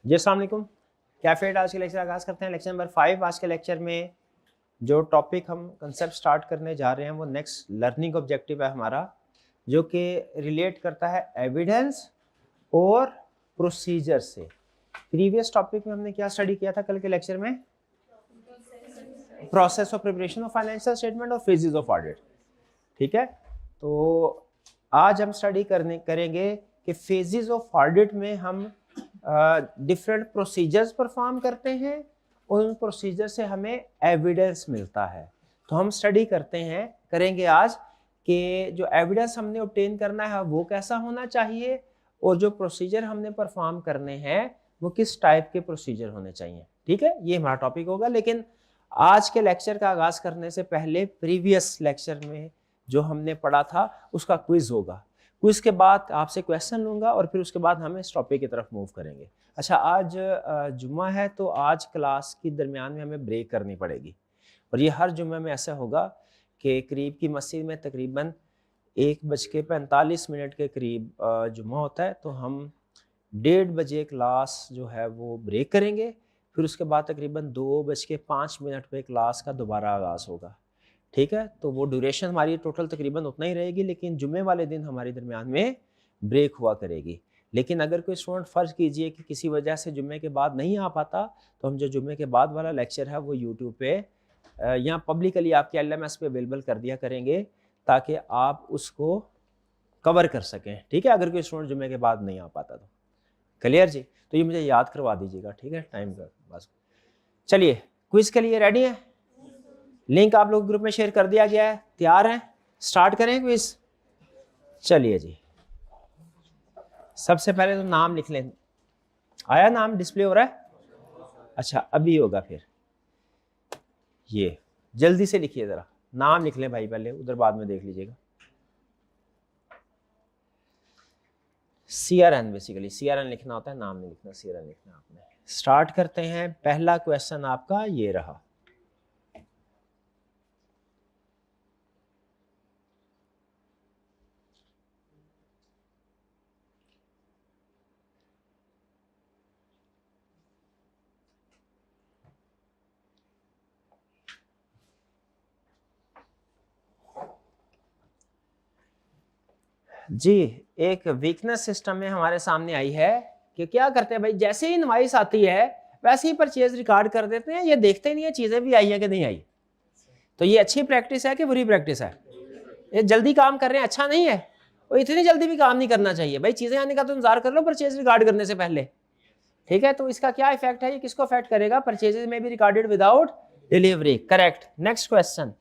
जी अस्सलाम वालेकुम। कैफेट आज के लेक्चर आगाज करते हैं। Lecture number 5। आज के लेक्चर में जो टॉपिक हम कंसेप्ट स्टार्ट करने जा रहे हैं वो नेक्स्ट लर्निंग ऑब्जेक्टिव है हमारा, जो कि रिलेट करता है एविडेंस और प्रोसीजर से। प्रीवियस टॉपिक में हमने क्या स्टडी किया था कल के लेक्चर में? Process of preparation of financial statement और फेजेस ऑफ ऑडिट। ठीक है, तो आज हम स्टडी करेंगे कि फेजेस ऑफ ऑडिट में हम डिफरेंट प्रोसीजर्स परफॉर्म करते हैं, उन प्रोसीजर से हमें एविडेंस मिलता है। तो हम स्टडी करेंगे आज कि जो एविडेंस हमने ऑब्टेन करना है वो कैसा होना चाहिए और जो प्रोसीजर हमने परफॉर्म करने हैं वो किस टाइप के प्रोसीजर होने चाहिए। ठीक है, ये हमारा टॉपिक होगा। लेकिन आज के लेक्चर का आगाज करने से पहले प्रीवियस लेक्चर में जो हमने पढ़ा था उसका क्विज होगा। क्विज के बाद आपसे क्वेश्चन लूंगा और फिर उसके बाद हम इस टॉपिक की तरफ मूव करेंगे। अच्छा, आज जुम्मा है तो आज क्लास के दरमियान में हमें ब्रेक करनी पड़ेगी और ये हर जुम्मे में ऐसा होगा कि करीब की मस्जिद में तकरीबन 1:45 के करीब जुम्मा होता है, तो हम 1:30 क्लास जो है वो ब्रेक करेंगे। फिर उसके बाद तकरीबन 2:05 पे क्लास का दोबारा आगाज़ होगा। ठीक है, तो वो ड्यूरेशन हमारी टोटल तकरीबन उतना ही रहेगी, लेकिन जुम्मे वाले दिन हमारे दरमियान में ब्रेक हुआ करेगी। लेकिन अगर कोई स्टूडेंट फ़र्ज़ कीजिए कि किसी वजह से जुम्मे के बाद नहीं आ पाता, तो हम जो जुम्मे के बाद वाला लेक्चर है वो यूट्यूब पे या पब्लिकली आपके LMS पे अवेलेबल कर दिया करेंगे ताकि आप उसको कवर कर सकें। ठीक है, अगर कोई स्टूडेंट जुम्मे के बाद नहीं आ पाता तो। क्लियर जी? तो ये मुझे याद करवा दीजिएगा। ठीक है, टाइम का बस। चलिए, क्विज के लिए रेडी हैं? लिंक आप लोग ग्रुप में शेयर कर दिया गया है। तैयार हैं? स्टार्ट करें क्विज। चलिए जी, सबसे पहले तो नाम लिख लें। आया नाम डिस्प्ले हो रहा है? अच्छा, अभी होगा फिर। ये जल्दी से लिखिए, जरा नाम लिख लें भाई, पहले उधर बाद में देख लीजिएगा। CRN, बेसिकली CRN लिखना होता है, नाम नहीं लिखना, CRN लिखना है आपने। स्टार्ट करते हैं। पहला क्वेश्चन आपका ये रहा। जी, एक वीकनेस सिस्टम में हमारे सामने आई है कि क्या करते हैं भाई, जैसे ही इनवाइस आती है वैसे ही परचेज रिकॉर्ड कर देते हैं, ये देखते नहीं है चीजें भी आई है कि नहीं आई। तो ये अच्छी प्रैक्टिस है कि बुरी प्रैक्टिस है? ये जल्दी काम कर रहे हैं, अच्छा नहीं है। और इतनी जल्दी भी काम नहीं करना चाहिए भाई, चीजें आने का तो इंतजार कर लो परचेज रिकॉर्ड करने से पहले। ठीक है, तो इसका क्या इफेक्ट है, ये किसको अफेक्ट करेगा? परचेजेज में भी recorded without delivery. Correct. Next question.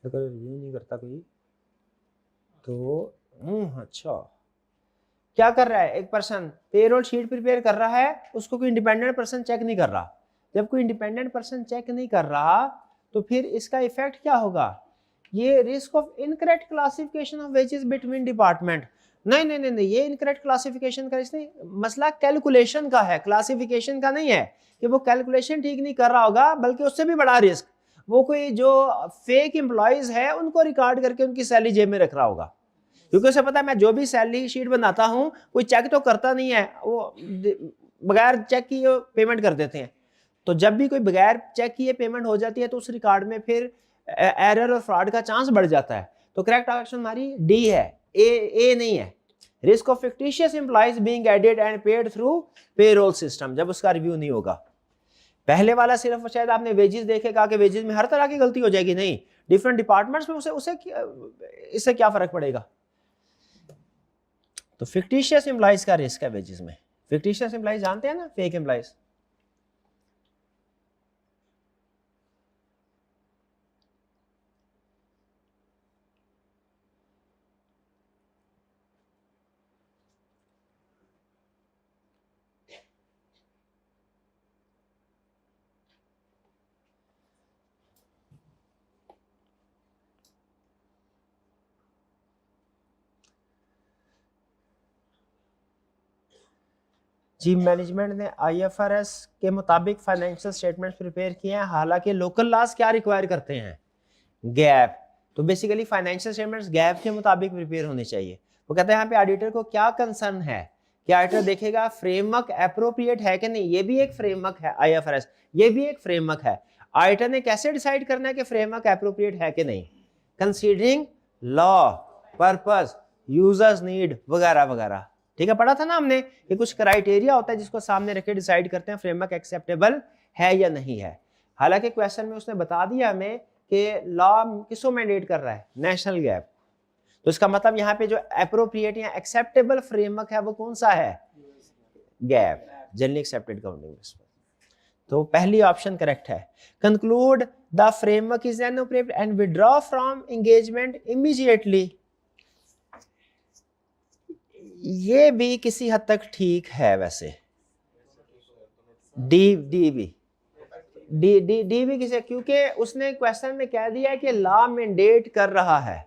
अगर रिव्यू नहीं करता कोई तो अच्छा, क्या कर रहा है? एक पर्सन पेरोल शीट प्रिपेयर कर रहा है, उसको कोई इंडिपेंडेंट पर्सन चेक नहीं कर रहा। जब कोई इंडिपेंडेंट पर्सन चेक नहीं कर रहा तो फिर इसका इफेक्ट क्या होगा? ये risk of incorrect classification of wages between department. नहीं नहीं नहीं नहीं, ये इनकरेक्ट क्लासिफिकेशन का इसने मसला कैलकुलेशन का है, क्लासिफिकेशन का नहीं है। कि वो कैलकुलेशन ठीक नहीं कर रहा होगा, बल्कि उससे भी बड़ा रिस्क वो कोई जो फेक एम्प्लॉयज है उनको रिकॉर्ड करके उनकी सैलरी जेब में रख रहा होगा। क्योंकि उसे पता है मैं जो भी सैलरी शीट बनाता हूं कोई चेक तो करता नहीं है, वो बगैर चेक किए पेमेंट कर देते हैं। तो जब भी कोई बगैर चेक किए पेमेंट हो जाती है तो उस रिकॉर्ड में फिर एरर और फ्रॉड का चांस बढ़ जाता है। तो करेक्ट ऑप्शन हमारी डी है, ए नहीं है। Risk of fictitious employees being added and paid through payroll system, जब उसका रिव्यू नहीं होगा। पहले वाला सिर्फ शायद आपने वेजेस देखेगा कि वेजेस में हर तरह की गलती हो जाएगी, नहीं, डिफरेंट डिपार्टमेंट्स में उसे इससे क्या फर्क पड़ेगा। तो फिक्टिशियस एम्प्लॉइज का रिस्क है वेजेस में। फिक्टिशियस एम्प्लॉइज जानते हैं ना, फेक एम्प्लॉइज। जी मैनेजमेंट ने आईएफआरएस के मुताबिक फाइनेंशियल स्टेटमेंट्स प्रिपेयर किए हैं, हालांकि लोकल लॉज क्या रिक्वायर करते हैं, गैप। तो बेसिकली फाइनेंशियल स्टेटमेंट्स गैप के मुताबिक प्रिपेयर होने चाहिए। वो कहते हैं यहाँ पे ऑडिटर को क्या कंसर्न है कि ऑडिटर देखेगा फ्रेमवर्क एप्रोप्रिएट है कि नहीं, ये भी एक फ्रेमवर्क है आईएफआरएस, ये भी एक फ्रेमवर्क है। ऑडिटर ने कैसे डिसाइड करना है कि फ्रेमवर्क एप्रोप्रिएट है कि नहीं, considering law, purpose, users need वगैरह वगैरह। ठीक है, पढ़ा था ना हमने कि कुछ क्राइटेरिया होता है जिसको सामने रखे डिसाइड करते हैं फ्रेमवर्क एक्सेप्टेबल है या नहीं है। हालांकि क्वेश्चन में उसने बता दिया हमें कि लॉ किसको मैंडेट कर रहा है, नेशनल गैप। तो इसका मतलब यहाँ पे जो एप्रोप्रिएट या एक्सेप्टेबल फ्रेमवर्क है वो कौन सा है, gap, generally accepted accounting principle. तो पहली ऑप्शन करेक्ट है। Conclude the framework is inappropriate and withdraw from engagement immediately, ये भी किसी हद तक ठीक है वैसे। डी भी किसे, क्योंकि उसने क्वेश्चन में कह दिया है कि लॉ मैंडेट कर रहा है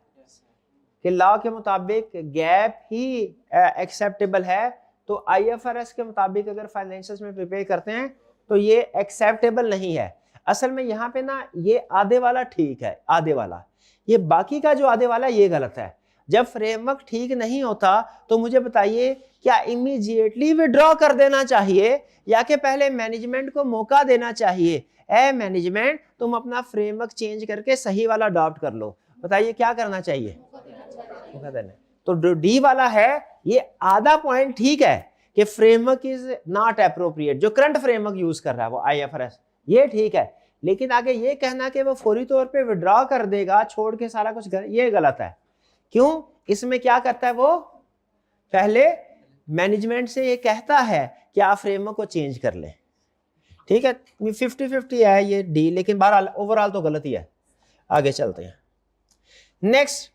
कि लॉ के मुताबिक गैप ही एक्सेप्टेबल है। तो आईएफआरएस के मुताबिक अगर फाइनेंशियल्स में प्रिपेयर करते हैं तो ये एक्सेप्टेबल नहीं है। असल में यहाँ पे ना ये आधे वाला ठीक है, आधे वाला, ये बाकी का जो आधे वाला ये गलत है। जब फ्रेमवर्क ठीक नहीं होता तो मुझे बताइए क्या इमीडिएटली विड्रॉ कर देना चाहिए या कि पहले मैनेजमेंट को मौका देना चाहिए, ए मैनेजमेंट तुम अपना फ्रेमवर्क चेंज करके सही वाला अडॉप्ट कर लो, बताइए क्या करना चाहिए, मौका देना। तो डी वाला है ये आधा पॉइंट ठीक है कि फ्रेमवर्क इज नॉट एप्रोप्रिएट, जो करंट फ्रेमवर्क यूज कर रहा है वो आईएफआरएस, ये ठीक है। लेकिन आगे ये कहना कि वो फौरी तौर पे विड्रॉ कर देगा छोड़ के सारा कुछ ये गलत है। क्यों, इसमें क्या करता है वो, पहले मैनेजमेंट से ये कहता है कि आप फ्रेमवर्क को चेंज कर ले। ठीक है, 50-50 है ये डी, लेकिन बहरहाल ओवरऑल तो गलत ही है। आगे चलते हैं। नेक्स्ट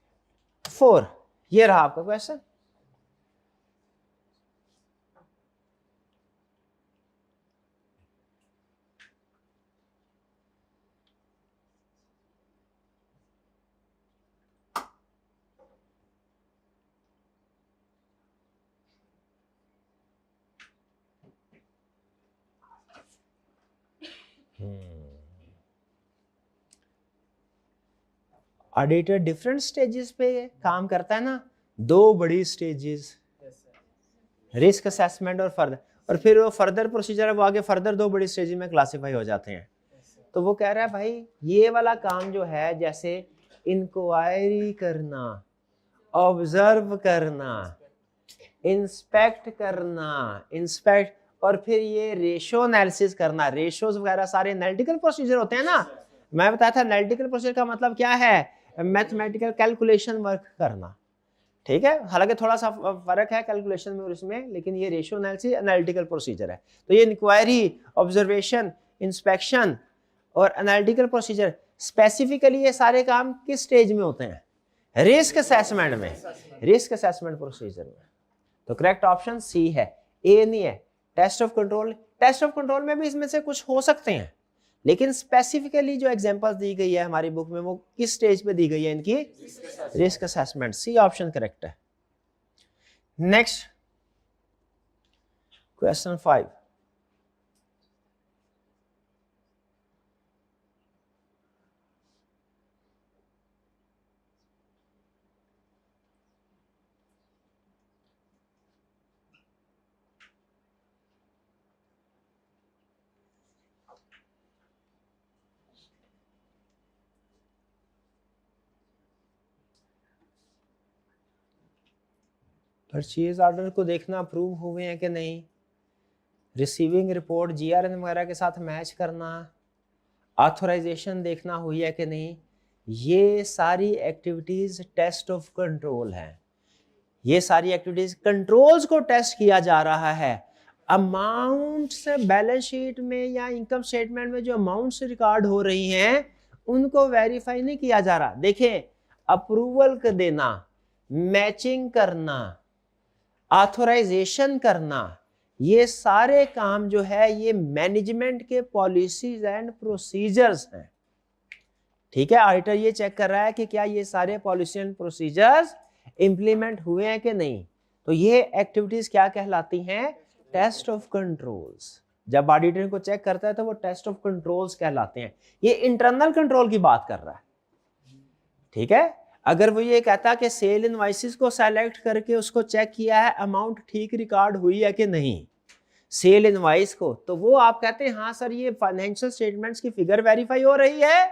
4, ये रहा आपका क्वेश्चन। ऑडिटर डिफरेंट स्टेजेस पे काम करता है ना, 2 बड़ी स्टेजेस, रिस्क असेसमेंट और फर्दर, और फिर वो फर्दर प्रोसीजर है वो आगे फर्दर 2 बड़ी स्टेज में क्लासिफाई हो जाते हैं। तो वो कह रहा है भाई ये वाला काम जो है, जैसे इंक्वायरी करना, ऑब्जर्व करना, इंस्पेक्ट करना, इंस्पेक्ट, और फिर ये रेशो एनालिसिस करना, रेशोज वगैरह सारे एनालिटिकल प्रोसीजर होते हैं ना। मैं बताया था एनालिटिकल प्रोसीजर का मतलब क्या है, मैथमेटिकल कैलकुलेशन वर्क करना। ठीक है, हालांकि थोड़ा सा फर्क है कैलकुलेशन में और इसमें, लेकिन ये रेशियो एनालिसिस एनालिटिकल प्रोसीजर है। तो ये इंक्वायरी, ऑब्जर्वेशन, इंस्पेक्शन और एनालिटिकल प्रोसीजर, स्पेसिफिकली ये सारे काम किस स्टेज में होते हैं, रिस्क असेसमेंट में, रिस्क असेसमेंट प्रोसीजर में। तो करेक्ट ऑप्शन सी है, ए नहीं है। Test of control, test of control में भी इसमें से कुछ हो सकते हैं, लेकिन स्पेसिफिकली जो एग्जांपल्स दी गई है हमारी बुक में वो किस स्टेज पे दी गई है इनकी, risk assessment. C option correct है। नेक्स्ट क्वेश्चन 5, परचेज ऑर्डर को देखना अप्रूव हुए हैं कि नहीं, रिसीविंग रिपोर्ट जीआरएन वगैरह के साथ मैच करना, ऑथराइजेशन देखना हुई है कि नहीं, ये सारी एक्टिविटीज टेस्ट ऑफ कंट्रोल है। ये सारी एक्टिविटीज कंट्रोल्स को टेस्ट किया जा रहा है। अमाउंट्स बैलेंस शीट में या इनकम स्टेटमेंट में जो अमाउंट्स रिकॉर्ड हो रही हैं उनको वेरीफाई नहीं किया जा रहा। देखें, अप्रूवल कर देना, मैचिंग करना, ऑथराइजेशन करना, ये सारे काम जो है ये मैनेजमेंट के पॉलिसीज एंड प्रोसीजर्स हैं। ठीक है, ऑडिटर ये चेक कर रहा है कि क्या ये सारे पॉलिसी एंड प्रोसीजर्स इंप्लीमेंट हुए हैं कि नहीं। तो ये एक्टिविटीज क्या कहलाती हैं, टेस्ट ऑफ कंट्रोल्स। जब ऑडिटर को चेक करता है तो वो टेस्ट ऑफ कंट्रोल्स कहलाते हैं। ये इंटरनल कंट्रोल की बात कर रहा है, ठीक है। अगर वो ये कहता कि सेल इनवाइसेस को सेलेक्ट करके उसको चेक किया है, अमाउंट ठीक रिकॉर्ड हुई है कि नहीं सेल इनवाइस को, तो वो आप कहते हैं हाँ सर ये फाइनेंशियल स्टेटमेंट्स की फिगर वेरीफाई हो रही है,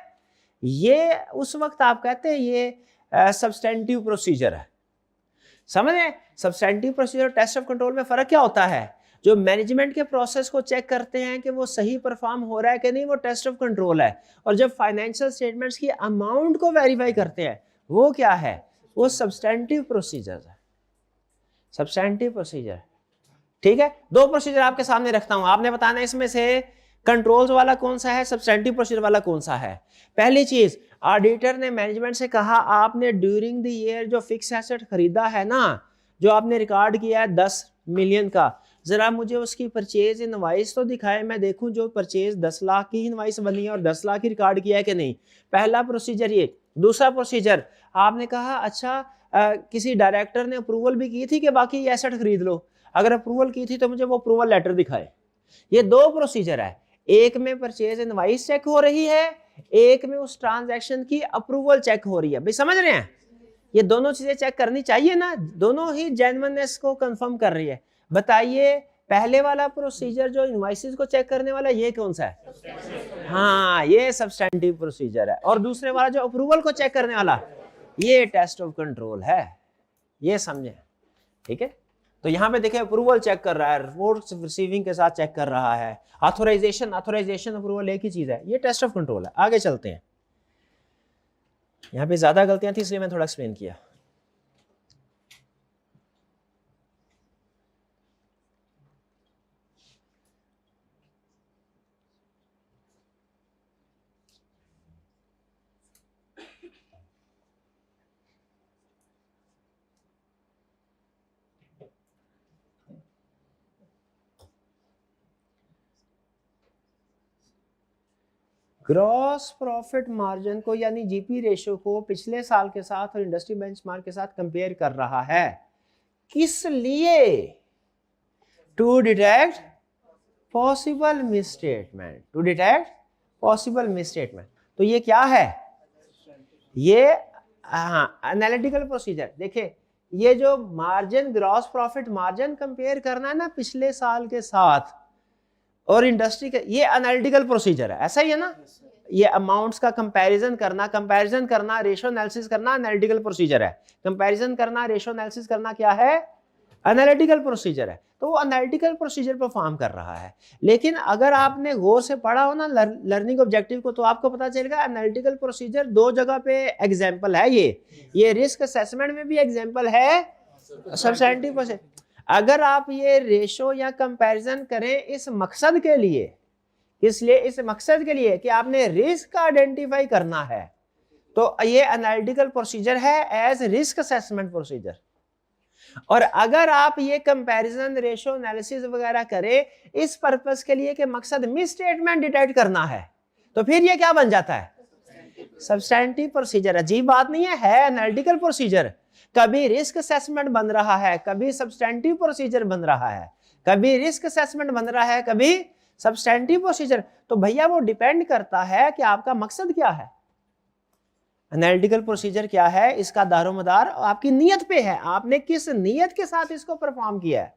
ये उस वक्त आप कहते हैं ये सब्सटेंटिव प्रोसीजर है। समझ रहे हैं? Substantive procedure test of control में फर्क क्या होता है? जो मैनेजमेंट के प्रोसेस को चेक करते हैं कि वो सही परफॉर्म हो रहा है कि नहीं, वो टेस्ट ऑफ कंट्रोल है। और जब फाइनेंशियल स्टेटमेंट्स की अमाउंट को वेरीफाई करते हैं, वो क्या है? वो सब्सटेंटिव प्रोसीजर है, सब्सटेंटिव प्रोसीजर। ठीक है, दो प्रोसीजर आपके सामने रखता हूं, आपने बताना इसमें से कंट्रोल्स वाला कौन सा है, सब्सटेंटिव प्रोसीजर वाला कौन सा है। पहली चीज, ऑडिटर ने मैनेजमेंट से कहा आपने ड्यूरिंग द ईयर जो फिक्स एसेट खरीदा है ना, जो आपने रिकॉर्ड किया है 10 मिलियन का, जरा मुझे उसकी परचेज इनवाइस तो दिखाए, मैं देखूं जो परचेज 10 लाख की इनवाइस बनी है और 10 लाख की रिकॉर्ड किया है कि नहीं। पहला प्रोसीजर ये। दूसरा प्रोसीजर, आपने कहा अच्छा किसी डायरेक्टर ने अप्रूवल भी की थी कि बाकी ये एसेट खरीद लो, अगर अप्रूवल की थी तो मुझे वो अप्रूवल लेटर दिखाए। ये दो प्रोसीजर है, एक में परचेज इनवाइस चेक हो रही है, एक में उस ट्रांजैक्शन की अप्रूवल चेक हो रही है। भाई समझ रहे हैं? ये दोनों चीजें चेक करनी चाहिए ना, दोनों ही जेन्युइननेस को कंफर्म कर रही है। बताइए पहले वाला प्रोसीजर जो इनवाइसेस को चेक करने वाला, ये कौन सा है? हाँ, ये सब्सटेंटिव प्रोसीजर है। और दूसरे वाला जो अप्रूवल को चेक करने वाला, ये टेस्ट ऑफ कंट्रोल है। ये समझे? ठीक है, तो यहां पे देखें अप्रूवल चेक कर रहा है, रिपोर्ट रिसीविंग के साथ चेक कर रहा है, ऑथराइजेशन अप्रूवल एक ही चीज है, ये टेस्ट ऑफ कंट्रोल है। आगे चलते हैं, यहां पे ज्यादा गलतियां थी इसलिए मैं थोड़ा एक्सप्लेन किया। ग्रॉस प्रॉफिट मार्जिन को यानी जीपी रेशियो को पिछले साल के साथ और इंडस्ट्री बेंचमार्क के साथ कंपेयर कर रहा है। किस लिए? To detect possible misstatement, to detect possible misstatement. तो ये क्या है? ये एनालिटिकल प्रोसीजर। देखिए ये जो margin, gross profit margin compare करना है ना पिछले साल के साथ और इंडस्ट्री का, ये एनालिटिकल प्रोसीजर है, ऐसा ही है ना। ये अमाउंट्स का कंपैरिजन करना, रेशियो एनालिसिस करना एनालिटिकल प्रोसीजर है। कंपैरिजन करना, रेशियो एनालिसिस करना क्या है? एनालिटिकल प्रोसीजर है। तो वो एनालिटिकल प्रोसीजर परफॉर्म कर रहा है। लेकिन अगर आपने गौर से पढ़ा हो ना लर्निंग ऑब्जेक्टिव को, तो आपको पता चलेगा एनालिटिकल प्रोसीजर दो जगह पे एग्जाम्पल है। ये रिस्क असेसमेंट में भी एग्जाम्पल है, सब्सटेंटिव प्रोसीजर। अगर आप ये रेशो या कंपैरिजन करें इस मकसद के लिए, इसलिए इस मकसद के लिए कि आपने रिस्क का आइडेंटिफाई करना है, तो ये एनालिटिकल प्रोसीजर है एज रिस्क असेसमेंट प्रोसीजर। और अगर आप ये कंपैरिजन, रेशो एनालिसिस वगैरह करें इस पर्पस के लिए कि मकसद मिस स्टेटमेंट डिटेक्ट करना है, तो फिर ये क्या बन जाता है? Substantive procedure. अजीब बात नहीं है एनालिटिकल प्रोसीजर। कभी रिस्क असेसमेंट बन रहा है, कभी सब्सटेंटिव प्रोसीजर बन रहा है, कभी रिस्क असेसमेंट बन रहा है, कभी सब्सटेंटिव प्रोसीजर। तो भैया वो डिपेंड करता है कि आपका मकसद क्या है, एनालिटिकल प्रोसीजर क्या है, इसका दारोमदार आपकी नीयत पे है, आपने किस नीयत के साथ इसको परफॉर्म किया है।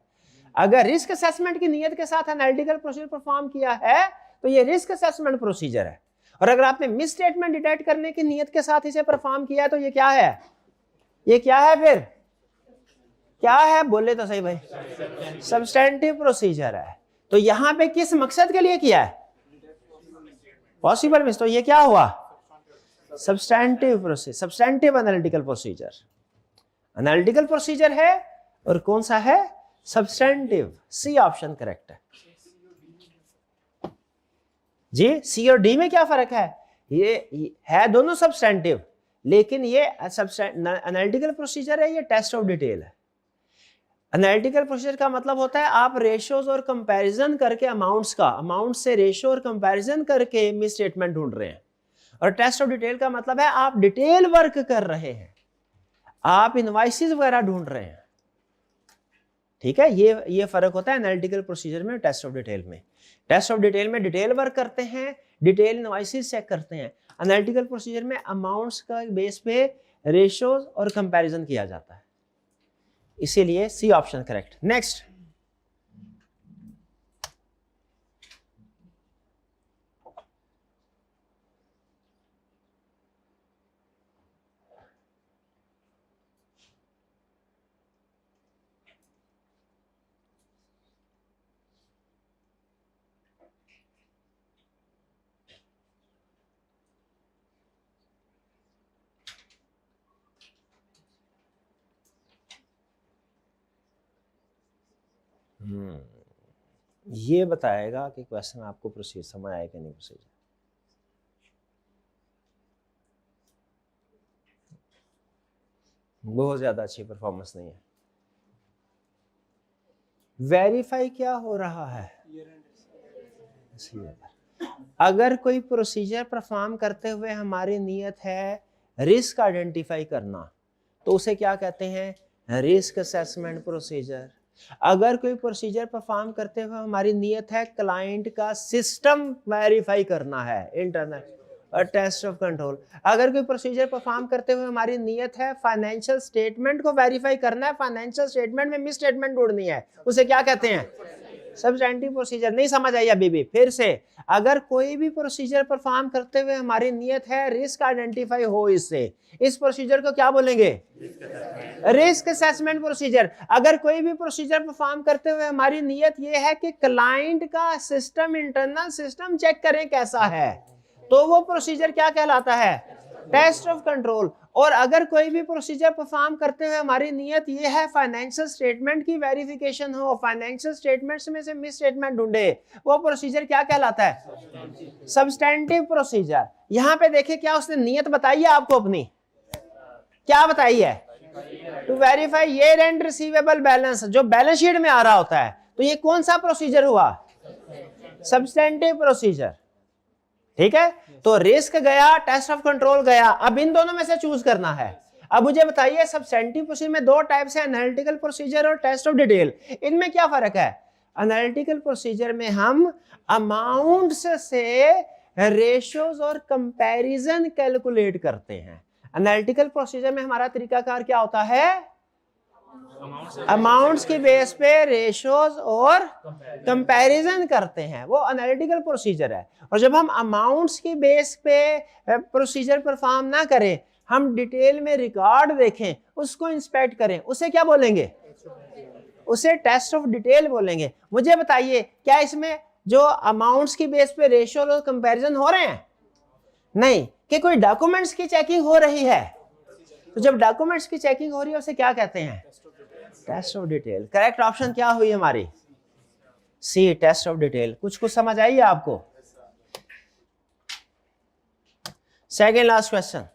अगर रिस्क असेसमेंट की नीयत के साथ एनालिटिकल प्रोसीजर परफॉर्म किया है तो ये रिस्क असेसमेंट प्रोसीजर है। और अगर आपने मिस स्टेटमेंट डिटेक्ट करने की नीयत के साथ इसे परफॉर्म किया है तो ये क्या है? ये क्या है? फिर क्या है? बोले तो सही भाई, सब्सटेंटिव प्रोसीजर है। तो यहां पे किस मकसद के लिए किया है? Possible miss. तो ये क्या हुआ? Substantive procedure, substantive analytical procedure. Analytical procedure है और कौन सा है? सब्सटेंटिव। सी ऑप्शन करेक्ट है जी। सी और डी में क्या फर्क है? ये है दोनों सब्सटेंटिव, लेकिन ये एनालिटिकल प्रोसीजर है, ये टेस्ट ऑफ डिटेल है। एनालिटिकल प्रोसीजर का मतलब होता है आप रेशियोज और कंपैरिजन करके अमाउंट्स का, अमाउंट से रेशियो और कंपैरिजन करके मिस स्टेटमेंट ढूंढ रहे हैं। और टेस्ट ऑफ डिटेल का मतलब है आप डिटेल वर्क कर रहे हैं, आप इनवाइसेस वगैरह ढूंढ रहे हैं। ठीक है, ये फर्क होता है एनालिटिकल प्रोसीजर में, टेस्ट ऑफ डिटेल में। टेस्ट ऑफ डिटेल में डिटेल वर्क करते हैं, डिटेल इनवॉइसेस चेक करते हैं। एनालिटिकल प्रोसीजर में अमाउंट्स का बेस पे रेशियोज और कंपैरिजन किया जाता है, इसीलिए सी ऑप्शन करेक्ट। नेक्स्ट, ये बताएगा कि क्वेश्चन आपको प्रोसीजर समझ आया कि नहीं। प्रोसीजर बहुत ज्यादा अच्छी परफॉर्मेंस नहीं है। वेरीफाई क्या हो रहा है, अगर कोई प्रोसीजर परफॉर्म करते हुए हमारी नीयत है रिस्क आइडेंटिफाई करना, तो उसे क्या कहते हैं, रिस्क असेसमेंट प्रोसीजर। अगर कोई प्रोसीजर परफॉर्म करते हुए हमारी नीयत है क्लाइंट का सिस्टम वेरीफाई करना है, इंटरनल और टेस्ट ऑफ कंट्रोल। अगर कोई प्रोसीजर परफॉर्म करते हुए हमारी नीयत है फाइनेंशियल स्टेटमेंट को वेरीफाई करना है, फाइनेंशियल स्टेटमेंट में मिस स्टेटमेंट ढूंढनी है, उसे क्या कहते हैं, सब्सटेंटिव प्रोसीजर। नहीं समझ आई अभी भी, फिर से, अगर कोई भी प्रोसीजर परफॉर्म करते हुए हमारी नियत है रिस्क आइडेंटिफाई हो इससे, इस प्रोसीजर को क्या बोलेंगे, रिस्क असेसमेंट प्रोसीजर। अगर कोई भी प्रोसीजर परफॉर्म करते हुए हमारी नियत ये है कि क्लाइंट का सिस्टम, इंटरनल सिस्टम चेक करें कैसा है, तो वो प्रोसीजर क्या कहलाता है, टेस्ट ऑफ कंट्रोल। और अगर कोई भी प्रोसीजर परफॉर्म करते हुए हमारी नियत ये है फाइनेंशियल स्टेटमेंट की वेरिफिकेशन हो, फाइनेंशियल स्टेटमेंट्स में से मिस स्टेटमेंट ढूंढे, वो प्रोसीजर क्या कहलाता है, सब्सटेंटिव प्रोसीजर। यहां पे देखिए क्या उसने नियत बताई है आपको अपनी, क्या बताई है, to verify year end receivable balance, जो बैलेंस शीट में आ रहा होता है। तो ये कौन सा प्रोसीजर हुआ, सब्सटेंटिव प्रोसीजर। ठीक है, तो रिस्क गया, टेस्ट ऑफ कंट्रोल गया, अब इन दोनों में से चूज करना है। अब मुझे बताइए सब्सटेंटिव प्रोसीजर में दो टाइप्स है, एनालिटिकल प्रोसीजर और टेस्ट ऑफ डिटेल, इनमें क्या फर्क है। एनालिटिकल प्रोसीजर में हम अमाउंट्स से रेशियोज और कंपैरिजन कैलकुलेट करते हैं। एनालिटिकल प्रोसीजर में हमारा तरीकाकार क्या होता है, अमाउंट्स के बेस पे रेशियोज और कंपैरिजन करते हैं, वो एनालिटिकल प्रोसीजर है। और जब हम अमाउंट्स के बेस पे प्रोसीजर परफॉर्म ना करें, हम डिटेल में रिकॉर्ड देखें, उसको इंस्पेक्ट करें, उसे क्या बोलेंगे, उसे टेस्ट ऑफ डिटेल बोलेंगे। मुझे बताइए क्या इसमें जो अमाउंट्स की बेस पे रेशियो और कंपैरिजन हो रहे हैं, नहीं, कि कोई डॉक्यूमेंट्स की चेकिंग हो रही है। तो जब डॉक्यूमेंट्स की चेकिंग हो रही है उसे क्या कहते हैं, test of detail. Correct option क्या हुई हमारी, सी, टेस्ट ऑफ डिटेल। कुछ समझ आई है आपको। Second last question,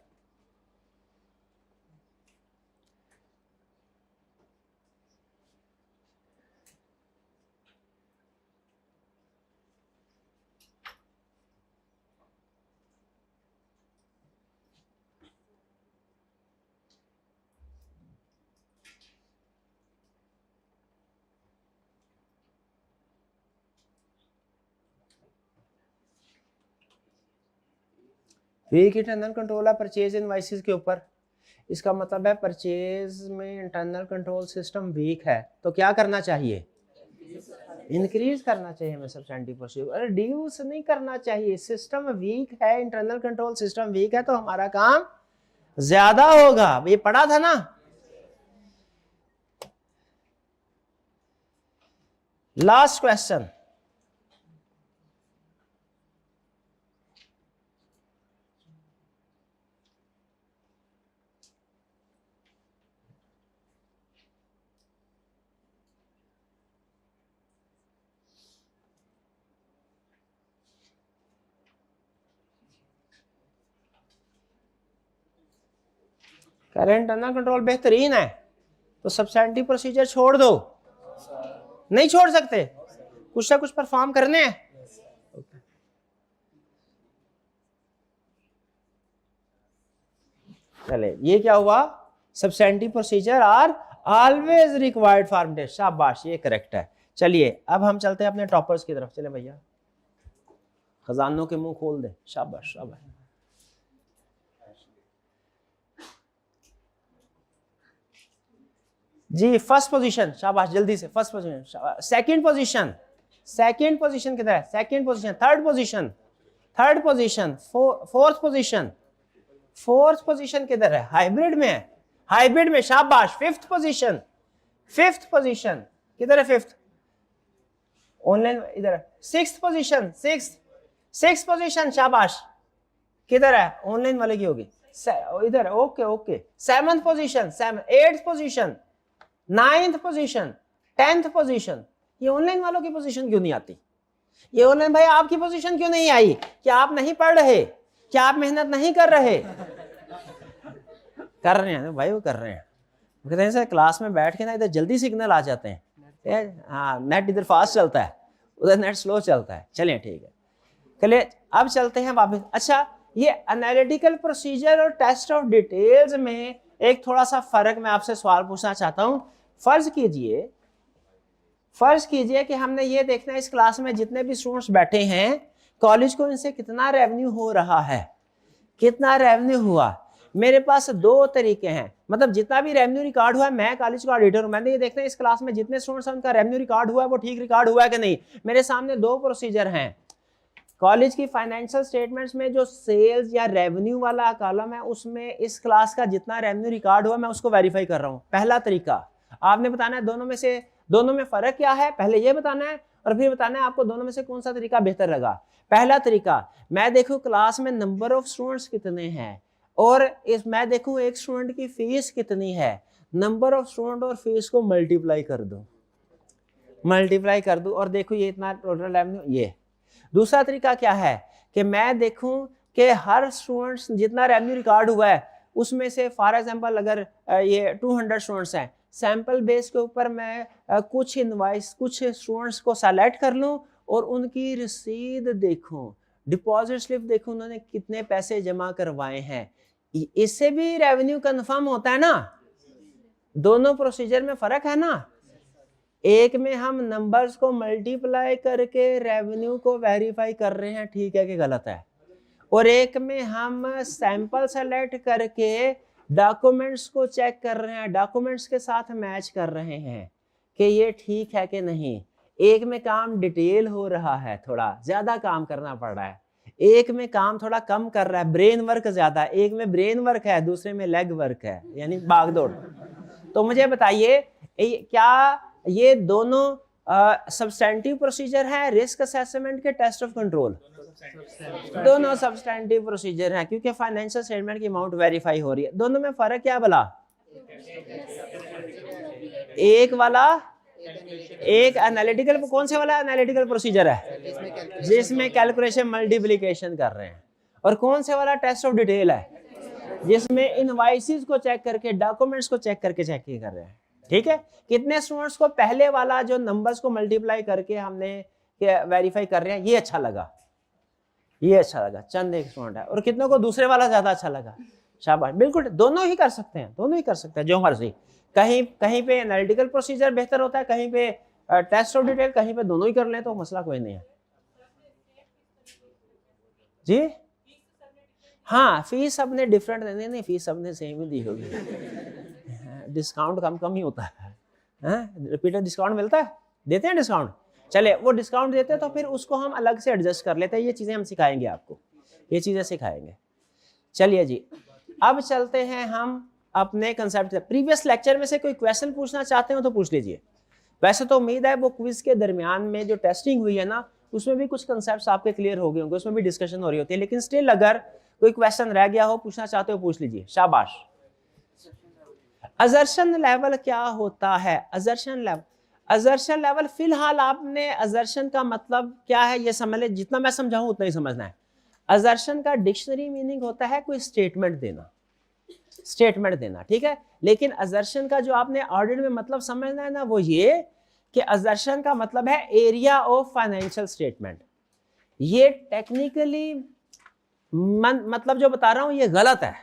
weak internal control है परचेज इनवॉइसेस के ऊपर। इसका मतलब है परचेज में इंटरनल कंट्रोल सिस्टम वीक है, तो क्या करना चाहिए, इंक्रीज करना चाहिए हमें सब्सटेंटिव प्रोसीजर, अरे रिड्यूस नहीं करना चाहिए। सिस्टम वीक है, इंटरनल कंट्रोल सिस्टम वीक है, तो हमारा काम ज्यादा होगा, ये पढ़ा था ना। लास्ट क्वेश्चन, करें इंटरनल कंट्रोल बेहतरीन है तो सब्सटेंटिव प्रोसीजर छोड़ दो, नहीं छोड़ सकते, कुछ ना कुछ परफॉर्म करने हैं। चले, ये क्या हुआ, substantive procedure are always required for, शाबाश, ये करेक्ट है। चलिए अब हम चलते हैं अपने टॉपर्स की तरफ। चले भैया, खजानों के मुंह खोल दे, शाबाश शाबाश। जी फर्स्ट पोजीशन, शाबाश, जल्दी से first position. Second position, second position किधर है? Second position, third position, third position, fourth position, fourth position किधर है? हाइब्रिड में है, हाइब्रिड में, शाबाश। फिफ्थ पोजीशन, फिफ्थ पोजीशन किधर है? फिफ्थ ऑनलाइन इधर है। सिक्स्थ पोजीशन, सिक्स्थ पोजीशन, शाबाश, किधर है? ऑनलाइन वाले की होगी इधर, okay okay. Seventh position, eighth position, ninth position, tenth position. ये ऑनलाइन वालों की पोजीशन क्यों नहीं आती? ये ऑनलाइन भाई आपकी पोजीशन क्यों नहीं आई? क्या आप नहीं पढ़ रहे? क्या आप मेहनत नहीं कर रहे? कर रहे हैं भाई, वो कर रहे हैं। कहते हैं सर क्लास में बैठ के ना इधर जल्दी सिग्नल आ जाते हैं। हाँ, नेट इधर फास्ट चलता है, उधर नेट स्लो चलता है। चलिए ठीक है, चलिए अब चलते हैं वापस। अच्छा, ये एनालिटिकल प्रोसीजर और टेस्ट ऑफ डिटेल्स में एक थोड़ा सा फर्क मैं आपसे सवाल पूछना चाहता हूं। फर्ज कीजिए कि हमने ये देखना है इस क्लास में जितने भी स्टूडेंट्स बैठे हैं, कॉलेज को इनसे कितना रेवेन्यू हो रहा है, कितना रेवेन्यू हुआ। मेरे पास दो तरीके हैं, मतलब जितना भी रेवेन्यू रिकॉर्ड हुआ है, मैं कॉलेज का ऑडिटर हूं, मैंने ये देखना है इस क्लास में जितने स्टूडेंट्स हैं उनका रेवेन्यू रिकॉर्ड हुआ है वो ठीक रिकॉर्ड हुआ है कि नहीं। मेरे सामने दो प्रोसीजर हैं। कॉलेज की फाइनेंशियल स्टेटमेंट्स में जो सेल्स या रेवेन्यू वाला कॉलम है उसमें इस क्लास का जितना रेवेन्यू रिकॉर्ड हुआ मैं उसको वेरीफाई कर रहा हूँ। पहला तरीका, आपने बताना है दोनों में फर्क क्या है, पहले ये बताना है और फिर बताना है आपको दोनों में से कौन सा तरीका बेहतर लगा। पहला तरीका, मैं देखूं क्लास में नंबर ऑफ स्टूडेंट्स कितने हैं और मैं देखूं एक स्टूडेंट की फीस कितनी है, नंबर ऑफ स्टूडेंट और फीस को मल्टीप्लाई कर दूं और देखो ये इतना टोटल रेवेन्यू। ये दूसरा तरीका क्या है कि मैं देखूं कि हर स्टूडेंट्स जितना रेवेन्यू रिकॉर्ड हुआ है उसमें से फॉर एग्जांपल अगर ये 200 स्टूडेंट्स हैं, सैंपल बेस के ऊपर मैं कुछ स्टूडेंट्स को सेलेक्ट कर लूं और उनकी रसीद देखूं, डिपॉजिट स्लिप देखूं, उन्होंने कितने पैसे जमा करवाए हैं। इससे भी रेवेन्यू कंफर्म होता है ना। दोनों प्रोसीजर में फर्क है ना। एक में हम नंबर्स को मल्टीप्लाई करके रेवेन्यू को वेरीफाई कर रहे हैं ठीक है कि गलत है, और एक में हम सैंपल सेलेक्ट करके डॉक्यूमेंट्स को चेक कर रहे हैं, डॉक्यूमेंट्स के साथ मैच कर रहे हैं कि ये ठीक है कि नहीं। एक में काम डिटेल हो रहा है, थोड़ा ज्यादा काम करना पड़ रहा है, एक में काम थोड़ा कम कर रहा है, ब्रेन वर्क ज्यादा है। एक में ब्रेन वर्क है, दूसरे में लेग वर्क है, यानी भागदौड़। तो मुझे बताइए क्या ये दोनों सब्सटेंटिव प्रोसीजर है रिस्क असेसमेंट के टेस्ट ऑफ कंट्रोल? दोनों सब्सटेंटिव प्रोसीजर हैं क्योंकि फाइनेंशियल स्टेटमेंट की अमाउंट वेरीफाई हो रही है। दोनों में फर्क क्या भला? एक वाला एक एनालिटिकल, कौन से वाला एनालिटिकल प्रोसीजर है जिसमें कैलकुलेशन मल्टीप्लिकेशन कर रहे हैं, और कौन से वाला टेस्ट ऑफ डिटेल है जिसमें इनवॉइसेस को चेक करके डॉक्यूमेंट्स को चेक करके चेक कर रहे हैं। ठीक है, कितने स्टूडेंट्स को पहले वाला जो नंबर्स को मल्टीप्लाई करके हमने वेरीफाई कर रहे हैं ये अच्छा लगा, चंद एक स्टूडेंट है, और कितनों को दूसरे वाला ज्यादा अच्छा लगा, शाबाश। बिल्कुल दोनों ही कर सकते हैं, जो मर्जी। कहीं पे एनालिटिकल प्रोसीजर बेहतर होता है, कहीं पे टेस्ट ऑफ डिटेल, कहीं पे दोनों ही कर लें तो मसला कोई नहीं है जी। हाँ, फीस सबने डिफरेंट देने, नहीं फीस सबने सेम ही दी होगी। डिस्काउंट कम ही होता है, रिपीटेड डिस्काउंट मिलता है, देते हैं डिस्काउंट। चले वो डिस्काउंट देते हैं तो फिर उसको हम अलग से एडजस्ट कर लेते हैं। ये चीजें हम सिखाएंगे आपको, ये चीजें सिखाएंगे। चलिए जी, अब चलते हैं हम अपने कंसेप्ट से। प्रीवियस लेक्चर में से कोई क्वेश्चन पूछना चाहते हो तो पूछ लीजिए। वैसे तो उम्मीद है वो क्विज के दरमियान में जो टेस्टिंग हुई है ना उसमें भी कुछ कंसेप्ट्स आपके क्लियर हो गए होंगे, उसमें भी डिस्कशन हो रही होती है, लेकिन स्टिल अगर कोई क्वेश्चन रह गया हो, पूछना चाहते हो, पूछ लीजिए, शाबाश। असर्शन लेवल क्या होता है? असर्शन लेवल फिलहाल आपने असर्शन का मतलब क्या है ये समझ ले, जितना मैं समझाऊं उतना ही समझना है। असर्शन का डिक्शनरी मीनिंग होता है कोई स्टेटमेंट देना, ठीक है। लेकिन असर्शन का जो आपने ऑडिट में मतलब समझना है ना वो ये कि असर्शन का मतलब है एरिया ऑफ फाइनेंशियल स्टेटमेंट। ये टेक्निकली मतलब जो बता रहा हूं ये गलत है,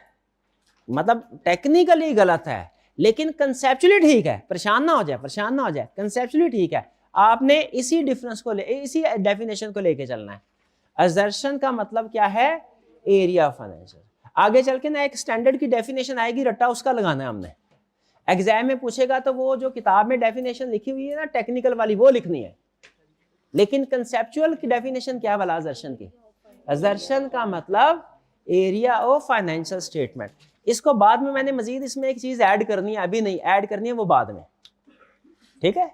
मतलब टेक्निकली गलत है, लेकिन कंसेप्चुअली ठीक है, परेशान ना हो जाए, कंसेप्चुअली ठीक है। आपने इसी डिफरेंस को इसी डेफिनेशन को लेके चलना है। असर्शन का मतलब क्या है, एरिया ऑफ फाइनेंशियल। आगे चल के ना एक स्टैंडर्ड की डेफिनेशन आएगी, रट्टा उसका लगाना है हमने। एग्जाम में पूछेगा तो वो जो किताब में डेफिनेशन लिखी हुई है ना टेक्निकल वाली, वो लिखनी है। लेकिन कंसेप्चुअल की डेफिनेशन क्या वाला असर्शन की? असर्शन का मतलब एरिया ऑफ फाइनेंशियल स्टेटमेंट। इसको बाद में मैंने मजीद इसमें एक चीज ऐड करनी है, अभी नहीं ऐड करनी है, वो बाद में, ठीक है।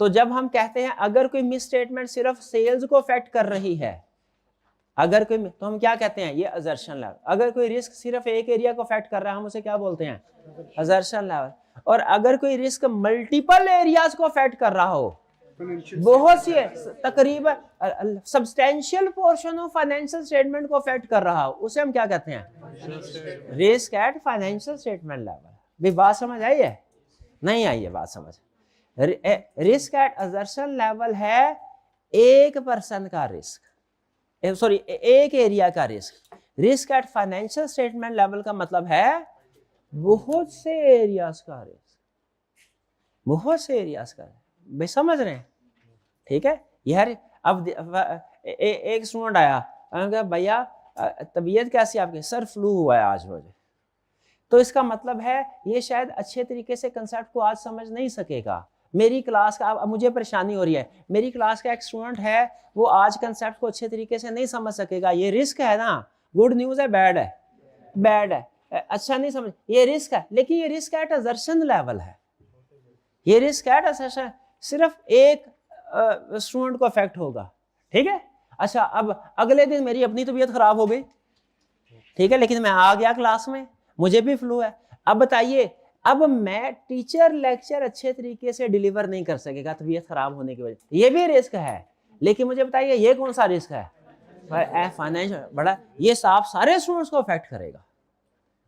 तो जब हम कहते हैं अगर कोई मिस स्टेटमेंट सिर्फ सेल्स को अफेक्ट कर रही है, अगर कोई, तो हम क्या कहते हैं, ये असर्शन लेवल। अगर कोई रिस्क सिर्फ एक एरिया को अफेक्ट कर रहा है, हम उसे क्या बोलते हैं, असर्शन लेवल। और अगर कोई रिस्क मल्टीपल एरियाज को अफेक्ट कर रहा हो, बहुत सी तकरीबन substantial portion of financial statement को अफेक्ट कर रहा हो, उसे हम क्या कहते हैं, risk at financial statement level. भी बात समझ आई है? नहीं आई है बात समझ? रिस्क एट असर्शन लेवल है एक पर्सन का रिस्क, सॉरी एक एरिया का risk. Risk at financial statement level का मतलब है बहुत से एरियाज का रिस्क, बहुत से एरियाज का। भाई समझ रहे हैं? ठीक है यार। अब एक स्टूडेंट आया, भैया तबीयत कैसी आपकी? सर फ्लू हुआ है आज मुझे। तो इसका मतलब है ये शायद अच्छे तरीके से कंसेप्ट को आज समझ नहीं सकेगा। मेरी क्लास का, अब मुझे परेशानी हो रही है, मेरी क्लास का एक स्टूडेंट है, वो आज कंसेप्ट को अच्छे तरीके से नहीं समझ सकेगा। ये रिस्क है ना, गुड न्यूज है बैड है? बैड है, अच्छा नहीं समझ, ये रिस्क है। लेकिन ये रिस्क एट असर्शन लेवल है, ये रिस्क एट असर्शन सिर्फ एक स्टूडेंट को अफेक्ट होगा, ठीक है। अच्छा अब अगले दिन मेरी अपनी तबीयत खराब हो गई, ठीक है, लेकिन मैं आ गया क्लास में, मुझे भी फ्लू है। अब बताइए, अब मैं टीचर लेक्चर अच्छे तरीके से डिलीवर नहीं कर सकेगा तबीयत खराब होने की वजह से, ये भी रिस्क है। लेकिन मुझे बताइए ये कौन सा रिस्क है? फाइनेंशियल बड़ा, ये सारे स्टूडेंट्स को अफेक्ट करेगा।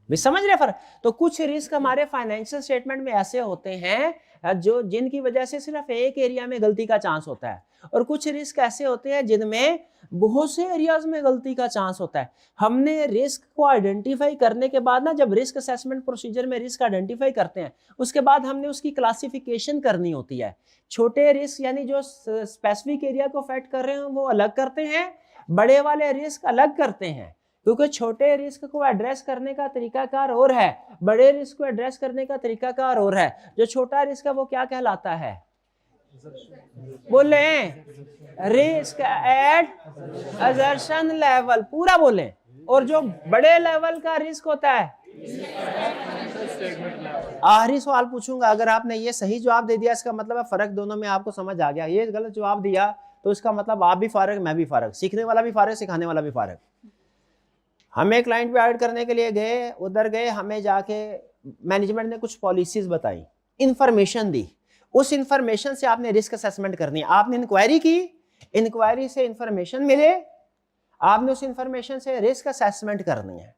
भी समझ रहे फर्क? तो कुछ रिस्क हमारे फाइनेंशियल स्टेटमेंट में ऐसे होते हैं जो जिनकी वजह से सिर्फ एक एरिया में गलती का चांस होता है, और कुछ रिस्क ऐसे होते हैं जिनमें बहुत से एरियाज में गलती का चांस होता है। हमने रिस्क को आइडेंटिफाई करने के बाद ना, जब रिस्क असेसमेंट प्रोसीजर में रिस्क आइडेंटिफाई करते हैं, उसके बाद हमने उसकी क्लासिफिकेशन करनी होती है। छोटे रिस्क यानी जो स्पेसिफिक एरिया को अफेक्ट कर रहे हैं वो अलग करते हैं, बड़े वाले रिस्क अलग करते हैं। क्योंकि छोटे रिस्क को एड्रेस करने का तरीकाकार और है, बड़े रिस्क को एड्रेस करने का तरीकाकार और है। जो छोटा रिस्क है वो क्या कहलाता है? बोले रिस्क एट असर्शन लेवल, पूरा बोले। और जो बड़े लेवल का रिस्क होता है, आखिरी सवाल पूछूंगा, अगर आपने ये सही जवाब दे दिया इसका मतलब है फर्क दोनों में आपको समझ आ गया। ये गलत जवाब दिया तो इसका मतलब आप भी फारग, मैं भी फारग, सीखने वाला भी फारग, सिखाने वाला भी फारग। हमें क्लाइंट पे ऐड करने के लिए गए, उधर गए, हमें जाके मैनेजमेंट ने कुछ पॉलिसीज बताई, इंफॉर्मेशन दी। उस इंफॉर्मेशन से आपने रिस्क असेसमेंट करनी है। आपने इंक्वायरी की, इंक्वायरी से इंफॉर्मेशन मिले, आपने उस इंफॉर्मेशन से रिस्क असेसमेंट करनी है,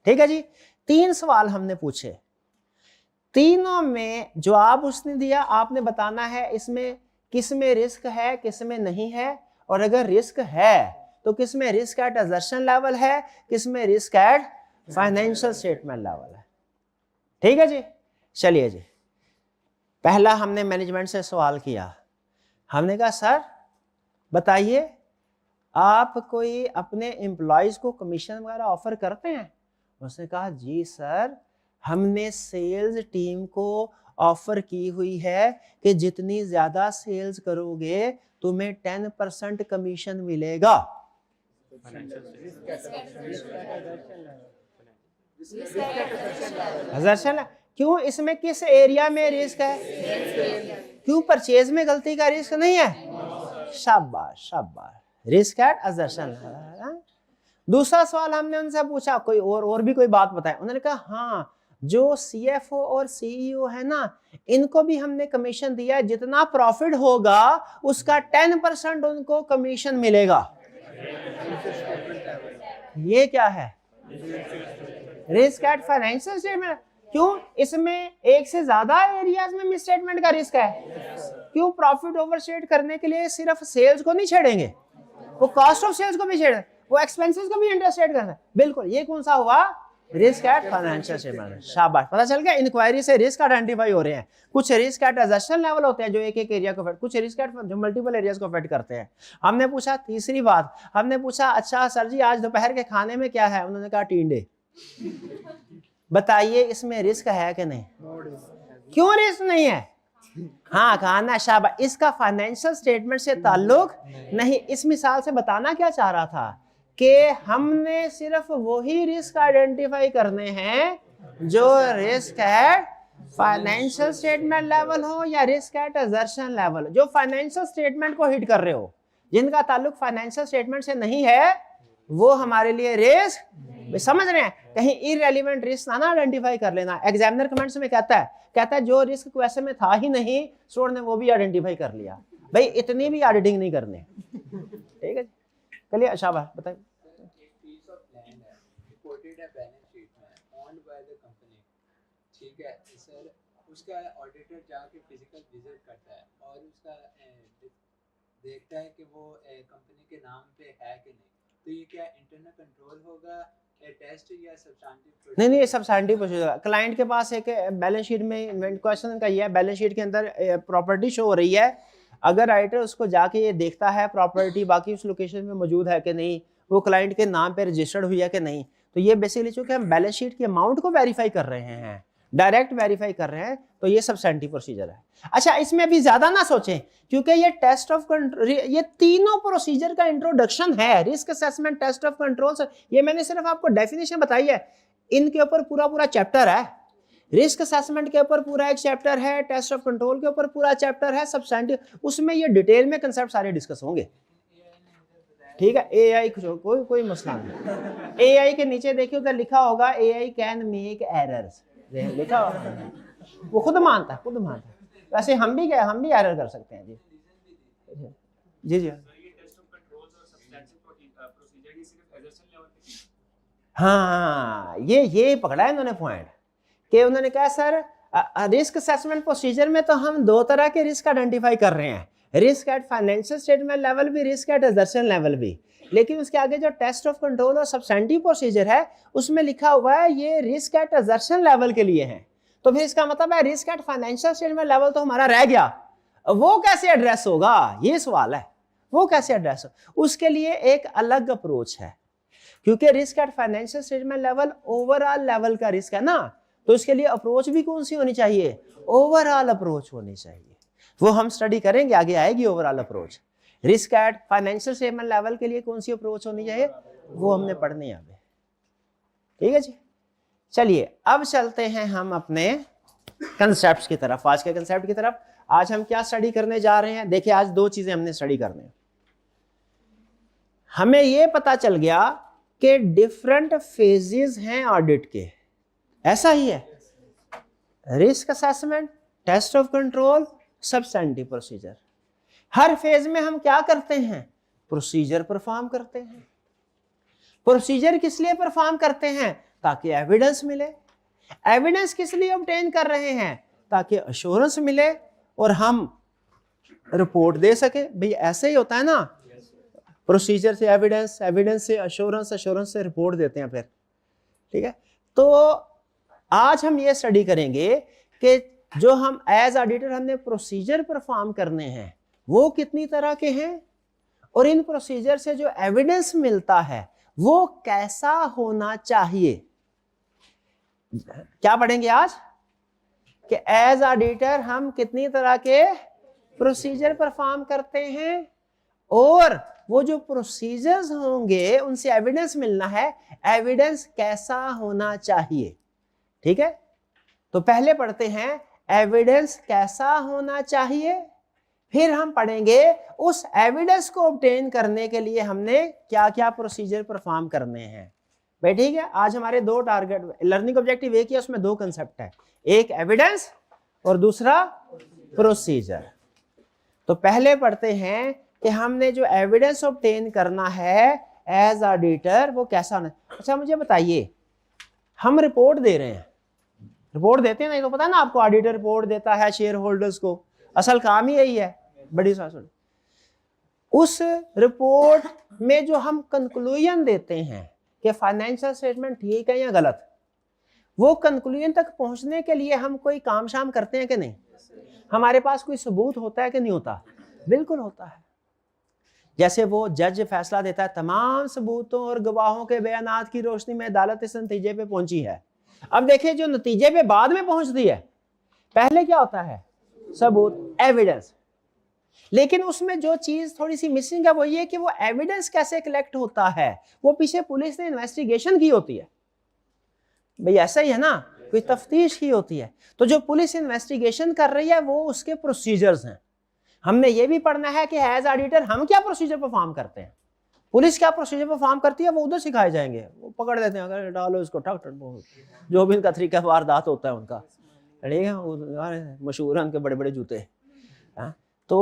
ठीक है जी। 3 सवाल हमने पूछे, तीनों में जवाब उसने दिया, आपने बताना है इसमें किस में रिस्क है, किस में नहीं है। और अगर रिस्क है तो किस में रिस्क एट असर्शन लेवल है, किस में risk at financial statement level है, ठीक है जी। चलिए जी, पहला हमने मैनेजमेंट से सवाल किया, हमने कहा सर बताइए आप कोई अपने एम्प्लॉयज को कमीशन वगैरह ऑफर करते हैं? उसने कहा जी सर, हमने सेल्स टीम को ऑफर की हुई है कि जितनी ज्यादा सेल्स करोगे तुम्हें 10% कमीशन मिलेगा। असर्शन, क्यों? इसमें किस एरिया में रिस्क है? क्यों? परचेज में गलती का रिस्क नहीं है। शाबाश शाबाश, रिस्क एट असर्शन। दूसरा सवाल हमने उनसे पूछा, कोई और भी कोई बात बताए? उन्होंने कहा हाँ, जो सीएफओ और सीईओ है ना, इनको भी हमने कमीशन दिया है, जितना प्रॉफिट होगा उसका 10% उनको कमीशन मिलेगा। ये क्या है? Risk at financial statement. क्यों? इसमें एक से ज्यादा एरियाज में मिसस्टेटमेंट का रिस्क है। क्यों? प्रॉफिट ओवरस्टेट करने के लिए सिर्फ सेल्स को नहीं छेड़ेंगे, वो कॉस्ट ऑफ सेल्स को भी छेड़ेंगे, वो एक्सपेंसेस को भी इंटरस्टेट करना है। बिल्कुल, ये कौन सा हुआ? Risk at financial statement. शाबाश, पता चल गया, इंक्वायरी से रिस्क आइडेंटिफाई हो रहे हैं। कुछ रिस्क एट एजर्शन लेवल होते हैं जो एक एक एरिया को अफेक्ट, कुछ रिस्क एट जो मल्टीपल एरियाज को अफेक्ट करते हैं। हमने पूछा तीसरी बात, हमने पूछा अच्छा सर जी आज दोपहर के खाने में क्या है, उन्होंने कहा टींडे। बताइए इसमें रिस्क है कि नहीं? क्यों रिस्क नहीं है? हाँ खाना, शाबाश, इसका फाइनेंशियल स्टेटमेंट से ताल्लुक नहीं। इस मिसाल से बताना क्या चाह रहा था कि हमने सिर्फ वही रिस्क आइडेंटिफाई करने हैं जो risk at financial statement level हो या रिस्क एट एजर्शन लेवल, जो फाइनेंशियल स्टेटमेंट को हिट कर रहे हो। जिनका ताल्लुक फाइनेंशियल स्टेटमेंट से नहीं है वो हमारे लिए रिस्क, समझ रहे हैं? कहीं इररेलेवेंट रिस्क ना आइडेंटिफाई कर लेना। एग्जामिनर कमेंट्स में कहता है जो रिस्क क्वेश्चन में था ही नहीं स्टूडेंट ने वो भी आइडेंटिफाई कर लिया। भाई इतनी भी ऑडिटिंग नहीं करनी, ठीक है? चलिए अच्छा बात बताइए। ठीक है सर, उसका ऑडिटर जाके फिजिकल विजिट करता है और उसका देखता है कि वो कंपनी के नाम पे है कि नहीं, तो ये क्या इंटरनल कंट्रोल होगा टेस्ट या सब्सटेंटिव? नहीं, सब्सटेंटिव प्रोसीजर। क्लाइंट के पास एक बैलेंस शीट में क्वेश्चन का ये है, बैलेंस शीट के अंदर प्रॉपर्टी शो हो रही है, अगर राइटर उसको जाके ये देखता है प्रॉपर्टी बाकी उस लोकेशन में मौजूद है कि नहीं, वो क्लाइंट के नाम पे रजिस्टर्ड हुई है कि नहीं, तो ये बेसिकली चूंकि हम बैलेंस शीट के अमाउंट को वेरीफाई कर रहे हैं, डायरेक्ट वेरीफाई कर रहे हैं, तो ये सब्सटेंटिव प्रोसीजर है। अच्छा इसमें अभी ज्यादा ना सोचें क्योंकि ये टेस्ट ऑफ कंट्रोल, ये तीनों प्रोसीजर का इंट्रोडक्शन है। Risk assessment, test of control, ये मैंने सिर्फ आपको डेफिनेशन बताई है, इनके ऊपर पूरा चैप्टर है। रिस्क असेसमेंट के ऊपर पूरा एक चैप्टर है, टेस्ट ऑफ कंट्रोल के ऊपर पूरा चैप्टर है, सब्सटेंटिव, उसमें ये डिटेल में कंसेप्ट सारे डिस्कस होंगे, ठीक है? एआई कोई मसला नहीं। एआई के नीचे देखिए उधर लिखा होगा एआई कैन मेक एरर्स, लिखा होगा, वो खुद मानता है। वैसे हम भी एरर कर सकते हैं जी जी। हाँ ये पकड़ा है इन्होंने पॉइंट, कि उन्होंने कहा सर रिस्क असेसमेंट प्रोसीजर में तो हम दो तरह के रिस्क आइडेंटिफाई कर रहे हैं, risk at financial statement level भी, रिस्क एट एजर्शन लेवल भी, लेकिन उसके आगे जो टेस्ट ऑफ कंट्रोल और सब्सटेंटिव प्रोसीजर है उसमें लिखा हुआ है ये रिस्क एट एजर्शन लेवल के लिए है। तो फिर इसका मतलब है risk at financial statement level तो हमारा रह गया, वो कैसे एड्रेस होगा, ये सवाल है, वो कैसे एड्रेस हो? उसके लिए एक अलग अप्रोच है, क्योंकि risk at financial statement level overall level का रिस्क है ना, तो इसके लिए अप्रोच भी कौन सी होनी चाहिए? ओवरऑल अप्रोच होनी चाहिए। वो हम स्टडी करेंगे, आगे आएगी overall approach. Risk at financial statement level के लिए कौन सी अप्रोच होनी चाहिए वो हमने पढ़नी है आगे, ठीक है जी? चलिए अब चलते हैं हम अपने कंसेप्ट्स की तरफ, आज के कंसेप्ट की तरफ। आज हम क्या स्टडी करने जा रहे हैं? देखिए आज दो चीजें हमने स्टडी करनी है। हमें यह पता चल गया कि डिफरेंट फेजेस हैं ऑडिट के, ऐसा ही है, risk assessment, test of control, substantive procedure. हर फेज में हम क्या करते हैं? प्रोसीजर परफॉर्म करते हैं। प्रोसीजर किस लिए परफॉर्म करते हैं? ताकि एविडेंस मिले। एविडेंस किस लिए ऑब्टेन कर रहे हैं? ताकि अश्योरेंस मिले और हम रिपोर्ट दे सके। भाई ऐसे ही होता है ना, प्रोसीजर से एविडेंस, एविडेंस से अश्योरेंस, अश्योरेंस से रिपोर्ट देते हैं फिर, ठीक है? तो आज हम ये स्टडी करेंगे कि जो हम एज ऑडिटर हमने प्रोसीजर परफॉर्म करने हैं वो कितनी तरह के हैं, और इन प्रोसीजर से जो एविडेंस मिलता है वो कैसा होना चाहिए। क्या पढ़ेंगे आज? कि एज ऑडिटर हम कितनी तरह के प्रोसीजर परफॉर्म करते हैं, और वो जो प्रोसीजर्स होंगे उनसे एविडेंस मिलना है, एविडेंस कैसा होना चाहिए, ठीक है? तो पहले पढ़ते हैं एविडेंस कैसा होना चाहिए, फिर हम पढ़ेंगे उस एविडेंस को ऑब्टेन करने के लिए हमने क्या क्या प्रोसीजर परफॉर्म करने हैं। भाई ठीक है, आज हमारे दो टारगेट, लर्निंग ऑब्जेक्टिव एक ही है, उसमें दो कंसेप्ट है, एक एविडेंस और दूसरा प्रोसीजर। तो पहले पढ़ते हैं कि हमने जो एविडेंस ऑब्टेन करना है एज ऑडिटर वो कैसा होना। अच्छा मुझे बताइए, हम रिपोर्ट दे रहे हैं, रिपोर्ट देते हैं ना, ये तो पता है ना आपको, ऑडिटर रिपोर्ट देता है शेयर होल्डर्स को, असल काम ही यही है। बड़ी सासुन उस रिपोर्ट में जो हम कंक्लूजन देते हैं कि फाइनेंशियल स्टेटमेंट ठीक है या गलत, वो कंक्लूजन तक पहुंचने के लिए हम कोई काम शाम करते हैं कि नहीं? हमारे पास कोई सबूत होता है कि नहीं होता? बिल्कुल होता है। जैसे वो जज फैसला देता है, तमाम सबूतों और गवाहों के बयानात की रोशनी में अदालत इस नतीजे पे पहुंची है। अब देखिए जो नतीजे पे बाद में पहुंचती है, पहले क्या होता है? सबूत, एविडेंस। लेकिन उसमें जो चीज थोड़ी सी मिसिंग है वो ये कि वो एविडेंस कैसे कलेक्ट होता है, वो पीछे पुलिस ने इन्वेस्टिगेशन की होती है। भाई ऐसा ही है ना, कोई तफ्तीश की होती है, तो जो पुलिस इन्वेस्टिगेशन कर रही है वो उसके प्रोसीजर्स हैं। हमने ये भी पढ़ना है कि एज ऑडिटर हम क्या प्रोसीजर परफॉर्म करते हैं, पुलिस क्या प्रोसीजर परफॉर्म करती है, वो उधर सिखाए जाएंगे। वो पकड़ देते हैं, अगर डालो इसको ठक ठक, जो भी इनका तरीका वारदात होता है उनका, ठीक है, मशहूर है उनके बड़े बड़े जूते। तो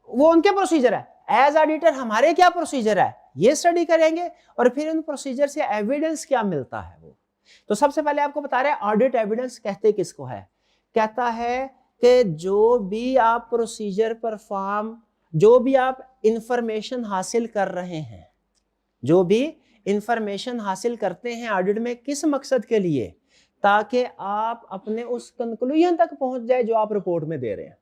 वो उनके प्रोसीजर है। एज ऑडिटर हमारे क्या प्रोसीजर है, ये स्टडी करेंगे, और फिर उन प्रोसीजर से एविडेंस क्या मिलता है वो। तो सबसे पहले आपको बता रहे हैं ऑडिट एविडेंस कहते किसको है। कहता है कि जो भी आप प्रोसीजर परफॉर्म, जो भी आप इंफॉर्मेशन हासिल कर रहे हैं, जो भी इंफॉर्मेशन हासिल करते हैं ऑडिट में, किस मकसद के लिए? ताकि आप अपने उस कंक्लूजन तक पहुंच जाए जो आप रिपोर्ट में दे रहे हैं।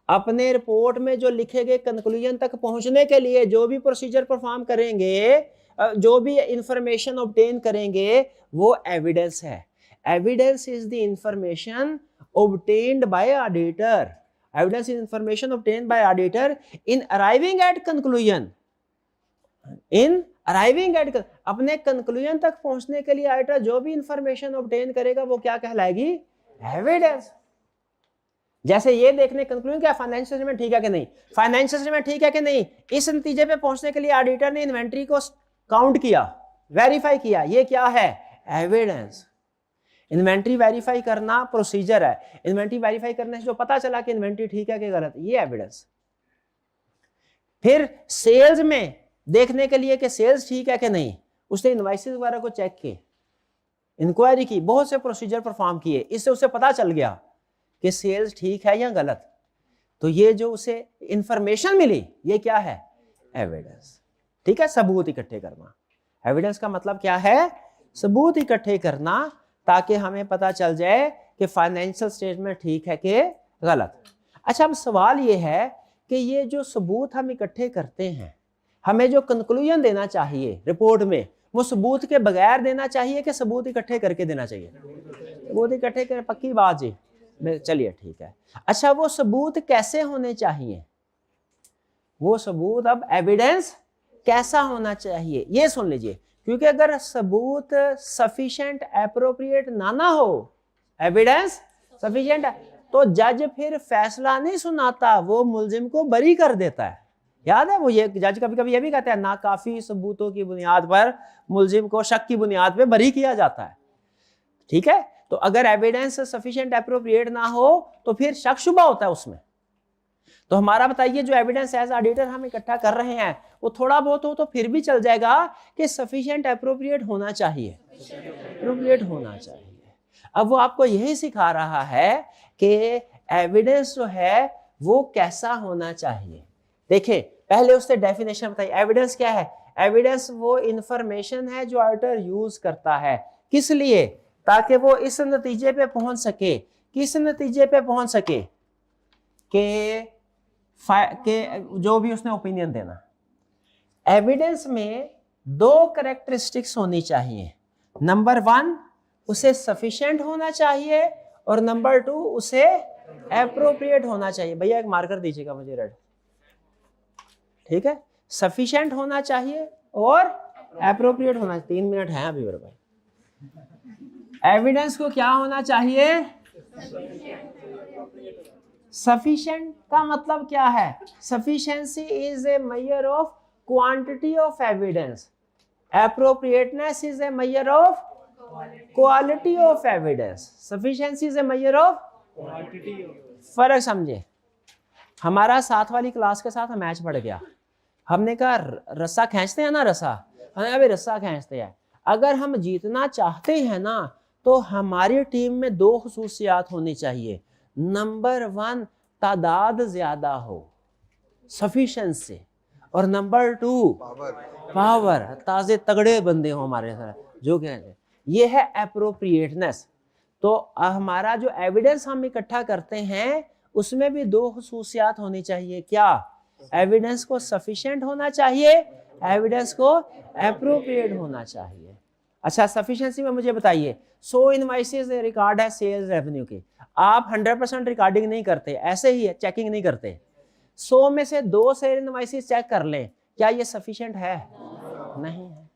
अपने रिपोर्ट में जो लिखे गए कंक्लूजन तक पहुंचने के लिए जो भी प्रोसीजर परफॉर्म करेंगे, जो भी इंफॉर्मेशन ऑब्टेन करेंगे, वो एविडेंस है। Evidence is the information obtained by auditor. Evidence is information obtained by auditor in arriving at conclusion. In arriving at, अपने कंक्लूजन तक पहुंचने के लिए ऑडिटर जो भी इंफॉर्मेशन ऑब्टेन करेगा वो क्या कहलाएगी? एविडेंस। जैसे ये देखने कंक्लूजन क्या, फाइनेंशियल स्टेटमेंट ठीक है कि नहीं, फाइनेंशियल स्टेटमेंट ठीक है कि नहीं, इस नतीजे पे पहुंचने के लिए ऑडिटर ने इन्वेंट्री को काउंट किया, वेरीफाई किया, ये क्या है? एविडेंस। इन्वेंट्री वेरीफाई करना प्रोसीजर है। इन्वेंट्री वेरीफाई करने से जो पता चला कि इन्वेंट्री ठीक है कि गलत, ये एविडेंस। फिर सेल्स में देखने के लिए कि सेल्स ठीक है कि नहीं, उसने इनवॉइसेस वगैरह को चेक किए, इंक्वायरी की, बहुत से प्रोसीजर परफॉर्म किए, इससे उसे पता चल गया कि सेल्स ठीक है या गलत। तो ये जो उसे इंफॉर्मेशन मिली, ये क्या है? एविडेंस। ठीक है, सबूत इकट्ठे करना। एविडेंस का मतलब क्या है? सबूत इकट्ठे करना, ताकि हमें पता चल जाए कि फाइनेंशियल स्टेटमेंट ठीक है कि गलत। अच्छा, अब सवाल ये है कि ये जो सबूत हम इकट्ठे करते हैं, हमें जो कंक्लूजन देना चाहिए रिपोर्ट में, वो सबूत के बगैर देना चाहिए कि सबूत इकट्ठे करके देना चाहिए? सबूत इकट्ठे कर, पक्की बात जी, चलिए ठीक है। अच्छा, वो सबूत कैसे होने चाहिए? वो सबूत, अब एविडेंस कैसा होना चाहिए ये सुन लीजिए, क्योंकि अगर सबूत सफिशिएंट एप्रोप्रिएट ना हो, एविडेंस सफिशिएंट, तो जज फिर फैसला नहीं सुनाता, वो मुलजिम को बरी कर देता है। याद है वो, ये जज कभी कभी ये भी कहते हैं ना काफी सबूतों की बुनियाद पर मुलजिम को शक की बुनियाद पे बरी किया जाता है। ठीक है, तो अगर एविडेंस सफिशिएंट एप्रोप्रिएट ना हो तो फिर शक शुबा होता है उसमें। तो हमारा बताइए जो एविडेंस एज ऑडिटर हम इकट्ठा कर रहे हैं, वो थोड़ा बहुत हो तो फिर भी चल जाएगा कि सफिशिएंट एप्रोप्रिएट होना चाहिए, एप्रोप्रिएट होना चाहिए। अब वो आपको यही सिखा रहा है कि एविडेंस जो है वो कैसा होना चाहिए। देखिए, पहले उससे डेफिनेशन बताइए, एविडेंस क्या है? एविडेंस वो इंफॉर्मेशन है जो ऑडिटर यूज करता है, किस लिए? ताकि वो इस नतीजे पे पहुंच सके, किस नतीजे पे पहुंच सके कि जो भी उसने ओपिनियन देना। एविडेंस में दो कैरेक्टरिस्टिक्स होनी चाहिए। नंबर 1, उसे सफिशिएंट होना चाहिए, और नंबर 2, उसे एप्रोप्रिएट होना चाहिए। भैया एक मार्कर दीजिएगा मुझे रेड। ठीक है, सफिशिएंट होना चाहिए और एप्रोप्रिएट होना चाहिए। 3 मिनट है अभी मेरे भाई। एविडेंस को क्या होना चाहिए? सफिशिएंट का मतलब क्या है? Sufficiency is a measure of quantity of evidence, appropriateness is a measure of quality of evidence. Sufficiency is a measure of quantity. फर्क समझे? हमारा साथ वाली क्लास के साथ मैच पड़ गया। हमने कहा रस्सा खींचते हैं ना, रस्सा, अभी रस्सा खींचते हैं। अगर हम जीतना चाहते हैं ना, तो हमारी टीम में 2 खुसूसियात होनी चाहिए। नंबर 1, तादाद ज्यादा हो, सफिशिएंसी, और नंबर 2 पावर, ताजे तगड़े बंदे हो हमारे साथ, जो कहते हैं ये है एप्रोप्रिएटनेस। तो हमारा जो एविडेंस हम इकट्ठा करते हैं उसमें भी दो खसूसियात होनी चाहिए। क्या? एविडेंस को सफिशिएंट होना चाहिए, एविडेंस को एप्रोप्रिएट होना चाहिए। अच्छा, सफिशिएंसी में मुझे बताइए, 100 इनवॉइसेस रिकॉर्ड है सेल्स रेवेन्यू के, आप 100% रिकॉर्डिंग नहीं करते, ऐसे ही है, चेकिंग नहीं करते, 100 में से 2 सेल इनवॉइसेस चेक कर लें, क्या ये सफिशिएंट है? नहीं है।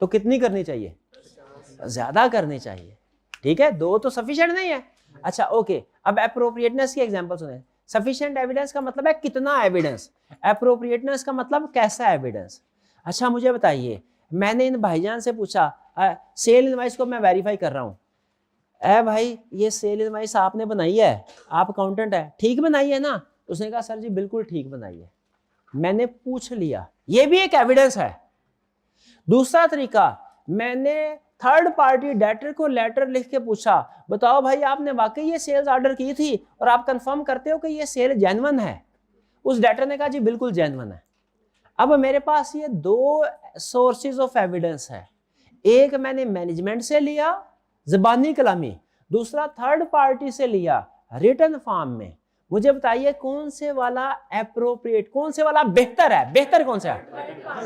तो कितनी करनी चाहिए? ज्यादा करनी चाहिए। ठीक है, 2 तो सफिशिएंट नहीं है। अच्छा ओके, अब एप्रोप्रिएटनेस की एग्जांपल सुने। सफिशिएंट एविडेंस का मतलब है कितना एविडेंस, एप्रोप्रिएटनेस का मतलब कैसा एविडेंस। अच्छा मुझे बताइए, मैंने इन भाईजान से पूछा सेल इनवॉइस को मैं वेरीफाई कर रहा हूँ, ए भाई ये सेल इनवॉइस आपने बनाई है, आप अकाउंटेंट है, ठीक बनाई है ना? उसने कहा सर जी बिल्कुल ठीक बनाई है। मैंने पूछ लिया, ये भी एक एविडेंस है। दूसरा तरीका, मैंने थर्ड पार्टी डेटर को लेटर लिख के पूछा, बताओ भाई आपने वाकई ये सेल्स ऑर्डर की थी और आप कंफर्म करते हो कि ये सेल जेन्युइन है? उस डेटर ने कहा जी बिल्कुल जेन्युइन है। अब मेरे पास ये 2 सोर्सेज ऑफ एविडेंस है, एक मैंने मैनेजमेंट से लिया ज़बानी कलामी, दूसरा थर्ड पार्टी से लिया रिटन फॉर्म में। मुझे बताइए कौन से वाला एप्रोप्रिएट, कौन से वाला बेहतर है? बेहतर कौन सा है?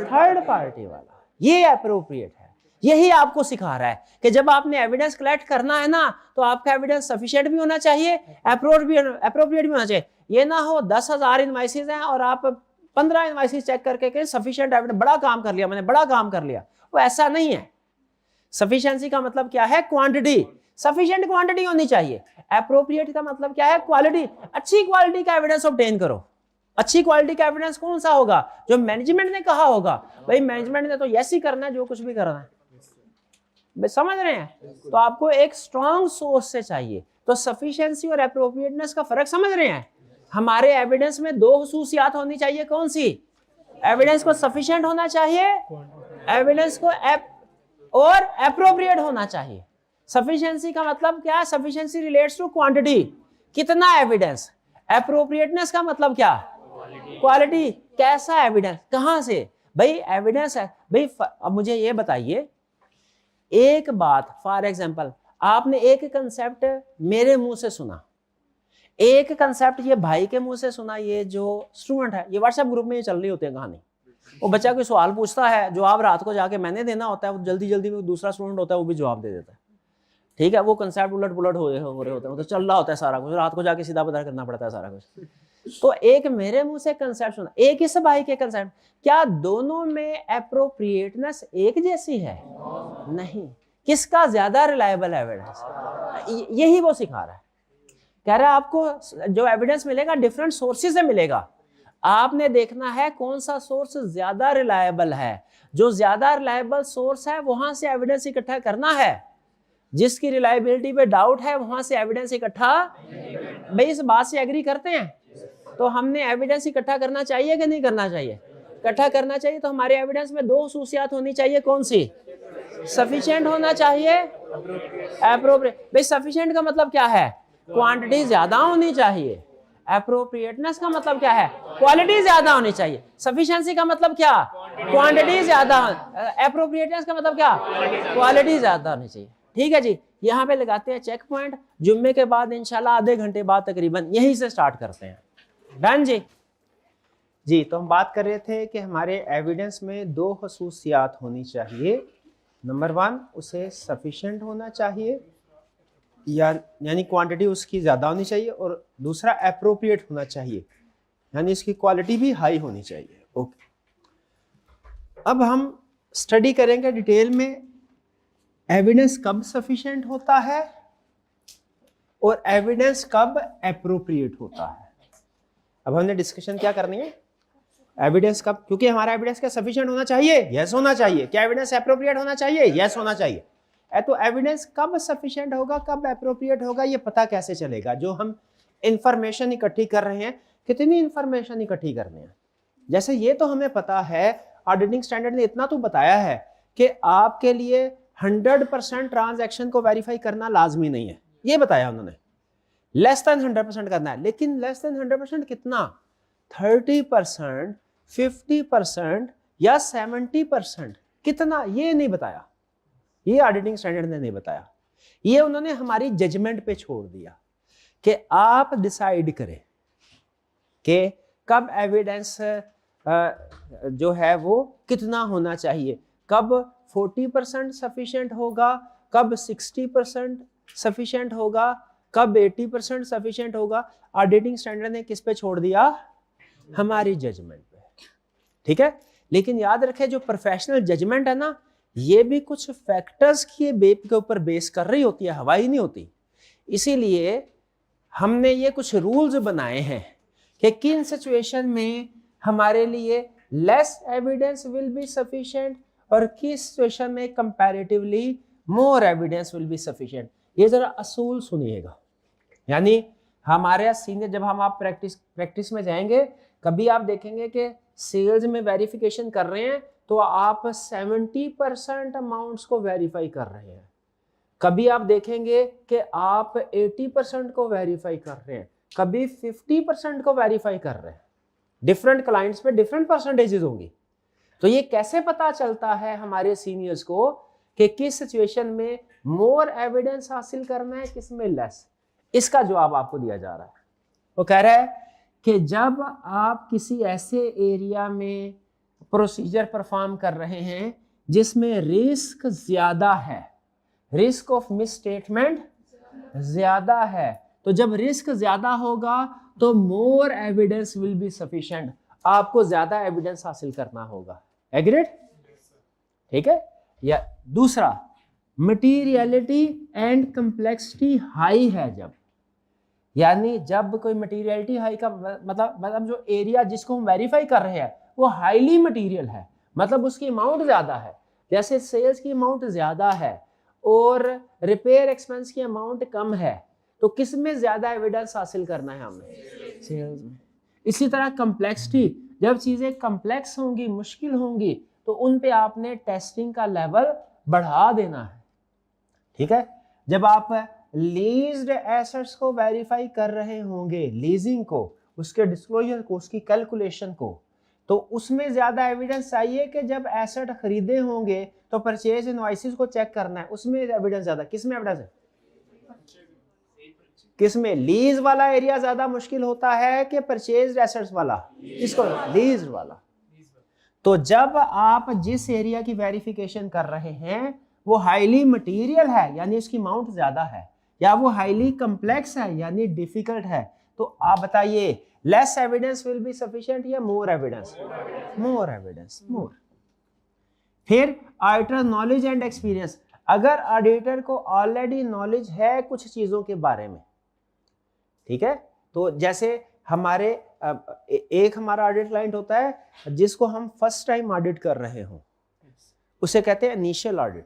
थर्ड पार्टी वाला, ये एप्रोप्रिएट है। यही आपको सिखा रहा है कि जब आपने एविडेंस कलेक्ट करना है ना, तो आपका एविडेंस सफिशिएंट भी होना चाहिए, एप्रोप्रिएट भी होना चाहिए। ये ना हो 10,000 इनवॉइसेस हैं और आप 15 इनवॉइसेस चेक करके सफिशिएंट एविडेंस, बड़ा काम कर लिया मैंने, बड़ा काम कर लिया। वो ऐसा नहीं है। सफिशिएंसी का मतलब क्या है? क्वांटिटी, सफिशिएंट क्वांटिटी होनी चाहिए। एप्रोप्रिएट का मतलब क्या है? क्वालिटी, अच्छी क्वालिटी का एविडेंस ऑब्टेन करो। अच्छी क्वालिटी का एविडेंस कौन सा होगा? जो मैनेजमेंट ने कहा होगा, भाई मैनेजमेंट ने तो यस ही करना है, जो कुछ भी करना है, समझ रहे हैं? तो आपको एक स्ट्रॉन्ग सोर्स से चाहिए। तो सफिशिएंसी और एप्रोप्रिएटनेस का फर्क समझ रहे हैं? हमारे एविडेंस में 2 खसूसियात होनी चाहिए। कौन सी? एविडेंस को सफिशिएंट होना चाहिए, एविडेंस को और एप्रोप्रिएट होना चाहिए। सफिशिएंसी का मतलब क्या? सफिशिएंसी रिलेट्स टू क्वांटिटी, कितना एविडेंस। एप्रोप्रिएटनेस का मतलब क्या? क्वालिटी, कैसा एविडेंस, कहां से। भाई एविडेंस है भाई। अब मुझे ये बताइए, एक बात फॉर एग्जांपल, आपने एक कंसेप्ट मेरे मुंह से सुना, एक कंसेप्ट ये भाई के मुंह से सुना, ये जो स्टूडेंट है, ये व्हाट्सएप ग्रुप में ये चल रही होती है कहानी। वो बच्चा कोई सवाल पूछता है, जवाब रात को जाके मैंने देना होता है, वो जल्दी जल्दी में दूसरा स्टूडेंट होता है वो भी जवाब दे देता है। ठीक है, वो कंसेप्ट उलट पुलट हो रहे होते हैं, तो चल रहा होता है सारा कुछ, रात को जाके सीधा पता करना पड़ता है सारा कुछ। तो एक मेरे मुंह से कंसेप्ट सुना, एक इस भाई के कंसेप्ट, क्या दोनों में एप्रोप्रिएटनेस एक जैसी है? नहीं। किसका ज्यादा रिलायबल एविडेंस? यही वो सिखा रहा है। कह रहा है आपको जो एविडेंस मिलेगा डिफरेंट सोर्सेज से मिलेगा, आपने देखना है कौन सा सोर्स ज्यादा रिलायबल है। जो ज्यादा रिलायबल सोर्स है वहां से एविडेंस इकट्ठा करना है, जिसकी रिलायबिलिटी पे डाउट है वहां से एविडेंस इकट्ठा। भाई इस बात से एग्री करते हैं? तो हमने एविडेंस इकट्ठा करना चाहिए कि नहीं करना चाहिए? इकट्ठा करना चाहिए। तो हमारे एविडेंस में 2 खसूसियात होनी चाहिए। कौन सी? सफिशिएंट होना चाहिए, एप्रोप्रिएट। भाई सफिशिएंट का मतलब क्या है? क्वांटिटी ज्यादा होनी चाहिए। एप्रोप्रिएटनेस का मतलब क्या है? क्वालिटी ज्यादा होनी चाहिए। सफिशिएंसी का मतलब क्या? क्वांटिटी ज्यादा। एप्रोप्रिएटनेस का मतलब क्या? क्वालिटी ज्यादा होनी चाहिए। ठीक है जी, यहाँ पे लगाते हैं चेक पॉइंट। जुम्मे के बाद इंशाल्लाह आधे घंटे बाद तकरीबन यहीं से स्टार्ट करते हैं। डन जी। जी, तो हम बात कर रहे थे कि हमारे एविडेंस में 2 खसूसियात होनी चाहिए। नंबर 1, उसे सफिशिएंट होना चाहिए, यानी क्वांटिटी उसकी ज़्यादा होनी चाहिए, और दूसरा एप्रोप्रिएट होना चाहिए, यानी इसकी क्वालिटी भी हाई होनी चाहिए। ओके, अब हम स्टडी करेंगे डिटेल में एविडेंस कब सफिशिएंट होता है और एविडेंस कब एप्रोप्रिएट होता है। अब हमने डिस्कशन क्या करनी है? एविडेंस कब, क्योंकि हमारा एविडेंस क्या सफिशिएंट होना चाहिए? यस होना चाहिए। क्या एविडेंस एप्रोप्रिएट होना चाहिए? यस होना चाहिए। तो एविडेंस कब सफिशिएंट होगा, कब एप्रोप्रिएट होगा, ये पता कैसे चलेगा? जो हम इंफॉर्मेशन इकट्ठी कर रहे हैं, कितनी इंफॉर्मेशन इकट्ठी करनी है? जैसे ये तो हमें पता है, ऑडिटिंग स्टैंडर्ड ने इतना तो बताया है कि आपके लिए 100% ट्रांजैक्शन को वेरीफाई करना लाजमी नहीं है, ये बताया उन्होंने। लेस देन 100% करना है, लेकिन लेस देन 100% कितना? 30%, 50% या 70%, कितना ये नहीं बताया। ये ऑडिटिंग स्टैंडर्ड ने नहीं बताया, ये उन्होंने हमारी जजमेंट पे छोड़ दिया कि आप डिसाइड करें कि कब एविडेंस जो है वो कितना होना चाहिए, कब 40% सफिशिएंट होगा, कब 60% सफिशिएंट होगा, कब 80% सफिशिएंट होगा। ऑडिटिंग स्टैंडर्ड ने किस पे छोड़ दिया? हमारी जजमेंट पे, ठीक है। लेकिन याद रखें जो प्रोफेशनल जजमेंट है ना, ये भी कुछ फैक्टर्स के ऊपर बेस कर रही होती है, हवाई नहीं होती। इसीलिए हमने ये कुछ रूल्स बनाए हैं कि किन सिचुएशन में हमारे लिए less evidence will be sufficient और किस सिचुएशन में comparatively more evidence will be sufficient. ये जरा असूल सुनिएगा। यानी हमारे सीनियर, जब हम आप प्रैक्टिस में जाएंगे, कभी आप देखेंगे कि सेल्स में वेरिफिकेशन कर रहे हैं तो आप 70% अमाउंट्स को वेरीफाई कर रहे हैं, कभी आप देखेंगे कि आप 80% को वेरीफाई कर रहे हैं, कभी 50% को वेरीफाई कर रहे हैं। डिफरेंट क्लाइंट्स पे डिफरेंट परसेंटेजेस होंगी। तो ये कैसे पता चलता है हमारे सीनियर्स को कि किस सिचुएशन में मोर एविडेंस हासिल करना है, किस में लेस? इसका जवाब आपको दिया जा रहा है। वो कह रहा है कि जब आप किसी ऐसे एरिया में प्रोसीजर परफॉर्म कर रहे हैं जिसमें रिस्क ज्यादा है, रिस्क ऑफ मिसस्टेटमेंट ज्यादा है, तो जब रिस्क ज्यादा होगा तो मोर एविडेंस विल बी सफिशिएंट, आपको ज्यादा एविडेंस हासिल करना होगा। एग्रीड? ठीक है। या दूसरा, मटीरियलिटी एंड कम्प्लेक्सिटी हाई है जब, यानी जब कोई मटीरियलिटी हाई का मतलब जो एरिया जिसको हम वेरीफाई कर रहे हैं वो हाईली मटीरियल है, मतलब उसकी अमाउंट ज्यादा है। जैसे सेल्स की अमाउंट ज्यादा है और रिपेयर एक्सपेंस की अमाउंट कम है, तो किस में ज्यादा एविडेंस हासिल करना है हमें? सेल्स में। इसी तरह कम्प्लेक्सिटी, जब चीजें कम्प्लेक्स होंगी, मुश्किल होंगी, तो उन पे आपने टेस्टिंग का लेवल बढ़ा देना है। ठीक है। जब आप लीज्ड एसेट्स को वेरीफाई कर रहे होंगे, लीजिंग को, उसके डिस्क्लोजर को, उसकी कैलकुलेशन को, तो उसमें ज्यादा एविडेंस चाहिए कि जब एसेट खरीदे होंगे तो परचेज इनवॉइसेस को चेक करना है, उसमें एविडेंस ज्यादा। किसमें एविडेंस है? किसमें? लीज वाला एरिया ज्यादा मुश्किल होता है कि परचेज एसेट्स वाला? इसको लीज वाला। तो जब आप जिस एरिया की वेरिफिकेशन कर रहे हैं वो हाईली मटीरियल है यानी उसकी अमाउंट ज्यादा है, या वो हाईली कम्प्लेक्स है यानी डिफिकल्ट है, तो आप बताइए less evidence will be sufficient या मोर एविडेंस? मोर एविडेंस, मोर। फिर ऑडिटर नॉलेज एंड एक्सपीरियंस, अगर ऑडिटर को ऑलरेडी नॉलेज है कुछ चीजों के बारे में, ठीक है, तो जैसे हमारे एक हमारा ऑडिट क्लाइंट होता है जिसको हम फर्स्ट टाइम ऑडिट कर रहे हो, उसे कहते हैं इनिशियल ऑडिट।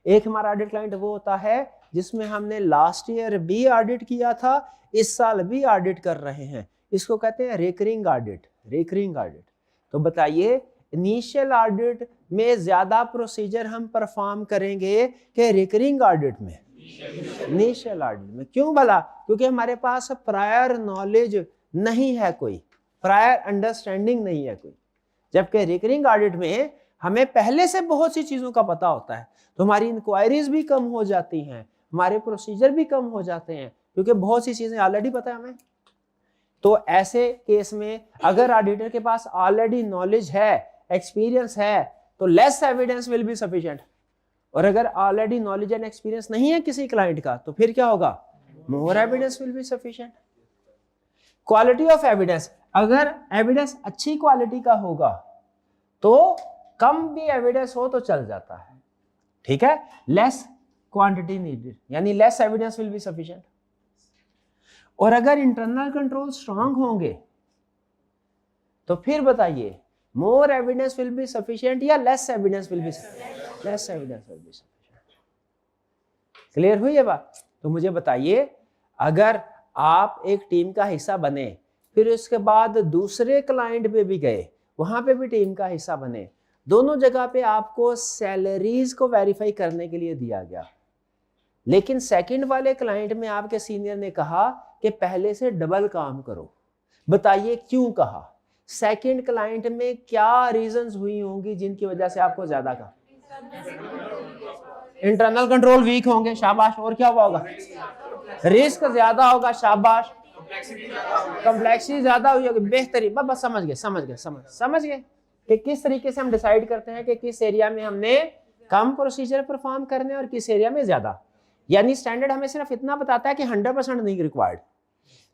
एक हमारा ऑडिट क्लाइंट वो होता है जिसमें हमने लास्ट ईयर भी ऑडिट किया था, इस साल भी ऑडिट कर रहे हैं, इसको कहते हैं रिकरिंग ऑडिट। Recurring audit. तो बताइए इनिशियल ऑडिट में ज्यादा प्रोसीजर हम परफॉर्म करेंगे कि रिकरिंग ऑडिट में? इनिशियल ऑडिट में। क्यों भला? क्योंकि हमारे पास प्रायर नॉलेज नहीं है, कोई प्रायर अंडरस्टैंडिंग नहीं है कोई। जबकि रिकरिंग ऑडिट में हमें पहले से बहुत सी चीजों का पता होता है, तो हमारी इंक्वायरीज भी कम हो जाती हैं, हमारे प्रोसीजर भी कम हो जाते हैं, क्योंकि बहुत सी चीजें ऑलरेडी पता है हमें। तो ऐसे केस में अगर ऑडिटर के पास ऑलरेडी नॉलेज है, एक्सपीरियंस है, तो less evidence will be sufficient. और अगर ऑलरेडी नॉलेज एंड एक्सपीरियंस नहीं है किसी क्लाइंट का, तो फिर क्या होगा? मोर evidence will be sufficient. Quality of evidence, अगर एविडेंस अच्छी क्वालिटी का होगा तो कम भी एविडेंस हो तो चल जाता है, ठीक है। लेस क्वांटिटी नीडेड यानी less evidence will be sufficient. और अगर इंटरनल कंट्रोल स्ट्रांग होंगे तो फिर बताइए more evidence will be sufficient या less evidence will be? Less evidence will be sufficient. Clear हुई है बात? तो मुझे बताइए, अगर आप एक टीम का हिस्सा बने, फिर उसके बाद दूसरे क्लाइंट पे भी गए, वहां पे भी टीम का हिस्सा बने, दोनों जगह पे आपको सैलरीज को वेरीफाई करने के लिए दिया गया, लेकिन सेकंड वाले क्लाइंट में आपके सीनियर ने कहा कि पहले से डबल काम करो। बताइए क्यों कहा? सेकंड क्लाइंट में क्या रीजंस हुई होंगी जिनकी वजह से आपको ज्यादा कहा? इंटरनल कंट्रोल वीक होंगे, शाबाश। और क्या हुआ होगा? रिस्क ज्यादा होगा, शाबाश। कॉम्प्लेक्सिटी ज्यादा हुई होगी, बेहतरीन। बस समझ गए, समझ गए कि किस तरीके से हम डिसाइड करते हैं कि किस एरिया में हमने कम प्रोसीजर परफॉर्म करने और किस एरिया में ज्यादा। यानी स्टैंडर्ड हमें सिर्फ इतना बताता है कि 100% नहीं रिक्वायर्ड,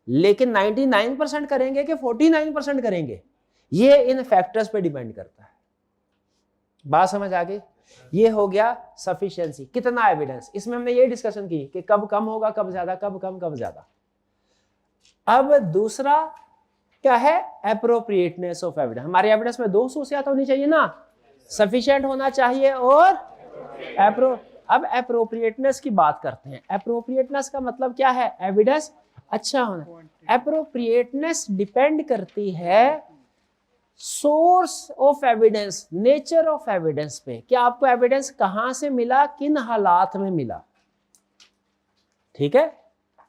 लेकिन 99% करेंगे कि 49% करेंगे, ये इन फैक्टर्स पे डिपेंड करता है। बात समझ आ गई? ये हो गया सफिशिएंसी, कितना एविडेंस। इसमें हमने ये डिस्कशन की कि कब कम होगा, कब ज्यादा, कब कम, कब ज्यादा। अब दूसरा क्या है? Appropriateness of evidence. हमारे एविडेंस में दो सूसियात होनी चाहिए ना, सफिशिएंट होना चाहिए और अब एप्रोप्रिएटनेस की बात करते हैं। एप्रोप्रिएटनेस का मतलब क्या है? एविडेंस अच्छा होना। एप्रोप्रिएटनेस डिपेंड करती है source of evidence, nature of evidence पे, कि आपको एविडेंस कहां से मिला, किन हालात में मिला। ठीक है,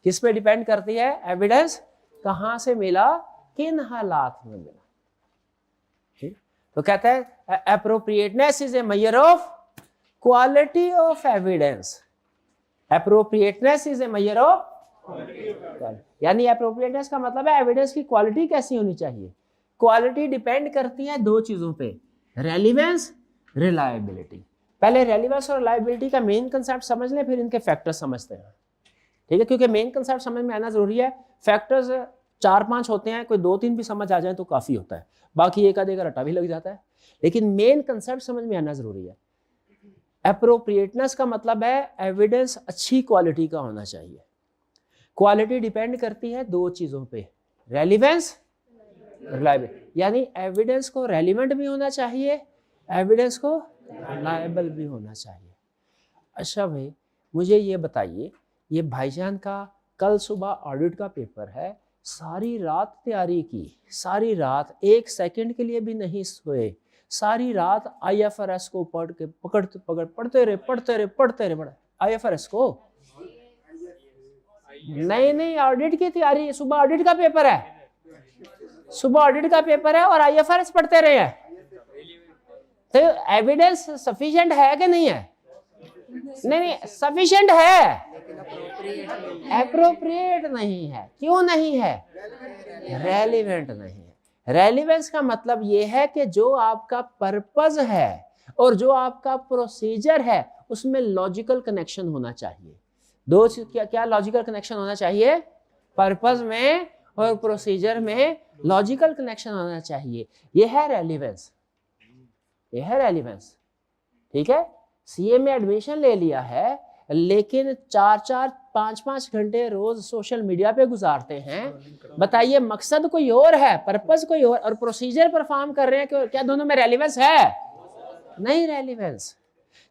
किस पे डिपेंड करती है? एविडेंस कहां से मिला, किन हालात में मिला। ठीक, तो कहते हैं appropriateness is a measure of quality of evidence. Appropriateness is a measure of, यानी एप्रोप्रिएटनेस का मतलब है एविडेंस की क्वालिटी कैसी होनी चाहिए। क्वालिटी डिपेंड करती है दो चीजों पे, रेलिवेंस, रिलायबिलिटी। पहले रेलिवेंस और रिलायबिलिटी का मेन कंसेप्ट समझ लें, फिर इनके फैक्टर्स समझते हैं। ठीक है, क्योंकि मेन कंसेप्ट समझ में आना जरूरी है। फैक्टर्स 4-5 होते हैं, कोई 2-3 भी समझ आ जाए तो काफी होता है, बाकी एक आधे का रट्टा भी लग जाता है, लेकिन मेन कंसेप्ट समझ में आना जरूरी है। एप्रोप्रिएटनेस का मतलब है एविडेंस अच्छी क्वालिटी का होना चाहिए। क्वालिटी डिपेंड करती है दो चीजों पे, रेलिवेंस, रिलायबिलिटी। यानी एविडेंस को रेलिवेंट भी होना चाहिए, एविडेंस को रिलायबल भी होना चाहिए। अच्छा भाई, मुझे ये बताइए, ये भाईजान का कल सुबह ऑडिट का पेपर है, सारी रात तैयारी की, सारी रात, एक सेकंड के लिए भी नहीं सोए, सारी रात IFRS को पढ़ते रहे। IFRS को नहीं, ऑडिट की तैयारी, सुबह ऑडिट का पेपर है, सुबह ऑडिट का पेपर है और IFRS पढ़ते रहे हैं। तो एविडेंस सफिशिएंट है कि नहीं है? नहीं, सफिशिएंट है, एप्रोप्रिएट नहीं है। क्यों नहीं है? रेलिवेंट नहीं है। रेलिवेंस का मतलब यह है कि जो आपका पर्पस है और जो आपका प्रोसीजर है उसमें लॉजिकल कनेक्शन होना चाहिए। दो चीज, क्या लॉजिकल कनेक्शन होना चाहिए? पर्पस में और प्रोसीजर में लॉजिकल कनेक्शन होना चाहिए। यह है रेलिवेंस, यह है रेलिवेंस। ठीक है, CA में एडमिशन ले लिया है, लेकिन 4-4, 5-5 घंटे रोज सोशल मीडिया पे गुजारते हैं। बताइए, मकसद कोई और है, पर्पस कोई और प्रोसीजर परफॉर्म कर रहे हैं, क्या दोनों में रेलिवेंस है? नहीं रेलिवेंस।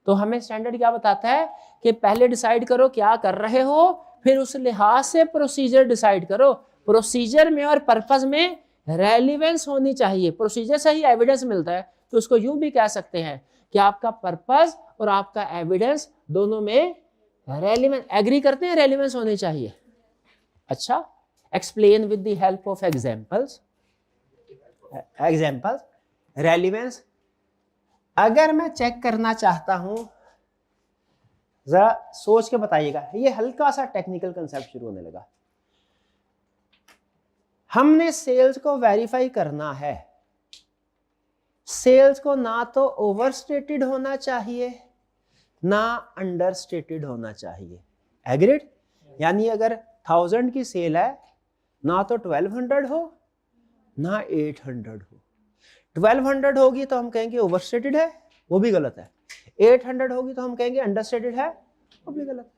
तो हमें स्टैंडर्ड क्या बताता है कि पहले डिसाइड करो क्या कर रहे हो, फिर उस लिहाज से प्रोसीजर डिसाइड करो। प्रोसीजर में और पर्पस में रेलिवेंस होनी चाहिए। प्रोसीजर से ही एविडेंस मिलता है, तो उसको यूं भी कह सकते हैं कि आपका पर्पस और आपका एविडेंस दोनों में रेलिवेंस, एग्री करते हैं, रेलिवेंस होनी चाहिए। अच्छा, explain with the help of examples. Examples, relevance. अगर मैं चेक करना चाहता हूं, जरा सोच के बताइएगा, ये हल्का सा टेक्निकल कंसेप्ट शुरू होने लगा। हमने सेल्स को वेरीफाई करना है। सेल्स को ना तो ओवरस्टेटेड होना चाहिए ना अंडरस्टेटेड होना चाहिए। एग्रीड? यानी अगर 1000 की सेल है, ना तो 1200 हो ना 800 हो। 1200 होगी तो हम कहेंगे ओवरस्टेटेड है, वो भी गलत है। 800 होगी तो हम कहेंगे अंडरस्टेटेड है, वो भी गलत है।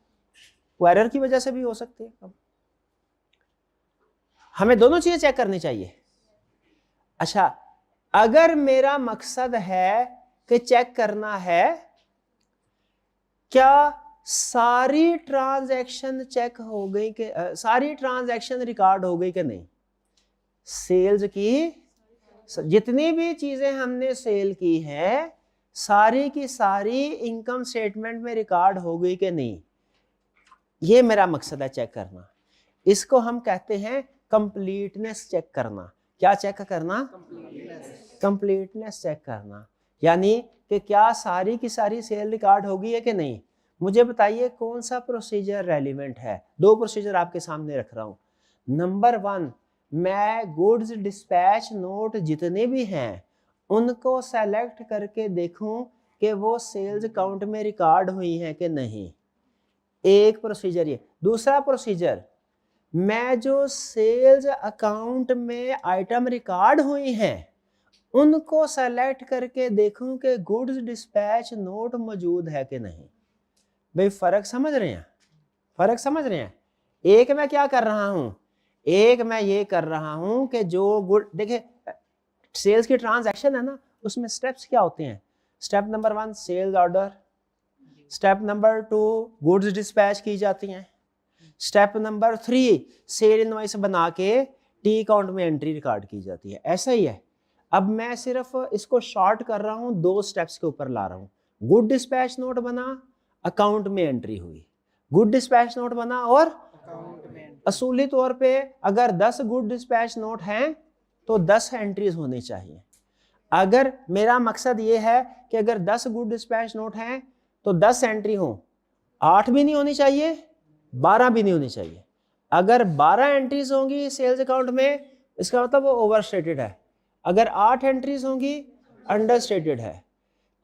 वो एरर की वजह से भी हो सकती है। हमें दोनों चीजें चेक करनी चाहिए। अच्छा, अगर मेरा मकसद है कि चेक करना है क्या सारी ट्रांजैक्शन चेक हो गई कि सारी ट्रांजैक्शन रिकॉर्ड हो गई कि नहीं, सेल्स की जितनी भी चीजें हमने सेल की हैं सारी की सारी इनकम स्टेटमेंट में रिकॉर्ड हो गई कि नहीं, ये मेरा मकसद है चेक करना। इसको हम कहते हैं कंप्लीटनेस चेक करना। क्या चेक करना? कंप्लीटनेस चेक करना। यानी कि क्या सारी की सारी सेल रिकॉर्ड होगी है कि नहीं। मुझे बताइए कौन सा प्रोसीजर रेलिवेंट है। दो प्रोसीजर आपके सामने रख रहा हूं। नंबर 1, मैं गुड्स डिस्पैच नोट जितने भी हैं उनको सेलेक्ट करके देखूं कि वो सेल्स अकाउंट में रिकॉर्ड हुई हैं कि नहीं, एक प्रोसीजर ये। दूसरा प्रोसीजर, मैं जो सेल्स अकाउंट में आइटम रिकॉर्ड हुई हैं उनको सेलेक्ट करके देखूं कि गुड्स डिस्पैच नोट मौजूद है कि नहीं। भाई फर्क समझ रहे हैं, फर्क समझ रहे हैं। एक मैं क्या कर रहा हूं, एक मैं ये कर रहा हूं कि जो गुड, देखिए सेल्स की ट्रांजैक्शन है ना, उसमें स्टेप्स क्या होते हैं। Step number 1 sales order, step number 2 goods dispatch की जाती हैं, स्टेप नंबर 3 सेल इनवॉइस बना के टी अकाउंट में एंट्री रिकॉर्ड की जाती है। ऐसा ही है। अब मैं सिर्फ इसको शॉर्ट कर रहा हूं, 2 स्टेप्स के ऊपर ला रहा हूं। गुड डिस्पैच नोट बना, अकाउंट में एंट्री हुई। गुड डिस्पैच नोट बना और असूली तौर पे अगर 10 गुड डिस्पैच नोट हैं तो 10 एंट्रीज होनी चाहिए। अगर मेरा मकसद ये है कि अगर 10 गुड डिस्पैच नोट हैं तो 10 एंट्री हो, 8 भी नहीं होनी चाहिए, 12 भी नहीं होनी चाहिए। अगर 12 एंट्रीज होंगी सेल्स अकाउंट में, इसका मतलब वो ओवरस्टेटेड है। अगर 8 एंट्रीज होंगी अंडरस्टेटेड है।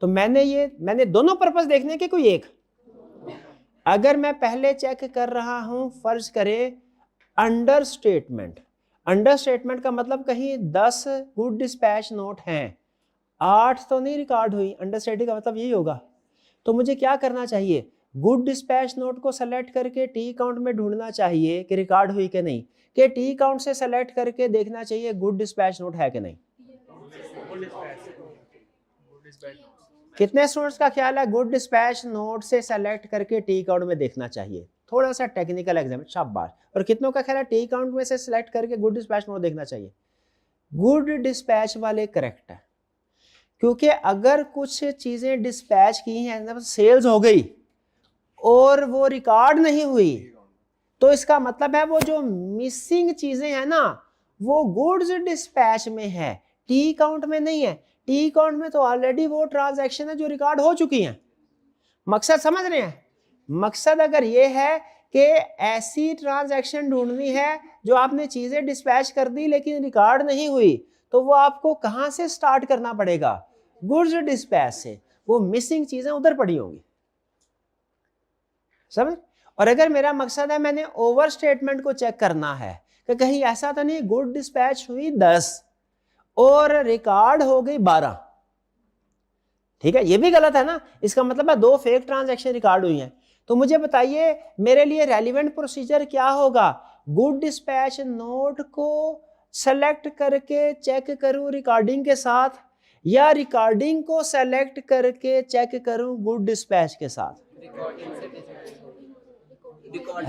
तो मैंने दोनों पर्पस देखने के, कोई एक। अगर मैं पहले चेक कर रहा हूं, फर्ज करे अंडरस्टेटमेंट, अंडरस्टेटमेंट का मतलब कहीं 10 गुड डिस्पैच नोट हैं, 8 तो नहीं रिकॉर्ड हुई, अंडरस्टेटमेंट का मतलब यही होगा। तो मुझे क्या करना चाहिए, गुड डिस्पैच नोट को सेलेक्ट करके टी अकाउंट में ढूंढना चाहिए कि रिकॉर्ड हुई कि नहीं, कि टी अकाउंट से सेलेक्ट करके देखना चाहिए गुड डिस्पैच नोट है कि नहीं। कितने स्टूडेंट्स का ख्याल है गुड डिस्पैच नोट से सेलेक्ट करके टी अकाउंट में देखना चाहिए। थोड़ा सा टेक्निकल एग्जाम, शाबाश। और कितनों का ख्याल है टी अकाउंट में से सेलेक्ट करके गुड डिस्पैच नोट देखना चाहिए। गुड डिस्पैच वाले करेक्ट है, क्योंकि अगर कुछ चीजें डिस्पैच की हैं, सेल्स हो गई और वो रिकॉर्ड नहीं हुई, तो इसका मतलब है वो जो मिसिंग चीजें हैं ना, वो गुड्स डिस्पैच में है, टी अकाउंट में नहीं है। टी अकाउंट में तो ऑलरेडी वो ट्रांजैक्शन है जो रिकॉर्ड हो चुकी हैं। मकसद समझ रहे हैं। मकसद अगर ये है कि ऐसी ट्रांजैक्शन ढूंढनी है जो आपने चीजें डिस्पैच कर दी लेकिन रिकॉर्ड नहीं हुई, तो वो आपको कहां से स्टार्ट करना पड़ेगा, गुड्स डिस्पैच से। वो मिसिंग चीजें उधर पड़ी होंगी, समझ। और अगर मेरा मकसद है मैंने ओवर स्टेटमेंट को चेक करना है कि कहीं ऐसा तो नहीं गुड डिस्पैच हुई 10 और रिकॉर्ड हो गई 12, ठीक है, ये भी गलत है ना। इसका मतलब है 2 फेक ट्रांजैक्शन रिकॉर्ड हुई हैं। तो मुझे बताइए मेरे लिए रेलिवेंट प्रोसीजर क्या होगा, गुड डिस्पैच नोट को सेलेक्ट करके चेक करूं रिकॉर्डिंग के साथ, या रिकॉर्डिंग को सेलेक्ट करके चेक करूं गुड डिस्पैच के साथ।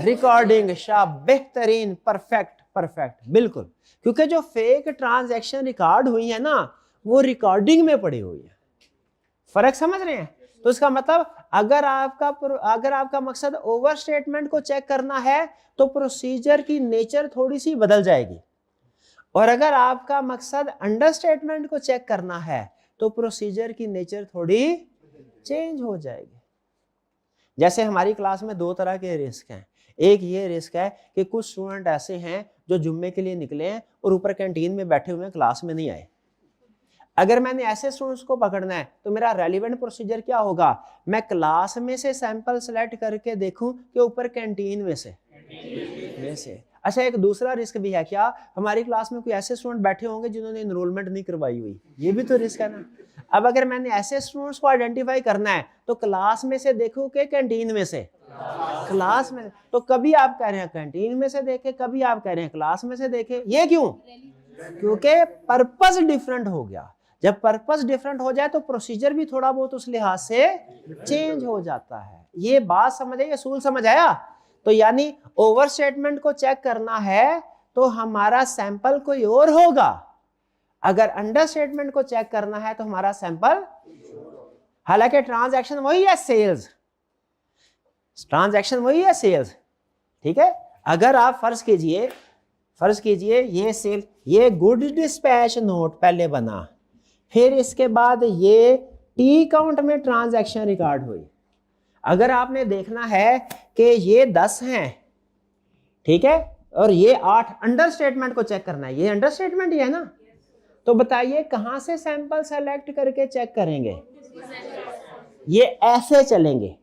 रिकॉर्डिंग, शाबाश, बेहतरीन, परफेक्ट परफेक्ट, बिल्कुल। क्योंकि जो फेक ट्रांजैक्शन रिकॉर्ड हुई है ना, वो रिकॉर्डिंग में पड़ी हुई है। फर्क समझ रहे हैं। तो इसका मतलब अगर आपका मकसद ओवर स्टेटमेंट को चेक करना है तो प्रोसीजर की नेचर थोड़ी सी बदल जाएगी, और अगर आपका मकसद अंडर स्टेटमेंट को चेक करना है तो प्रोसीजर की नेचर थोड़ी चेंज हो जाएगी। जैसे हमारी क्लास में 2 तरह के रिस्क हैं। एक ये रिस्क है कि कुछ स्टूडेंट ऐसे हैं जो जुम्मे के लिए निकले हैं और ऊपर कैंटीन में बैठे हुए हैं, क्लास में नहीं आए। अगर मैंने ऐसे स्टूडेंट्स को पकड़ना है तो मेरा रेलिवेंट प्रोसीजर क्या होगा, मैं क्लास में से सैंपल सेलेक्ट करके देखूं कि ऊपर कैंटीन में से। अच्छा, एक दूसरा रिस्क भी है क्या, हमारी क्लास में कोई ऐसे स्टूडेंट बैठे होंगे जिन्होंने एनरोलमेंट नहीं करवाई हुई, ये भी तो रिस्क है ना। अब अगर मैंने ऐसे स्टूडेंट्स को आइडेंटिफाई करना है तो क्लास में से देखूं कि कैंटीन में से। क्लास में, तो कभी आप कह रहे हैं कैंटीन में से देखें, कभी आप कह रहे हैं क्लास में से देखें। ये क्यों, क्योंकि पर्पस डिफरेंट हो गया। जब पर्पस डिफरेंट हो जाए तो प्रोसीजर भी थोड़ा बहुत उस लिहाज से चेंज हो जाता है। ये बात समझ आई, असूल समझ आया। तो यानी ओवर स्टेटमेंट को चेक करना है तो हमारा सैंपल कोई और होगा, अगर अंडर स्टेटमेंट को चेक करना है तो हमारा सैंपल, हालांकि ट्रांजैक्शन वही है, सेल्स, ट्रांजैक्शन वही है, सेल्स, ठीक है। अगर आप फर्ज कीजिए ये सेल, ये गुड डिस्पैच नोट पहले बना, फिर इसके बाद ये टी अकाउंट में ट्रांजैक्शन रिकॉर्ड हुई। अगर आपने देखना है कि ये 10 हैं, ठीक है, और ये 8, अंडर स्टेटमेंट को चेक करना है, ये अंडर स्टेटमेंट ही है ना, तो बताइए कहां से सैंपल सेलेक्ट करके चेक करेंगे? ये ऐसे चलेंगे।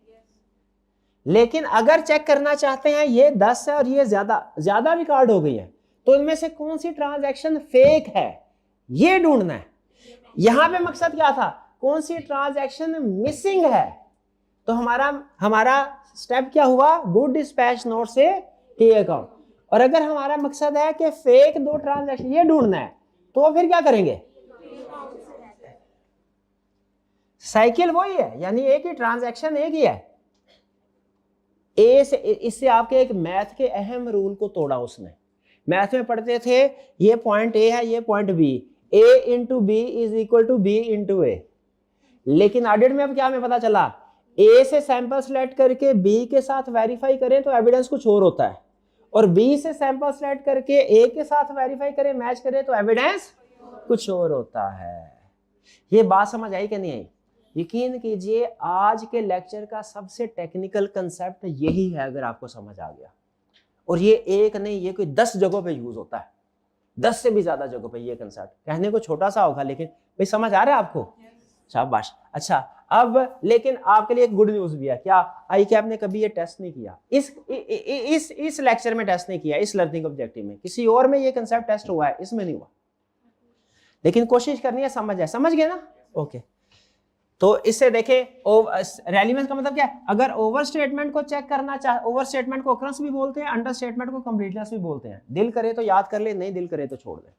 लेकिन अगर चेक करना चाहते हैं ये 10 है और ये ज्यादा रिकॉर्ड हो गई है, तो इनमें से कौन सी ट्रांजैक्शन फेक है ये ढूंढना है। यहां पे मकसद क्या था? कौन सी ट्रांजैक्शन मिसिंग है। तो हमारा स्टेप क्या हुआ? गुड डिस्पैच नोट से टी अकाउंट। और अगर हमारा मकसद है कि फेक 2 ट्रांजैक्शन ये ढूंढना है, तो फिर क्या करेंगे? साइकिल वही है, यानी एक ही ट्रांजैक्शन एक ही है। ए से इससे आपके एक मैथ के अहम रूल को तोड़ा उसने। मैथ में पढ़ते थे ये पॉइंट ए है, ये point B, A into B is equal to B into A. लेकिन ऑडिट में अब क्या हमें पता चला? ए से सैंपल सेलेक्ट करके बी के साथ वेरीफाई करें तो एविडेंस कुछ और होता है, और बी से सैंपल सेलेक्ट करके ए के साथ वेरीफाई करें, मैच करें तो एविडेंस कुछ और होता है। ये बात समझ आई कि नहीं आई? यकीन कीजिए आज के लेक्चर का सबसे टेक्निकल कंसेप्ट यही है, अगर आपको समझ आ गया। और ये एक नहीं, ये कोई 10 जगहों पे यूज होता है, 10 से भी ज्यादा जगहों पे ये कंसेप्ट। कहने को छोटा सा होगा, लेकिन भाई समझ आ रहा है आपको? शाबाश। अच्छा, अब लेकिन आपके लिए एक गुड न्यूज भी है। क्या? आई कैप ने कभी ये टेस्ट नहीं किया, इस लेक्चर में टेस्ट नहीं किया, इस लर्निंग ऑब्जेक्टिव में। किसी और में ये कंसेप्ट टेस्ट हुआ है, इसमें नहीं हुआ। लेकिन कोशिश करनी है, समझ गए ना? ओके। तो इससे देखें रेलिवेंस का मतलब क्या है? अगर ओवर स्टेटमेंट को चेक करना चाहे, ओवर स्टेटमेंट को ओकरेंस भी बोलते हैं, अंडर स्टेटमेंट को कंप्लीटनेस भी बोलते हैं। दिल करे तो याद कर ले, नहीं दिल करे तो छोड़ दे।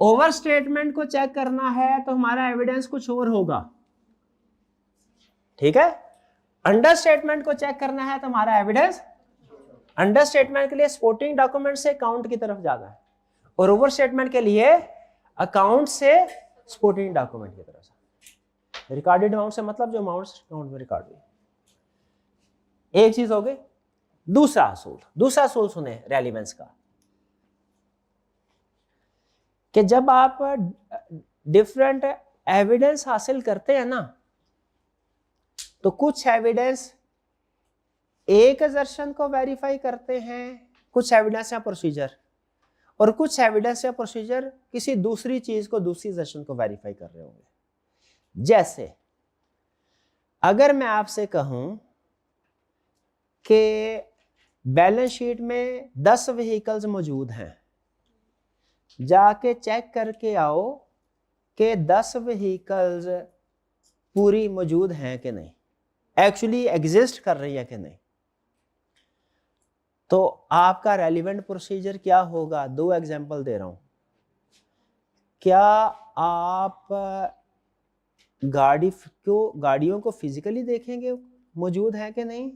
ओवर स्टेटमेंट को चेक करना है तो हमारा एविडेंस कुछ और होगा, ठीक है। अंडर स्टेटमेंट को चेक करना है तो हमारा एविडेंस, अंडर स्टेटमेंट के लिए सपोर्टिंग डॉक्यूमेंट से अकाउंट की तरफ जाना है, और ओवर स्टेटमेंट के लिए अकाउंट से सपोर्टिंग डॉक्यूमेंट की तरफ। रिकॉर्डेड अमाउंट से मतलब जो अमाउंट अकाउंट में रिकॉर्ड हुई। एक चीज हो गई। दूसरा असूल सुने रेलिवेंस का, कि जब आप डिफरेंट एविडेंस हासिल करते हैं ना, तो कुछ एविडेंस एक असर्शन को वेरीफाई करते हैं, कुछ एविडेंस या प्रोसीजर, और कुछ एविडेंस या प्रोसीजर किसी दूसरी चीज को, दूसरी असर्शन को वेरीफाई कर रहे होंगे। जैसे अगर मैं आपसे कहूं कि बैलेंस शीट में 10 व्हीकल्स मौजूद हैं, जाके चेक करके आओ कि 10 व्हीकल्स पूरी मौजूद हैं कि नहीं, एक्चुअली एग्जिस्ट कर रही है कि नहीं, तो आपका रेलिवेंट प्रोसीजर क्या होगा? 2 एग्जांपल दे रहा हूं। क्या आप गाड़ियों को फिजिकली देखेंगे मौजूद है कि नहीं,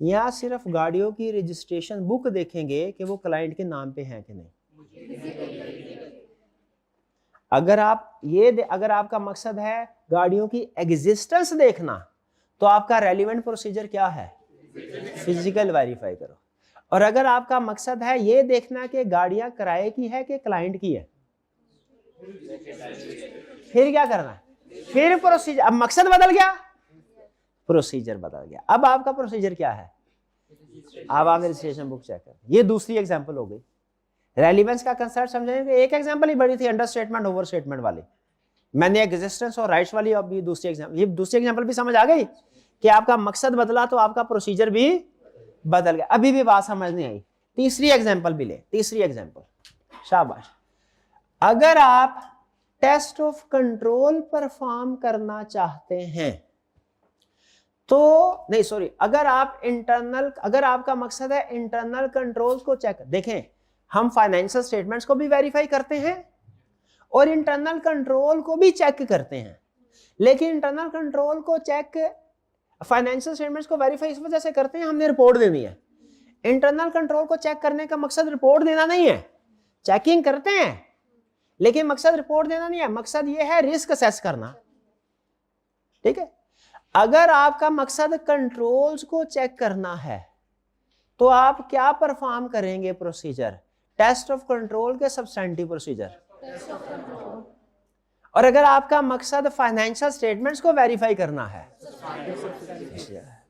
या सिर्फ गाड़ियों की रजिस्ट्रेशन बुक देखेंगे कि वो क्लाइंट के नाम पे है कि नहीं? अगर आपका मकसद है गाड़ियों की एग्जिस्टेंस देखना, तो आपका रेलिवेंट प्रोसीजर क्या है? फिजिकल वेरीफाई करो। और अगर आपका मकसद है ये देखना कि गाड़ियां किराए की है कि क्लाइंट की है, फिर क्या करना है? फिर प्रोसीजर। अब मकसद बदल गया, प्रोसीजर बदल गया। अब आपका प्रोसीजर क्या है? अब आप रजिस्ट्रेशन बुक चेक करें। ये दूसरी एग्जांपल हो गई। रेलिवेंस का कंसेप्ट समझेंगे। एक एग्जांपल ही बड़ी थी अंडर स्टेटमेंट ओवर स्टेटमेंट वाली, मैंने एग्जिस्टेंस और राइट्स वाली। अब ये दूसरी एग्जांपल भी समझ आ गई कि आपका मकसद बदला तो आपका प्रोसीजर भी बदल गया। अभी भी बात समझ नहीं आई। तीसरी एग्जांपल भी ले, तीसरी एग्जांपल, शाबाश। अगर आप टेस्ट ऑफ कंट्रोल परफॉर्म करना चाहते हैं तो नहीं, सॉरी, अगर आपका मकसद है इंटरनल कंट्रोल्स को चेक। देखें, हम फाइनेंशियल स्टेटमेंट्स को भी वेरीफाई करते हैं और इंटरनल कंट्रोल को भी चेक करते हैं, लेकिन इंटरनल कंट्रोल को चेक, फाइनेंशियल स्टेटमेंट्स को वेरीफाई इस वजह से करते हैं हमने रिपोर्ट देनी है। इंटरनल कंट्रोल को चेक करने का मकसद रिपोर्ट देना नहीं है। चेकिंग करते हैं लेकिन मकसद रिपोर्ट देना नहीं है, मकसद ये है रिस्क असेस करना, ठीक है। अगर आपका मकसद कंट्रोल्स को चेक करना है तो आप क्या परफॉर्म करेंगे? प्रोसीजर टेस्ट ऑफ कंट्रोल के सब्सटेंटिव प्रोसीजर। और अगर आपका मकसद फाइनेंशियल स्टेटमेंट्स को वेरीफाई करना है,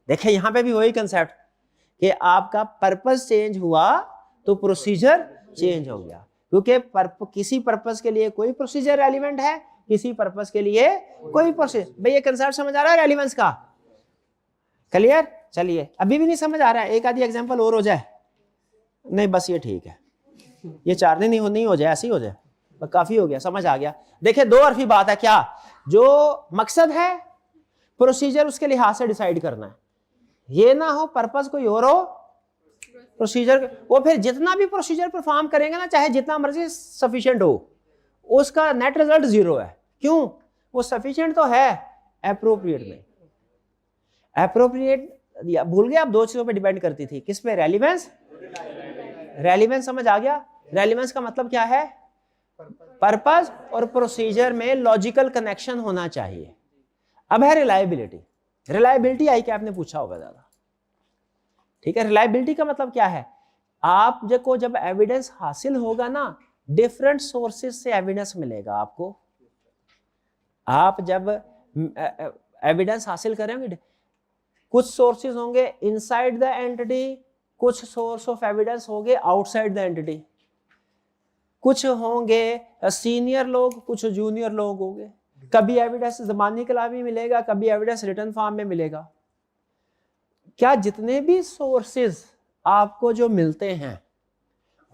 देखिए यहां पे भी वही कंसेप्ट कि आपका पर्पस चेंज हुआ तो प्रोसीजर चेंज हो गया, क्योंकि किसी पर्पस के लिए कोई प्रोसीजर रेलिवेंट है, किसी पर्पस के लिए कोई प्रोसीजर। भाई ये कंसेप्ट समझ आ रहा है रेलिवेंस का? क्लियर? चलिए, अभी भी नहीं समझ आ रहा है, एक आधी एग्जांपल और हो जाए। नहीं बस ये ठीक है, ये 4 दिन नहीं हो जाए, ऐसे ही हो जाए, बस काफी हो गया, समझ आ गया। देखिए दो अरफी बात है, क्या जो मकसद है प्रोसीजर उसके लिहाज से डिसाइड करना है, ये ना हो पर्पस कोई और हो प्रोसीजर, वो फिर जितना भी प्रोसीजर परफॉर्म करेंगे ना, चाहे जितना मर्जी सफिशिएंट हो, उसका नेट रिजल्ट 0 है। क्यों? वो सफिशिएंट तो है, एप्रोप्रिएट में। एप्रोप्रिएट भूल गए आप, 2 चीजों पे डिपेंड करती थी, किस पे? रेलिवेंस। रेलिवेंस समझ आ गया? रेलिवेंस का मतलब क्या है? पर्पस और प्रोसीजर में लॉजिकल कनेक्शन होना चाहिए। अब है रिलायबिलिटी। रिलायबिलिटी आई क्या आपने पूछा होगा ज्यादा, ठीक है? रिलायबिलिटी का मतलब क्या है? आप को जब एविडेंस हासिल होगा ना, डिफरेंट सोर्सेज से एविडेंस मिलेगा आपको। आप जब एविडेंस हासिल करेंगे, कुछ सोर्सेज होंगे इनसाइड द एंटिटी, कुछ सोर्स ऑफ एविडेंस होंगे आउटसाइड द एंटिटी, कुछ होंगे सीनियर लोग, कुछ जूनियर लोग होंगे। कभी एविडेंस ज़बानी कलामी मिलेगा, कभी एविडेंस रिटन फॉर्म में मिलेगा। क्या जितने भी सोर्सेज आपको जो मिलते हैं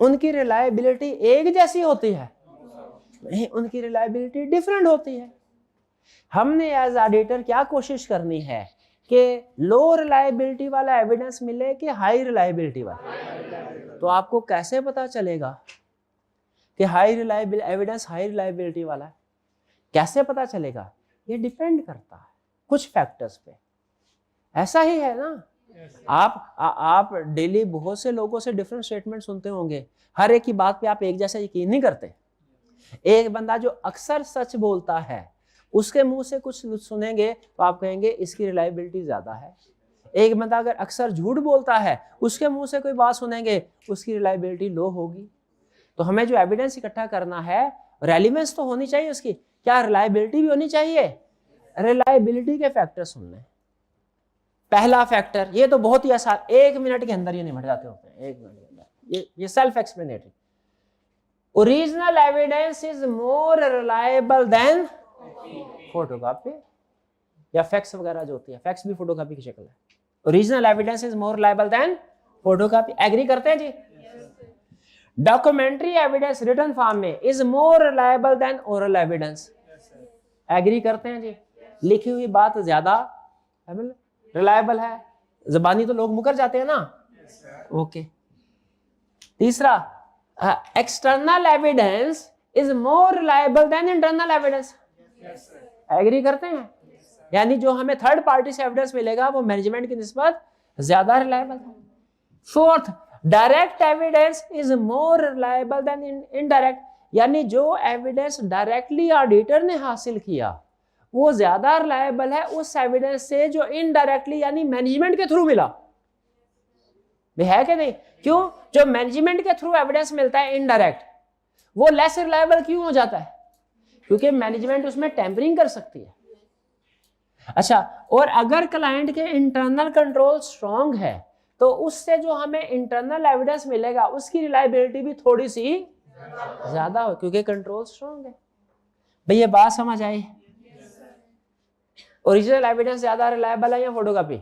उनकी रिलायबिलिटी एक जैसी होती है? नहीं, उनकी रिलायबिलिटी डिफरेंट होती है। हमने एज ऑडिटर क्या कोशिश करनी है कि लो रिलायबिलिटी वाला एविडेंस मिले कि हाई रिलायबिलिटी वाला। तो आपको कैसे पता चलेगा कि high reliability evidence high reliability वाला है? कैसे पता चलेगा? ये डिपेंड करता है कुछ फैक्टर्स पे। ऐसा ही है ना, आप डेली बहुत से लोगों से डिफरेंट स्टेटमेंट सुनते होंगे, हर एक की बात पे आप एक जैसा यकीन नहीं करते। एक बंदा जो अक्सर सच बोलता है, उसके मुंह से कुछ सुनेंगे तो आप कहेंगे इसकी रिलायबिलिटी ज्यादा है। एक बंदा अगर अक्सर झूठ बोलता है, उसके मुंह से कोई बात सुनेंगे, उसकी रिलायबिलिटी लो होगी। तो हमें जो एविडेंस इकट्ठा करना है, रेलिवेंस तो होनी चाहिए उसकी, क्या रिलायबिलिटी भी होनी चाहिए? रिलायबिलिटी के फैक्टर सुनने। पहला फैक्टर, ये तो बहुत ही आसान, 1 मिनट के अंदर ये निपट जाते होते हैं, 1 मिनट के अंदर। ये self explanatory. Original evidence is more reliable than photocopy या फैक्स वगैरह जो होती है, फैक्स भी फोटोकॉपी की शक्ल है। Original evidence is more reliable than photocopy. Agree करते हैं जी? डॉक्यूमेंट्री एविडेंस रिटन फॉर्म में is more reliable than oral evidence. Agree करते हैं जी? लिखी हुई बात ज्यादा रिलायबल है, ज़बानी तो लोग मुकर जाते हैं ना। ओके। तीसरा, external evidence is more reliable than internal evidence. Agree करते हैं? यानी जो हमें थर्ड पार्टी से एविडेंस मिलेगा वो मैनेजमेंट की निस्बत ज्यादा रिलायबल है। Fourth, direct evidence is more reliable then indirect, यानी जो एविडेंस डायरेक्टली ऑडिटर ने हासिल किया वो ज्यादा रिलायबल है उस एविडेंस से जो इनडायरेक्टली यानी मैनेजमेंट के थ्रू मिला। है कि नहीं? क्यों? जो मैनेजमेंट के थ्रू एविडेंस मिलता है इनडायरेक्ट, वो लेस रिलायबल क्यों हो जाता है? क्योंकि मैनेजमेंट उसमें टेम्परिंग कर सकती है। अच्छा, और अगर क्लाइंट के इंटरनल कंट्रोल स्ट्रांग है तो उससे जो हमें इंटरनल एविडेंस मिलेगा उसकी रिलायबिलिटी भी थोड़ी सी ज्यादा हो, क्योंकि कंट्रोल स्ट्रांग है। भैया बात समझ आई? ओरिजिनल एविडेंस ज्यादा रिलायबल है या फोटोकॉपी?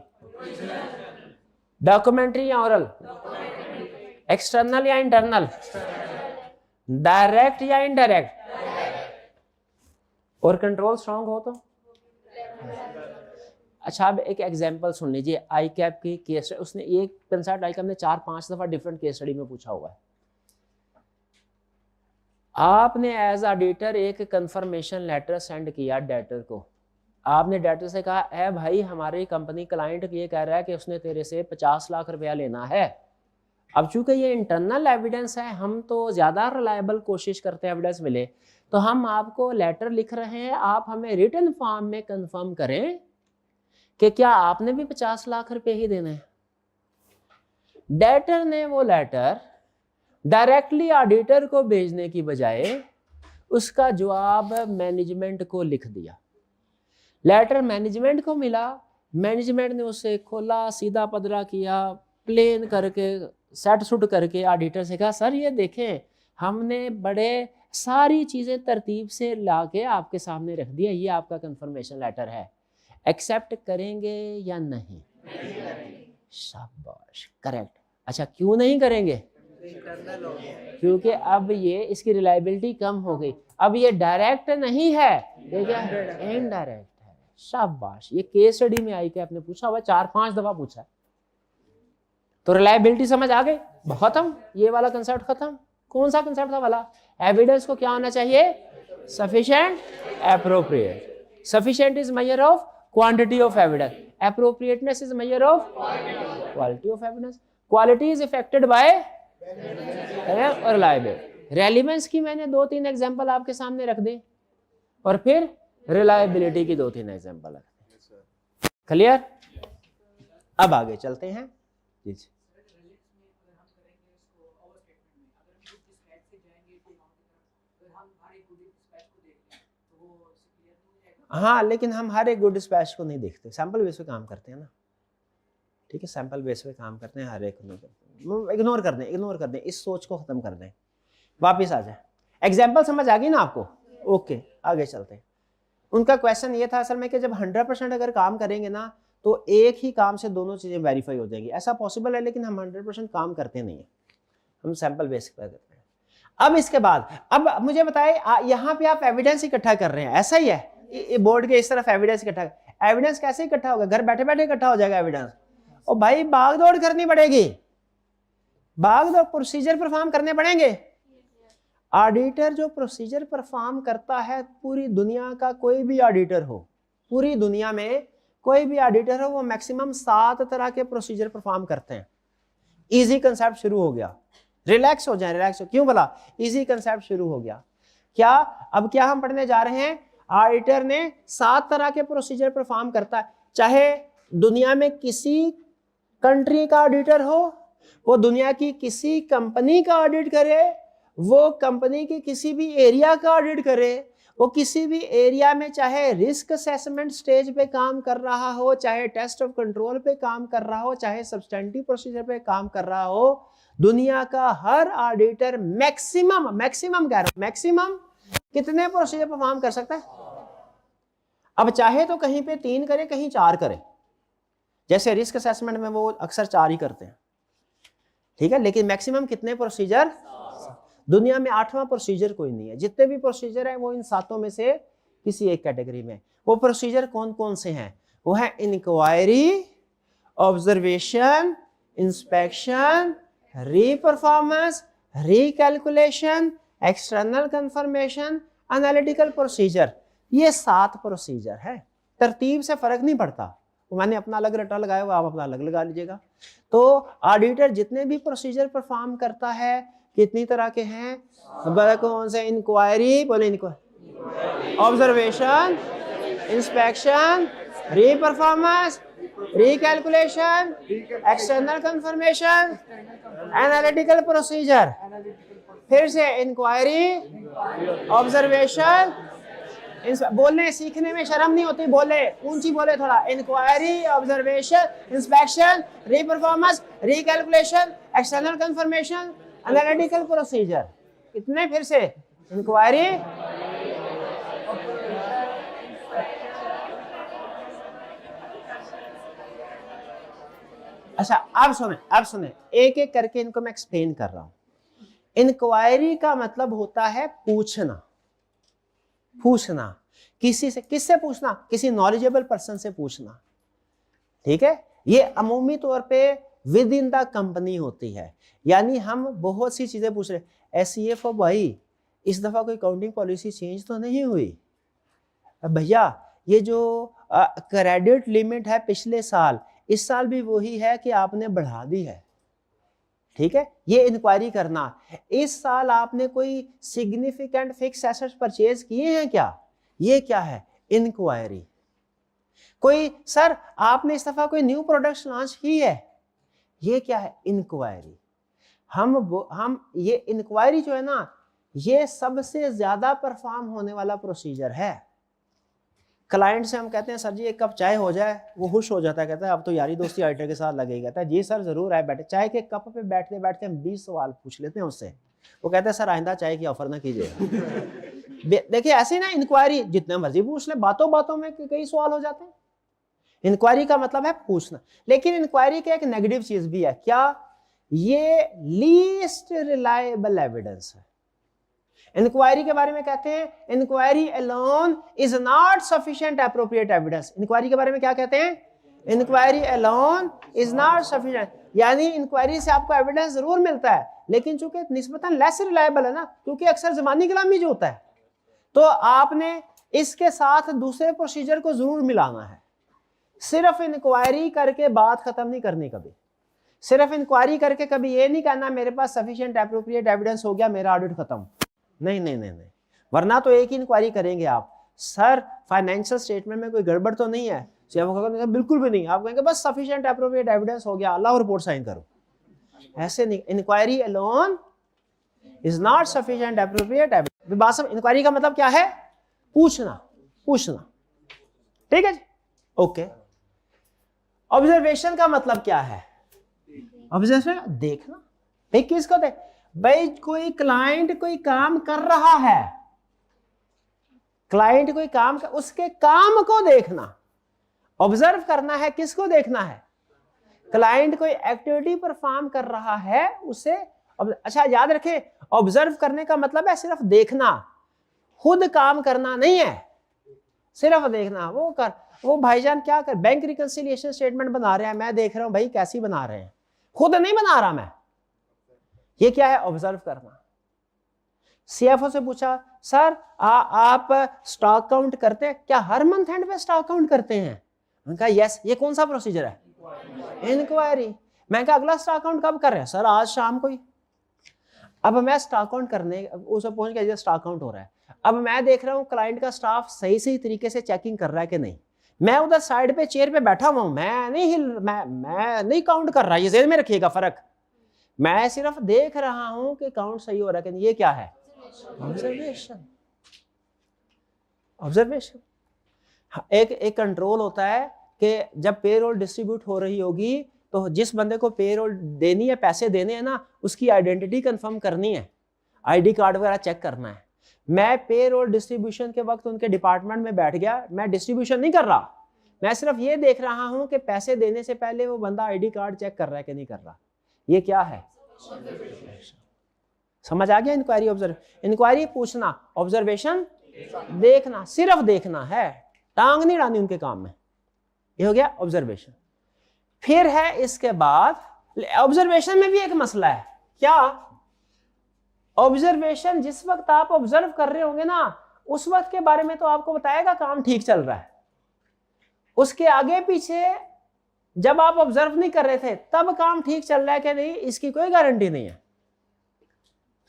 डॉक्यूमेंट्री या ओरल? एक्सटर्नल या इंटरनल? डायरेक्ट या इनडायरेक्ट? और कंट्रोल स्ट्रांग हो तो? अच्छा, अब एक एग्जांपल सुन लीजिए आई कैप की केस। उसने एक कंसेप्ट आई कैप ने 4-5 दफा डिफरेंट केस स्टडी में पूछा हुआ है। आपने एज ऑडिटर एक कंफर्मेशन लेटर सेंड किया डेटर को। आपने डेटर से कहा, ए भाई हमारी कंपनी क्लाइंट ये कह रहा है कि उसने तेरे से 50 लाख रुपया लेना है। अब चूंकि ये इंटरनल एविडेंस है, हम तो ज्यादा रिलायबल कोशिश करते हैं एविडेंस मिले, तो हम आपको लेटर लिख रहे हैं, आप हमें रिटन फॉर्म में कंफर्म करें कि क्या आपने भी 50 लाख रुपए ही देने हैं। डेटर ने वो लेटर डायरेक्टली ऑडिटर को भेजने की बजाय उसका जवाब मैनेजमेंट को लिख दिया। लेटर मैनेजमेंट को मिला, मैनेजमेंट ने उसे खोला, सीधा पदरा किया, प्लेन करके सेट सुट करके ऑडिटर से कहा सर ये देखें हमने बड़े सारी चीज़ें तरतीब से लाके आपके सामने रख दिया, ये आपका कंफर्मेशन लेटर है, एक्सेप्ट करेंगे या नहीं? शाबाश, करेक्ट। अच्छा क्यों नहीं करेंगे? क्योंकि अब ये इसकी रिलायबिलिटी कम हो गई, अब ये डायरेक्ट नहीं है, ये क्या है? इनडायरेक्ट है। शाबाश, ये केस स्टडी में आई कि आपने पूछा हुआ 4-5 दफा पूछा है, तो रिलायबिलिटी समझ आ गई, खत्म, ये वाला कंसेप्ट खत्म। कौन सा कंसेप्ट था वाला? एविडेंस को क्या होना चाहिए? Sufficient, appropriate. Sufficient is measure of quantity of evidence, appropriateness is measure of quality of evidence, quality is affected by और रिलायबिलिटी। रेलिवेंस की मैंने 2-3 एग्जांपल आपके सामने रख दी और फिर रिलायबिलिटी की 2-3 एग्जांपल रख दी। क्लियर? अब आगे चलते हैं जी। हाँ, लेकिन हम हर एक गुड डिस्पैच को नहीं देखते, सैंपल बेस पे काम करते हैं ना, ठीक है, सैंपल बेस पे काम करते हैं, हर एक को इग्नोर कर दें, इस सोच को खत्म कर दें, वापस आ जाए। एग्जाम्पल समझ आ गई ना आपको? ओके, आगे चलते हैं। उनका क्वेश्चन ये था असल में कि जब 100% अगर काम करेंगे ना तो एक ही काम से दोनों चीज़ें वेरीफाई हो जाएंगी। ऐसा पॉसिबल है, लेकिन हम 100% काम करते नहीं है, हम सैंपल बेस पर करते हैं। अब इसके बाद अब मुझे बताए, यहाँ पे आप एविडेंस इकट्ठा कर रहे हैं, ऐसा ही है? बोर्ड के इस तरफ एविडेंस इकट्ठा, एविडेंस कैसे इकट्ठा होगा? घर बैठे बैठे इकट्ठा हो जाएगा एविडेंस? और भाई भाग दौड़ करनी पड़ेगी, भाग दौड़ प्रोसीजर परफॉर्म करने पड़ेंगे। ऑडिटर जो प्रोसीजर परफॉर्म करता है, पूरी दुनिया का कोई भी ऑडिटर हो, पूरी दुनिया में कोई भी ऑडिटर हो, वो मैक्सिमम 7 तरह के प्रोसीजर परफॉर्म करते हैं। इजी कंसेप्ट शुरू हो गया, रिलैक्स हो जाए, रिलैक्स हो, क्यों बोला? इजी कंसेप्ट शुरू हो गया। क्या अब क्या हम पढ़ने जा रहे हैं? ऑडिटर ने 7 तरह के प्रोसीजर परफॉर्म करता है, चाहे दुनिया में किसी कंट्री का ऑडिटर हो, वो दुनिया की किसी कंपनी का ऑडिट करे, वो कंपनी के किसी भी एरिया का ऑडिट करे, वो किसी भी एरिया में चाहे रिस्क असेसमेंट स्टेज पे काम कर रहा हो, चाहे टेस्ट ऑफ कंट्रोल पे काम कर रहा हो, चाहे सब्सटेंटिव प्रोसीजर पे काम कर रहा हो, दुनिया का हर ऑडिटर मैक्सिमम कह रहा हूं, मैक्सिमम कितने प्रोसीजर परफॉर्म कर सकता है? अब चाहे तो कहीं पे 3 करे, कहीं 4 करे, जैसे रिस्क असेसमेंट में वो अक्सर 4 ही करते हैं, ठीक है, लेकिन मैक्सिमम कितने प्रोसीजर? दुनिया में 8वां प्रोसीजर कोई नहीं है। जितने भी प्रोसीजर है वो इन 7 में से किसी एक कैटेगरी में। वो प्रोसीजर कौन कौन से हैं? वो है inquiry, observation, inspection, reperformance, recalculation, external confirmation, analytical procedure. ये 7 प्रोसीजर है, तरतीब से फर्क नहीं पड़ता, मैंने अपना अलग रट्टा लगाया हुआ, आप अपना अलग लगा लीजिएगा। तो ऑडिटर जितने भी प्रोसीजर परफॉर्म करता है, कितनी तरह के हैं? कौन से? इंक्वायरी, बोले inquiry, observation, inspection, reperformance, recalculation, external confirmation, analytical procedure. फिर से इंक्वायरी, ऑब्जर्वेशन, बोलने सीखने में शर्म नहीं होती, बोले ऊंची बोले थोड़ा। Inquiry, observation, inspection, reperformance, recalculation, external confirmation, analytical procedure. कितने? फिर से इंक्वायरी, अच्छा अब सुने एक एक करके इनको मैं एक्सप्लेन कर रहा हूं। इंक्वायरी का मतलब होता है पूछना, किसी से, किससे पूछना? किसी नॉलेजेबल पर्सन से पूछना, ठीक है। ये अमूमी तौर पे विद इन द कंपनी होती है, यानी हम बहुत सी चीजें पूछ रहे हैं। SCFO भाई इस दफा कोई अकाउंटिंग पॉलिसी चेंज तो नहीं हुई? भैया ये जो क्रेडिट लिमिट है पिछले साल, इस साल भी वही है कि आपने बढ़ा दी है, ठीक है। ये इंक्वायरी करना, इस साल आपने कोई सिग्निफिकेंट फिक्स एसेट्स परचेज किए हैं क्या? ये क्या है? इंक्वायरी। कोई सर आपने इस दफा कोई न्यू प्रोडक्ट लॉन्च की है? ये क्या है? इंक्वायरी। हम ये इंक्वायरी जो है ना, ये सबसे ज्यादा परफॉर्म होने वाला प्रोसीजर है। क्लाइंट से हम कहते हैं सर जी एक कप चाय हो जाए, वो खुश हो जाता है, कहता है अब तो यारी दोस्ती ऑडिटर के साथ लगेगी। कहता है जी सर जरूर आए, बैठे। चाय के कप पे बैठते बैठते हम 20 सवाल पूछ लेते हैं उससे। वो कहता है सर आइंदा चाय की ऑफर ना कीजिएगा। देखिए ऐसे ना इंक्वायरी जितने मर्जी पूछ ले, बातों बातों में कई सवाल हो जाते हैं। इंक्वायरी का मतलब है पूछना, लेकिन इंक्वायरी का एक नेगेटिव चीज भी है। क्या? ये लीस्ट रिलायबल एविडेंस है। इंक्वायरी के बारे में कहते हैं inquiry alone is not sufficient appropriate evidence. Inquiry के बारे में क्या कहते हैं? Inquiry alone is not sufficient, यानी इंक्वायरी से आपको एविडेंस जरूर मिलता है, लेकिन चूंकि निस्बतन लेस रिलायबल है ना, क्योंकि अक्सर ज़बानी कलामी जो होता है, तो आपने इसके साथ दूसरे प्रोसीजर को जरूर मिलाना है। सिर्फ इंक्वायरी करके बात खत्म नहीं करनी कभी। सिर्फ इंक्वायरी करके कभी ये नहीं कहना मेरे पास सफिशिएंट एप्रोप्रिएट एविडेंस हो गया, मेरा ऑडिट खत्म। नहीं नहीं नहीं नहीं, वरना तो एक ही इंक्वायरी करेंगे आप, सर फाइनेंशियल स्टेटमेंट में कोई गड़बड़ तो नहीं है? बिल्कुल भी नहीं। आप कहेंगे बस सफिशिएंट एप्रोप्रिएट एविडेंस हो गया, अल्लाह रिपोर्ट साइन करो। ऐसे नहीं, inquiry alone is not sufficient appropriate evidence. Inquiry का मतलब क्या है? पूछना, पूछना। ठीक है जी, ओके। ऑब्जर्वेशन का मतलब क्या है? ऑब्जर्वेशन देखना। भाई किसको देख? भाई कोई क्लाइंट कोई काम कर रहा है, क्लाइंट कोई काम कर, उसके काम को देखना। ऑब्जर्व करना है, किसको देखना है? क्लाइंट कोई एक्टिविटी परफॉर्म कर रहा है उसे। अच्छा याद रखें, ऑब्जर्व करने का मतलब है सिर्फ देखना, खुद काम करना नहीं है, सिर्फ देखना। वो भाईजान क्या कर, बैंक रिकंसिलिएशन स्टेटमेंट बना रहे हैं, मैं देख रहा हूं भाई कैसी बना रहे हैं, खुद नहीं बना रहा मैं। ये क्या है? ऑब्जर्व करना। सीएफओ से पूछा सर आप स्टॉक काउंट करते हैं क्या? हर मंथ एंड पे स्टॉक काउंट करते हैं? मैंने कहा यस। ये कौन सा प्रोसीजर है? इंक्वायरी। मैं कहा अगला स्टॉक काउंट कब कर रहे हैं? सर आज शाम को ही। अब मैं स्टॉक काउंट करने उसे पहुंच गया, स्टॉक काउंट हो रहा है। अब मैं देख रहा हूं क्लाइंट का स्टाफ सही तरीके से चेकिंग कर रहा है कि नहीं। मैं उधर साइड पे चेयर पे बैठा हुआ हूं, मैं नहीं काउंट कर रहा। ये ज़हन में रखिएगा फर्क। मैं सिर्फ देख रहा हूं कि काउंट सही हो रहा है कि नहीं। ये क्या है? ऑब्जर्वेशन। ऑब्जर्वेशन। एक कंट्रोल होता है कि जब पेरोल डिस्ट्रीब्यूट हो रही होगी तो जिस बंदे को पेरोल देनी है, पैसे देने हैं ना, उसकी आइडेंटिटी कंफर्म करनी है, आईडी कार्ड वगैरह चेक करना है। मैं पेरोल डिस्ट्रीब्यूशन के वक्त उनके डिपार्टमेंट में बैठ गया, मैं डिस्ट्रीब्यूशन नहीं कर रहा, मैं सिर्फ ये देख रहा हूं कि पैसे देने से पहले वो बंदा आईडी कार्ड चेक कर रहा है कि नहीं कर रहा। ये क्या है? समझ आ गया? इंक्वायरी ऑब्जर्व, इंक्वायरी पूछना, ऑब्जर्वेशन देखना, सिर्फ देखना है, टांग नहीं डालनी उनके काम में। ये हो गया ऑब्जर्वेशन। फिर है इसके बाद ऑब्जर्वेशन में भी एक मसला है। क्या? ऑब्जर्वेशन जिस वक्त आप ऑब्जर्व कर रहे होंगे ना, उस वक्त के बारे में तो आपको बताएगा काम ठीक चल रहा है। उसके आगे पीछे जब आप ऑब्जर्व नहीं कर रहे थे तब काम ठीक चल रहा है कि नहीं, इसकी कोई गारंटी नहीं है।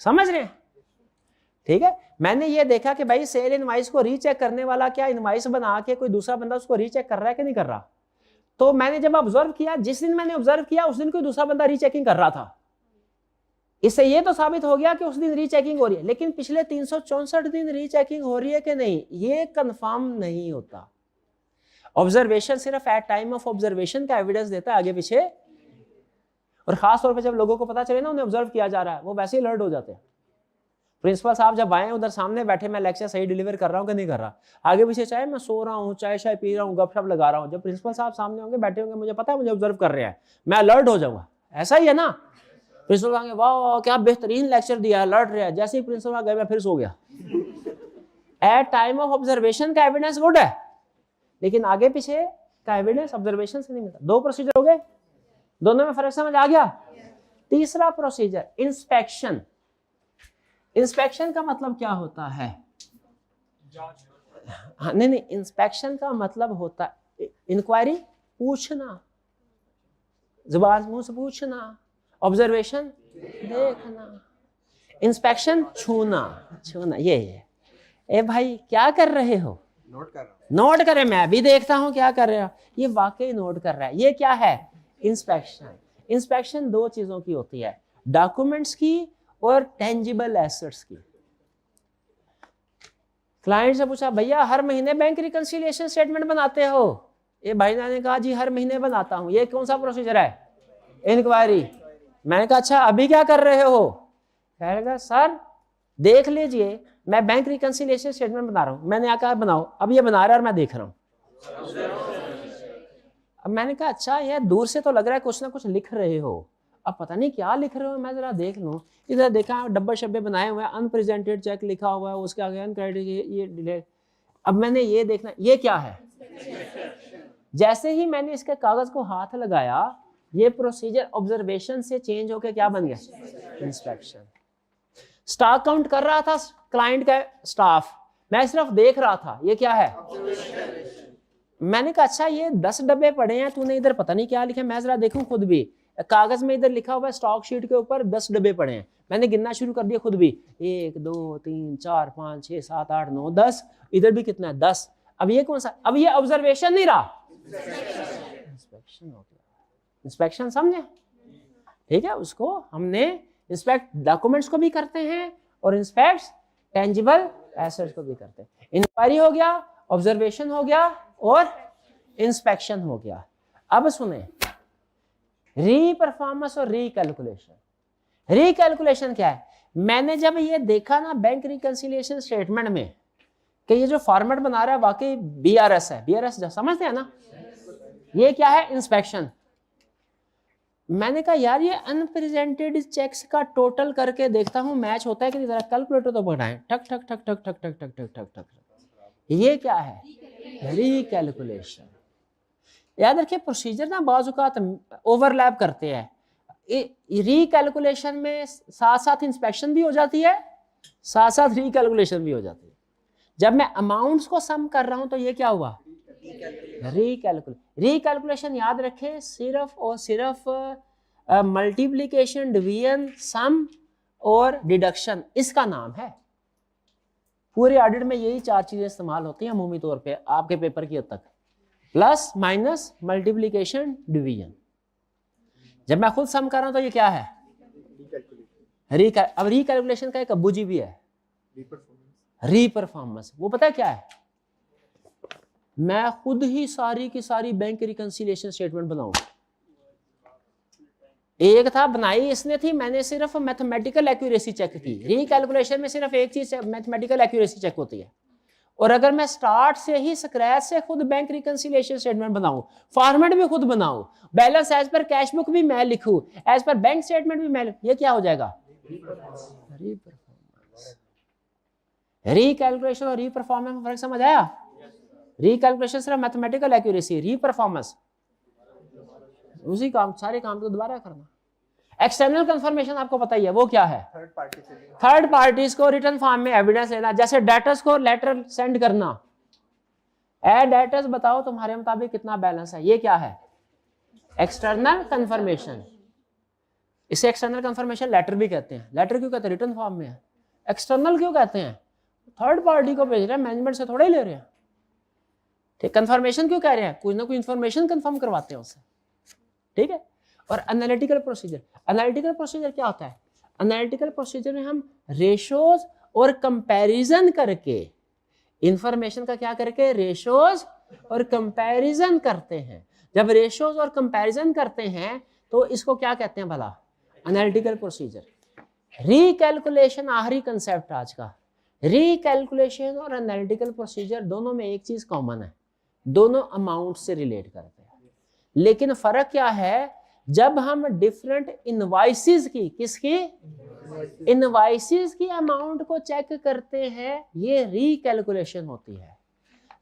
समझ रहे हैं? ठीक है। मैंने ये देखा कि भाई सेल इनवाइस को रीचेक करने वाला क्या इनवाइस बना के कोई दूसरा बंदा उसको रीचेक कर रहा है कि नहीं कर रहा। तो मैंने जब ऑब्जर्व किया, जिस दिन मैंने ऑब्जर्व किया उस दिन कोई दूसरा बंदा रीचेकिंग कर रहा था। इससे ये तो साबित हो गया कि उस दिन रीचेकिंग हो रही है, लेकिन पिछले 364 दिन रीचेकिंग हो रही है कि नहीं, ये कंफर्म नहीं होता। ऑब्जर्वेशन सिर्फ एट टाइम ऑफ ऑब्जर्वेशन का एविडेंस देता है, आगे पीछे। और खास तौर पे जब लोगों को पता चले ना उन्हें ऑब्जर्व किया जा रहा है, वो वैसे ही अलर्ट हो जाते हैं। प्रिंसिपल साहब जब आए उधर सामने बैठे, मैं लेक्चर सही डिलीवर कर रहा हूँ कि नहीं कर रहा, आगे पीछे चाहे मैं सो रहा हूँ, चाय पी रहा हूँ, गपशप लगा रहा हूँ, जब प्रिंसिपल साहब सामने होंगे, बैठे होंगे, मुझे पता है मुझे ऑब्जर्व कर रहे हैं, मैं अलर्ट हो जाऊंगा। ऐसा ही है ना? प्रिंसिपल कहेंगे वाह क्या बेहतरीन लेक्चर दिया, अलर्ट रहा। जैसे ही प्रिंसिपल गए मैं फिर सो गया। एट टाइम ऑफ ऑब्जर्वेशन का एविडेंस गुड है, लेकिन आगे पीछे का एविडेंस ऑब्जर्वेशन से नहीं मिलता। दो प्रोसीजर हो गए, दोनों में फर्क समझ आ गया? तीसरा प्रोसीजर इंस्पेक्शन। इंस्पेक्शन का मतलब क्या होता है? हाँ, नहीं, इंस्पेक्शन का मतलब होता है इंक्वायरी, पूछना, जुबान मुंह से पूछना, ऑब्जर्वेशन देखना, इंस्पेक्शन छूना। ये ए भाई क्या कर रहे हो? नोट कर रहा हूँ। नोट करे, मैं भी देखता हूं क्या कर रहे हो। ये वाकई नोट कर रहा है। ये क्या है? इंस्पेक्शन। इंस्पेक्शन दो चीजों की होती है, डॉक्यूमेंट्स की और टेंजिबल एसेट्स की। क्लाइंट से पूछा भैया हर महीने बैंक रिकंसिलिएशन स्टेटमेंट बनाते हो? ये भाई ने कहा जी हर महीने बनाता हूं। ये कौन सा प्रोसीजर है? इंक्वायरी। मैंने कहा अच्छा अभी क्या कर रहे हो? कहेगा सर देख लीजिए मैं बैंक रिकंसिलिएशन स्टेटमेंट बना रहा हूं। मैंने आकर बनाओ। अब ये बना रहा है और मैं देख रहा हूं। अब मैंने कहा अच्छा ये दूर से तो लग रहा है कुछ ना कुछ लिख रहे हो, अब पता नहीं क्या लिख रहे हो, मैं जरा देख लूं। इधर देखा डब्बे शब्बे बनाए हुए हैं, अनप्रेजेंटेड चेक लिखा हुआ है, उसके आगे अनक्रेडिट ये डिलीट। अब मैंने ये देखना ये क्या है। जैसे ही मैंने इसके कागज को हाथ लगाया ये प्रोसीजर ऑब्जर्वेशन से चेंज होकर क्या बन गया? इंस्पेक्शन। स्टॉक काउंट कर रहा था क्लाइंट का स्टाफ, मैं सिर्फ देख रहा था। ये क्या है? मैंने कहा अच्छा ये 10 डब्बे पड़े हैं, तूने इधर पता नहीं क्या लिखा, मैं जरा देखूं खुद भी। कागज में इधर लिखा हुआ है स्टॉक शीट के ऊपर 10 डब्बे पड़े हैं। मैंने गिनना शुरू कर दिया खुद भी, 1 2 3 4 5 6 7 8 9 10। इधर भी कितना है? 10। अब ये कौन सा? अब ये ऑब्जर्वेशन नहीं रहा, इंस्पेक्शन हो गया। इंस्पेक्शन समझे? ठीक है, उसको हमने इंस्पेक्ट डॉक्यूमेंट्स को भी करते हैं और इंस्पेक्ट टेंजिबल एसेट्स को भी करते हैं। इंक्वायरी हो गया, ऑब्जर्वेशन हो गया और इंस्पेक्शन हो गया। अब सुने री परफॉर्मेंस और रीकैलकुलेशन। रीकैलकुलेशन क्या है? मैंने जब ये देखा ना बैंक रिकंसिलिएशन स्टेटमेंट में कि ये जो फॉर्मेट बना रहा है वाकई बीआरएस है, बीआरएस समझते हैं ना, ये क्या है? इंस्पेक्शन। मैंने कहा यार ये अनप्रेजेंटेड चेक्स का टोटल करके देखता हूं मैच होता है कि नहीं, जरा कैलकुलेटर तो बढ़ाएं, ठक ठक ठक ठक ठक ठक ठक ठक ठक। ये क्या है? रीकैलकुलेशन। याद रखिए प्रोसीजर ना बाज़ औक़ात ओवरलैप करते हैं। रीकैलकुलेशन में साथ साथ इंस्पेक्शन भी हो जाती है, साथ साथ रीकैलकुलेशन भी हो जाती है। जब मैं अमाउंट्स को सम कर रहा हूं तो ये क्या हुआ? रीकैलकुलेशन। याद रखें सिर्फ और सिर्फ मल्टीप्लिकेशन, डिवीजन, सम और डिडक्शन इसका नाम है। पूरे ऑडिट में यही 4 चीजें इस्तेमाल होती हैं अमूमी तौर पे आपके पेपर की हद तक, प्लस माइनस मल्टीप्लिकेशन डिवीजन। जब मैं खुद सम कर रहा हूं तो ये क्या है? अब रीकैलकुलेशन का एक अबूजी भी है, रीपरफॉर्मेंस। वो पता है क्या है? मैं खुद ही सारी की सारी बैंक रिकंसिलिएशन स्टेटमेंट बनाऊं। एक था बनाई इसने थी, मैंने सिर्फ मैथमेटिकल एक्यूरेसी चेक की। रीकैलकुलेशन में सिर्फ एक चीज मैथमेटिकल एक्यूरेसी चेक होती है। और अगर मैं स्टार्ट से ही स्क्रैच से खुद बैंक रिकंसिलिएशन स्टेटमेंट बनाऊं, फॉर्मेट भी खुद बनाऊं, balance as per cash book भी मैं लिखूं, एज पर बैंक स्टेटमेंट भी मैं लिखूं, ये क्या हो जाएगा? रीकैलकुलेशन और रीपरफॉर्मेंस में फर्क समझ आया? रीकैलकुलेशन सिर्फ मैथमेटिकल एक्यूरेसी, रीपरफॉर्मेंस उसी काम, सारे काम को दोबारा करना। एक्सटर्नल कंफर्मेशन आपको पता ही है, वो क्या है? थर्ड पार्टीज को रिटर्न फॉर्म में एविडेंस लेना, जैसे डेटर्स को लेटर सेंड करना। ए डेटर्स बताओ तुम्हारे मुताबिक कितना बैलेंस है, ये क्या है? External confirmation. इसे एक्सटर्नल कंफर्मेशन लेटर भी कहते हैं। लेटर क्यों कहते हैं? रिटर्न फॉर्म में है। एक्सटर्नल क्यों कहते हैं? थर्ड पार्टी को भेज रहे हैं, मैनेजमेंट से थोड़े ही ले रहे हैं। ठीक, कंफर्मेशन क्यों कह रहे हैं? कुछ ना कुछ इंफॉर्मेशन कंफर्म करवाते हैं उससे। ठीक है। और एनालिटिकल प्रोसीजर, एनालिटिकल प्रोसीजर क्या होता है? एनालिटिकल प्रोसीजर में हम रेशोज और कंपैरिजन करके, इंफॉर्मेशन का क्या करके? रेशोज और कंपैरिजन करते हैं। जब रेशोज और कंपैरिजन करते हैं तो इसको क्या कहते हैं भला? Analytical procedure. रीकैलकुलेशन आखिरी कंसेप्ट आज का। रीकैलकुलेशन और एनालिटिकल प्रोसीजर दोनों में एक चीज कॉमन है, दोनों अमाउंट से रिलेट करते हैं। लेकिन फर्क क्या है? जब हम डिफरेंट इनवॉइसेस की, किसकी? इनवॉइसेस की अमाउंट को चेक करते हैं, ये रीकैलकुलेशन होती है।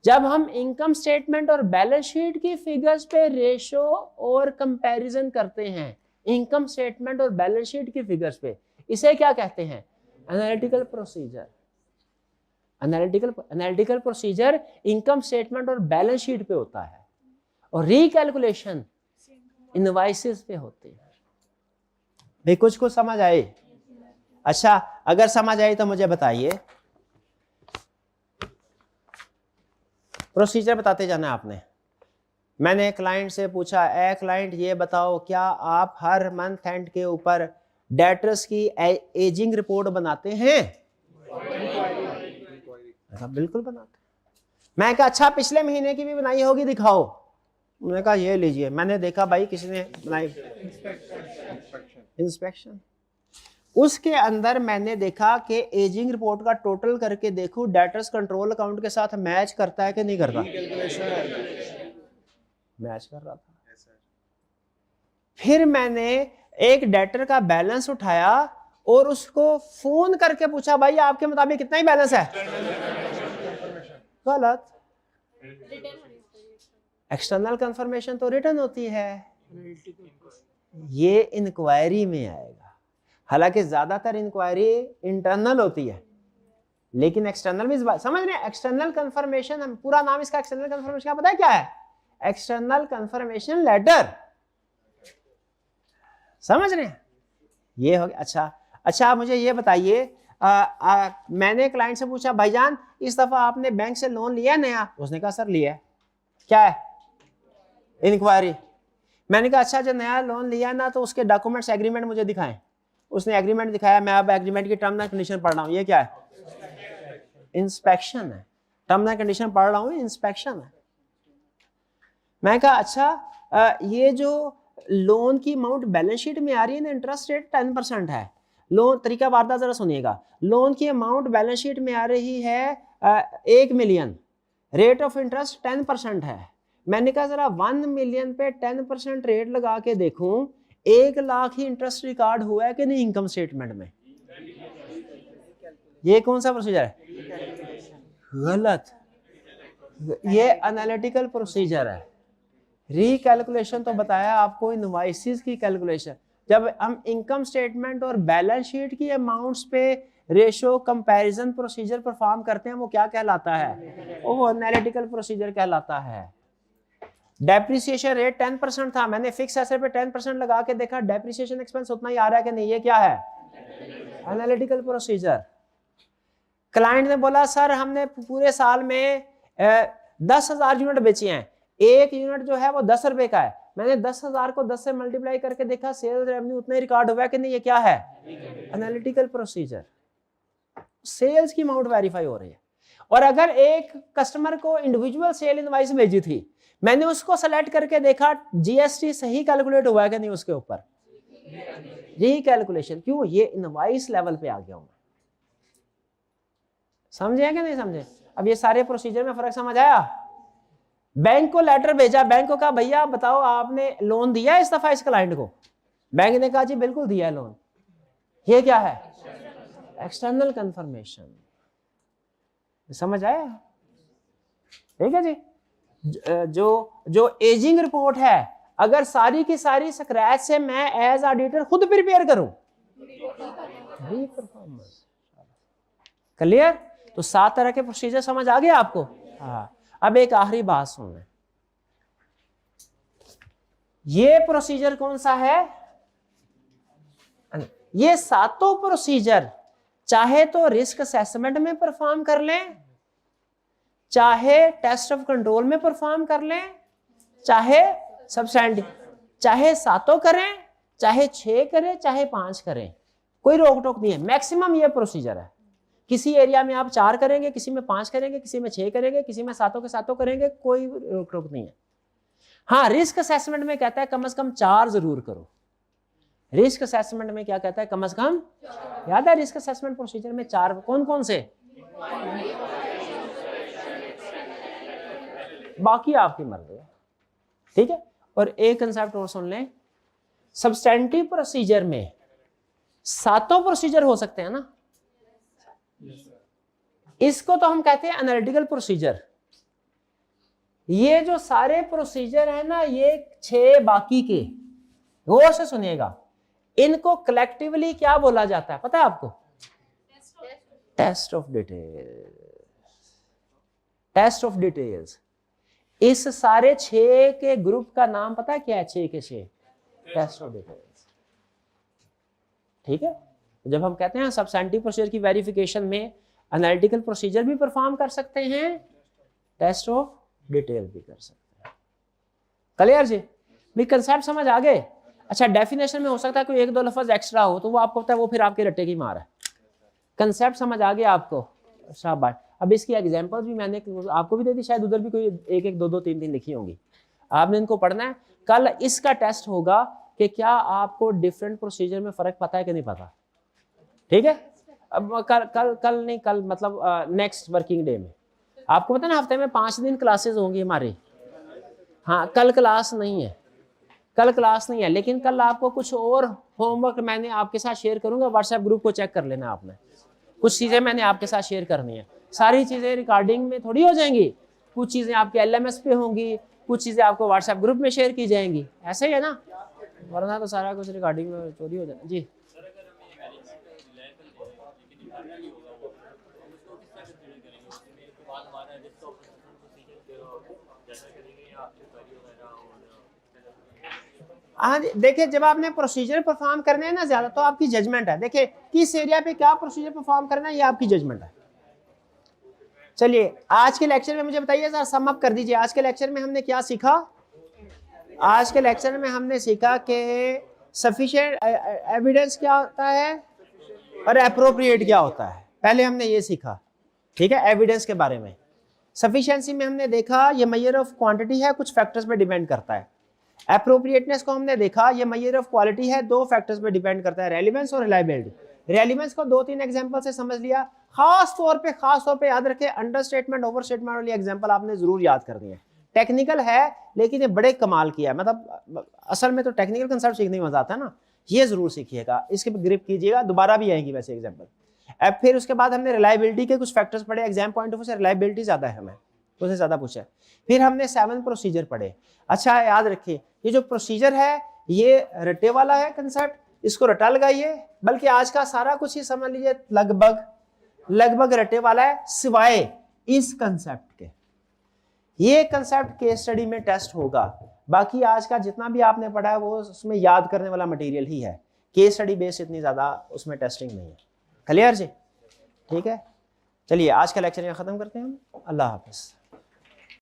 जब हम इनकम स्टेटमेंट और बैलेंस शीट की फिगर्स पे रेशो और कंपैरिजन करते हैं, इनकम स्टेटमेंट और बैलेंस शीट की फिगर्स पे, इसे क्या कहते हैं? Analytical procedure. Analytical procedure income statement और बैलेंस शीट पे होता है और रीकैलकुलेशन इनवॉइसेस पे होते हैं। भाई कुछ समझ आए? अच्छा, अगर समझ आई तो मुझे बताइए। प्रोसीजर बताते जाना आपने। मैंने क्लाइंट से पूछा, ए क्लाइंट ये बताओ क्या आप हर मंथ एंड के ऊपर डेटर्स की एजिंग रिपोर्ट बनाते हैं? मैं कहा बिल्कुल बनाते। मैं कहा अच्छा पिछले महीने की भी बनाई होगी दिखाओ। उन्होंने कहा ये लीजिए। मैंने देखा भाई किसी ने बनाई इंस्पेक्शन, उसके अंदर मैंने देखा कि एजिंग रिपोर्ट का टोटल करके देखूं डेटर्स कंट्रोल अकाउंट के साथ मैच करता है कि नहीं करता। मैच कर रहा था। फिर मैंने एक डेटर का बैलेंस उठाया और उसको फोन करके पूछा भाई आपके मुताबिक कितना ही बैलेंस है। गलत। एक्सटर्नल कंफर्मेशन तो रिटर्न होती है, ये इंक्वायरी में आएगा। हालांकि ज्यादातर इंक्वायरी इंटरनल होती है, लेकिन एक्सटर्नल भी समझ रहे हैं। एक्सटर्नल कंफर्मेशन, हम पूरा नाम इसका एक्सटर्नल कंफर्मेशन का पता है क्या है? External confirmation letter. समझ रहे हैं? ये हो गया। अच्छा आप मुझे ये बताइए, मैंने क्लाइंट से पूछा भाईजान इस दफा आपने बैंक से लोन लिया नया? उसने कहा सर लिया है। क्या है? इंक्वायरी। मैंने कहा अच्छा जब नया लोन लिया ना तो उसके डॉक्यूमेंट्स एग्रीमेंट मुझे दिखाएं। उसने एग्रीमेंट दिखाया। मैं अब एग्रीमेंट की टर्म एंड कंडीशन पढ़ रहा हूँ। ये क्या है? इंस्पेक्शन है। टर्म एंड कंडीशन पढ़ रहा हूँ, इंस्पेक्शन है। मैं कहा अच्छा ये जो लोन की अमाउंट बैलेंस शीट में आ रही है ना, इंटरेस्ट रेट 10% है। लोन तरीका वारदात जरा सुनिएगा। लोन की अमाउंट बैलेंस शीट में आ रही है 1 मिलियन, रेट ऑफ इंटरेस्ट 10% है। मैंने कहा जरा 1 मिलियन पे 10% रेट लगा के देखूं 1 लाख ही इंटरेस्ट रिकॉर्ड हुआ है कि नहीं इनकम स्टेटमेंट में। ये कौन सा प्रोसीजर है? गलत। ये एनालिटिकल प्रोसीजर है। रिकैलकुलेशन तो बताया आपको इनवॉइसेस की कैलकुलेशन। जब हम इनकम स्टेटमेंट और बैलेंस शीट की अमाउंट्स पे रेशो कंपैरिजन प्रोसीजर परफॉर्म करते हैं, वो क्या कहलाता है? वो एनालिटिकल प्रोसीजर कहलाता है। डेप्रिसिएशन रेट 10% था। मैंने फिक्स एसेट पे 10% लगा के देखा डेप्रिसिएशन एक्सपेंस उतना ही आ रहा है कि नहीं। ये क्या है? Analytical procedure. क्लाइंट ने बोला सर हमने पूरे साल में 10,000 यूनिट बेची हैं, एक यूनिट जो है वो 10 रुपए का है। मैंने 10,000 को 10 से मल्टीप्लाई करके देखा सेल्स रेवेन्यू उतना ही रिकॉर्ड हुआ है कि नहीं। ये क्या है? Analytical procedure. सेल्स की अमाउंट वेरीफाई हो रही है। और अगर एक कस्टमर को इंडिविजुअल सेल इनवॉइस भेजी थी, मैंने उसको सेलेक्ट करके देखा जीएसटी सही कैलकुलेट हुआ है कि नहीं उसके ऊपर। यही कैलकुलेशन। क्यों? ये इनवॉइस लेवल पे आ गया हूं। समझे कि नहीं समझे? अब ये सारे प्रोसीजर में फर्क समझ आया? बैंक को लेटर भेजा, बैंक को कहा भैया बताओ आपने लोन दिया इस दफा इस क्लाइंट को? बैंक ने कहा जी बिल्कुल दिया है लोन। ये क्या है? External confirmation. समझ आया? ठीक है जी। जो एजिंग रिपोर्ट है, अगर सारी की सारी स्क्रैच से मैं एज ऑडिटर खुद प्रिपेयर करूं, क्लियर? तो 7 तरह के प्रोसीजर समझ आ गया आपको? हाँ। अब एक आखिरी बात सुन लें। ये प्रोसीजर कौन सा है? ये सातों प्रोसीजर चाहे तो रिस्क असेसमेंट में परफॉर्म कर लें, चाहे टेस्ट ऑफ कंट्रोल में परफॉर्म कर लें, चाहे सब्सटेंटिव, चाहे सातों करें, चाहे 6 करें, चाहे 5 करें, कोई रोक टोक नहीं है। मैक्सिमम ये प्रोसीजर है। किसी एरिया में आप 4 करेंगे, किसी में 5 करेंगे, किसी में 6 करेंगे, किसी में सातों के सातों करेंगे, कोई रोक टोक नहीं है। हाँ, रिस्क असेसमेंट में कहता है कम से कम 4 जरूर करो। रिस्क असेसमेंट में क्या कहता है? कम से कम। याद है रिस्क असेसमेंट प्रोसीजर में 4 कौन कौन से? बाकी आपकी मर्जी है। ठीक है। और एक कंसेप्ट और सुन लें, सब्सटेंटिव प्रोसीजर में सातों प्रोसीजर हो सकते हैं ना। इसको तो हम कहते हैं एनालिटिकल प्रोसीजर। ये जो सारे प्रोसीजर है ना, ये 6 बाकी के, गौर से सुनिएगा, इनको कलेक्टिवली क्या बोला जाता है पता है आपको? Test of details. Test of details. इस सारे 6 के ग्रुप का नाम पता है क्या है? 6 के 6 टेस्ट ऑफ डिटेल्स। ठीक है। जब हम कहते हैं सब्सटेंटिव प्रोसीजर की वेरिफिकेशन में एनालिटिकल प्रोसीजर भी परफॉर्म कर सकते हैं, टेस्ट ऑफ डिटेल भी कर सकते हैं। क्लियर जी? भी कंसेप्ट समझ आ गए? अच्छा, डेफिनेशन में हो सकता है कोई 1-2 लफ्ज एक्स्ट्रा हो तो वो आपको पता है, वो फिर आपके रट्टे की मार है। कंसेप्ट समझ आ गया आपको? शाबाश। अब इसकी एग्जांपल्स भी मैंने आपको भी दे दी, शायद उधर भी कोई एक एक दो दो तीन तीन लिखी होंगी, आपने इनको पढ़ना है। कल इसका टेस्ट होगा कि क्या आपको डिफरेंट प्रोसीजर में फ़र्क पता है कि नहीं पता, ठीक है। अब कल नहीं, कल मतलब नेक्स्ट वर्किंग डे में आपको पता ना, हफ्ते में 5 दिन क्लासेस होंगी हमारी। हाँ, कल क्लास नहीं है, कल क्लास नहीं है, लेकिन कल आपको कुछ और होमवर्क मैंने आपके साथ शेयर करूंगा, व्हाट्सएप ग्रुप को चेक कर लेना आपने। कुछ चीज़ें मैंने आपके साथ शेयर करनी है, सारी चीज़ें रिकॉर्डिंग में थोड़ी हो जाएंगी, कुछ चीज़ें आपके LMS पे होंगी, कुछ चीज़ें आपको व्हाट्सएप ग्रुप में शेयर की जाएंगी, ऐसे ही है ना, वरना तो सारा कुछ रिकॉर्डिंग में चोरी हो जाए। जी हाँ, देखिए जब आपने प्रोसीजर परफॉर्म करने हैं ना ज़्यादा, तो आपकी जजमेंट है, देखिए किस एरिया पे क्या प्रोसीजर परफॉर्म करना है, ये आपकी जजमेंट है। चलिए आज के लेक्चर में मुझे बताइए सर, सम अप कर दीजिए, आज के लेक्चर में हमने क्या सीखा। आज के लेक्चर में हमने सीखा कि सफिशिएंट एविडेंस क्या होता है और एप्रोप्रिएट क्या होता है, पहले हमने ये सीखा, ठीक है। एविडेंस के बारे में, सफिशिएंसी में हमने देखा ये मेजर ऑफ क्वांटिटी है, कुछ फैक्टर्स पे डिपेंड करता है। एप्रोप्रिएटनेस को हमने देखा ये मेजर ऑफ क्वालिटी है, 2 फैक्टर्स पे डिपेंड करता है, रेलेवेंस और रिलायबिलिटी। रेलेवेंस को 2-3 एग्जांपल से समझ लिया, खास तौर पे याद रखें, अंडरस्टेटमेंट ओवरस्टेटमेंट वाली एग्जांपल आपने जरूर याद करनी है। टेक्निकल है लेकिन ये बड़े कमाल किया है, मतलब असल में तो टेक्निकल कंसेप्ट सीखने में मजा आता है ना, ये जरूर सीखिएगा, इसके ग्रिप कीजिएगा, दोबारा भी आएंगी वैसे एग्जाम्पल। अब फिर उसके बाद हमने रिलायबिलिटी के कुछ फैक्टर्स पढ़े, एग्जाम पॉइंट ऑफ व्यू से रिलायबिलिटी ज्यादा है हमें, उससे ज्यादा पूछा। फिर हमने 7 प्रोसीजर पढ़े। अच्छा याद रखिए, ये जो प्रोसीजर है ये रटे वाला है कंसेप्ट, इसको रटा लगाइए, बल्कि आज का सारा कुछ ही समझ लीजिए लगभग रटे वाला है, सिवाय इस कंसेप्ट के। ये कंसेप्ट केस स्टडी में टेस्ट होगा, बाकी आज का जितना भी आपने पढ़ा है वो उसमें याद करने वाला मटेरियल ही है, केस स्टडी बेस इतनी ज्यादा उसमें टेस्टिंग नहीं है। क्लियर जी, ठीक है। चलिए आज का लेक्चर यहाँ खत्म करते हैं हम, अल्लाह हाफिज।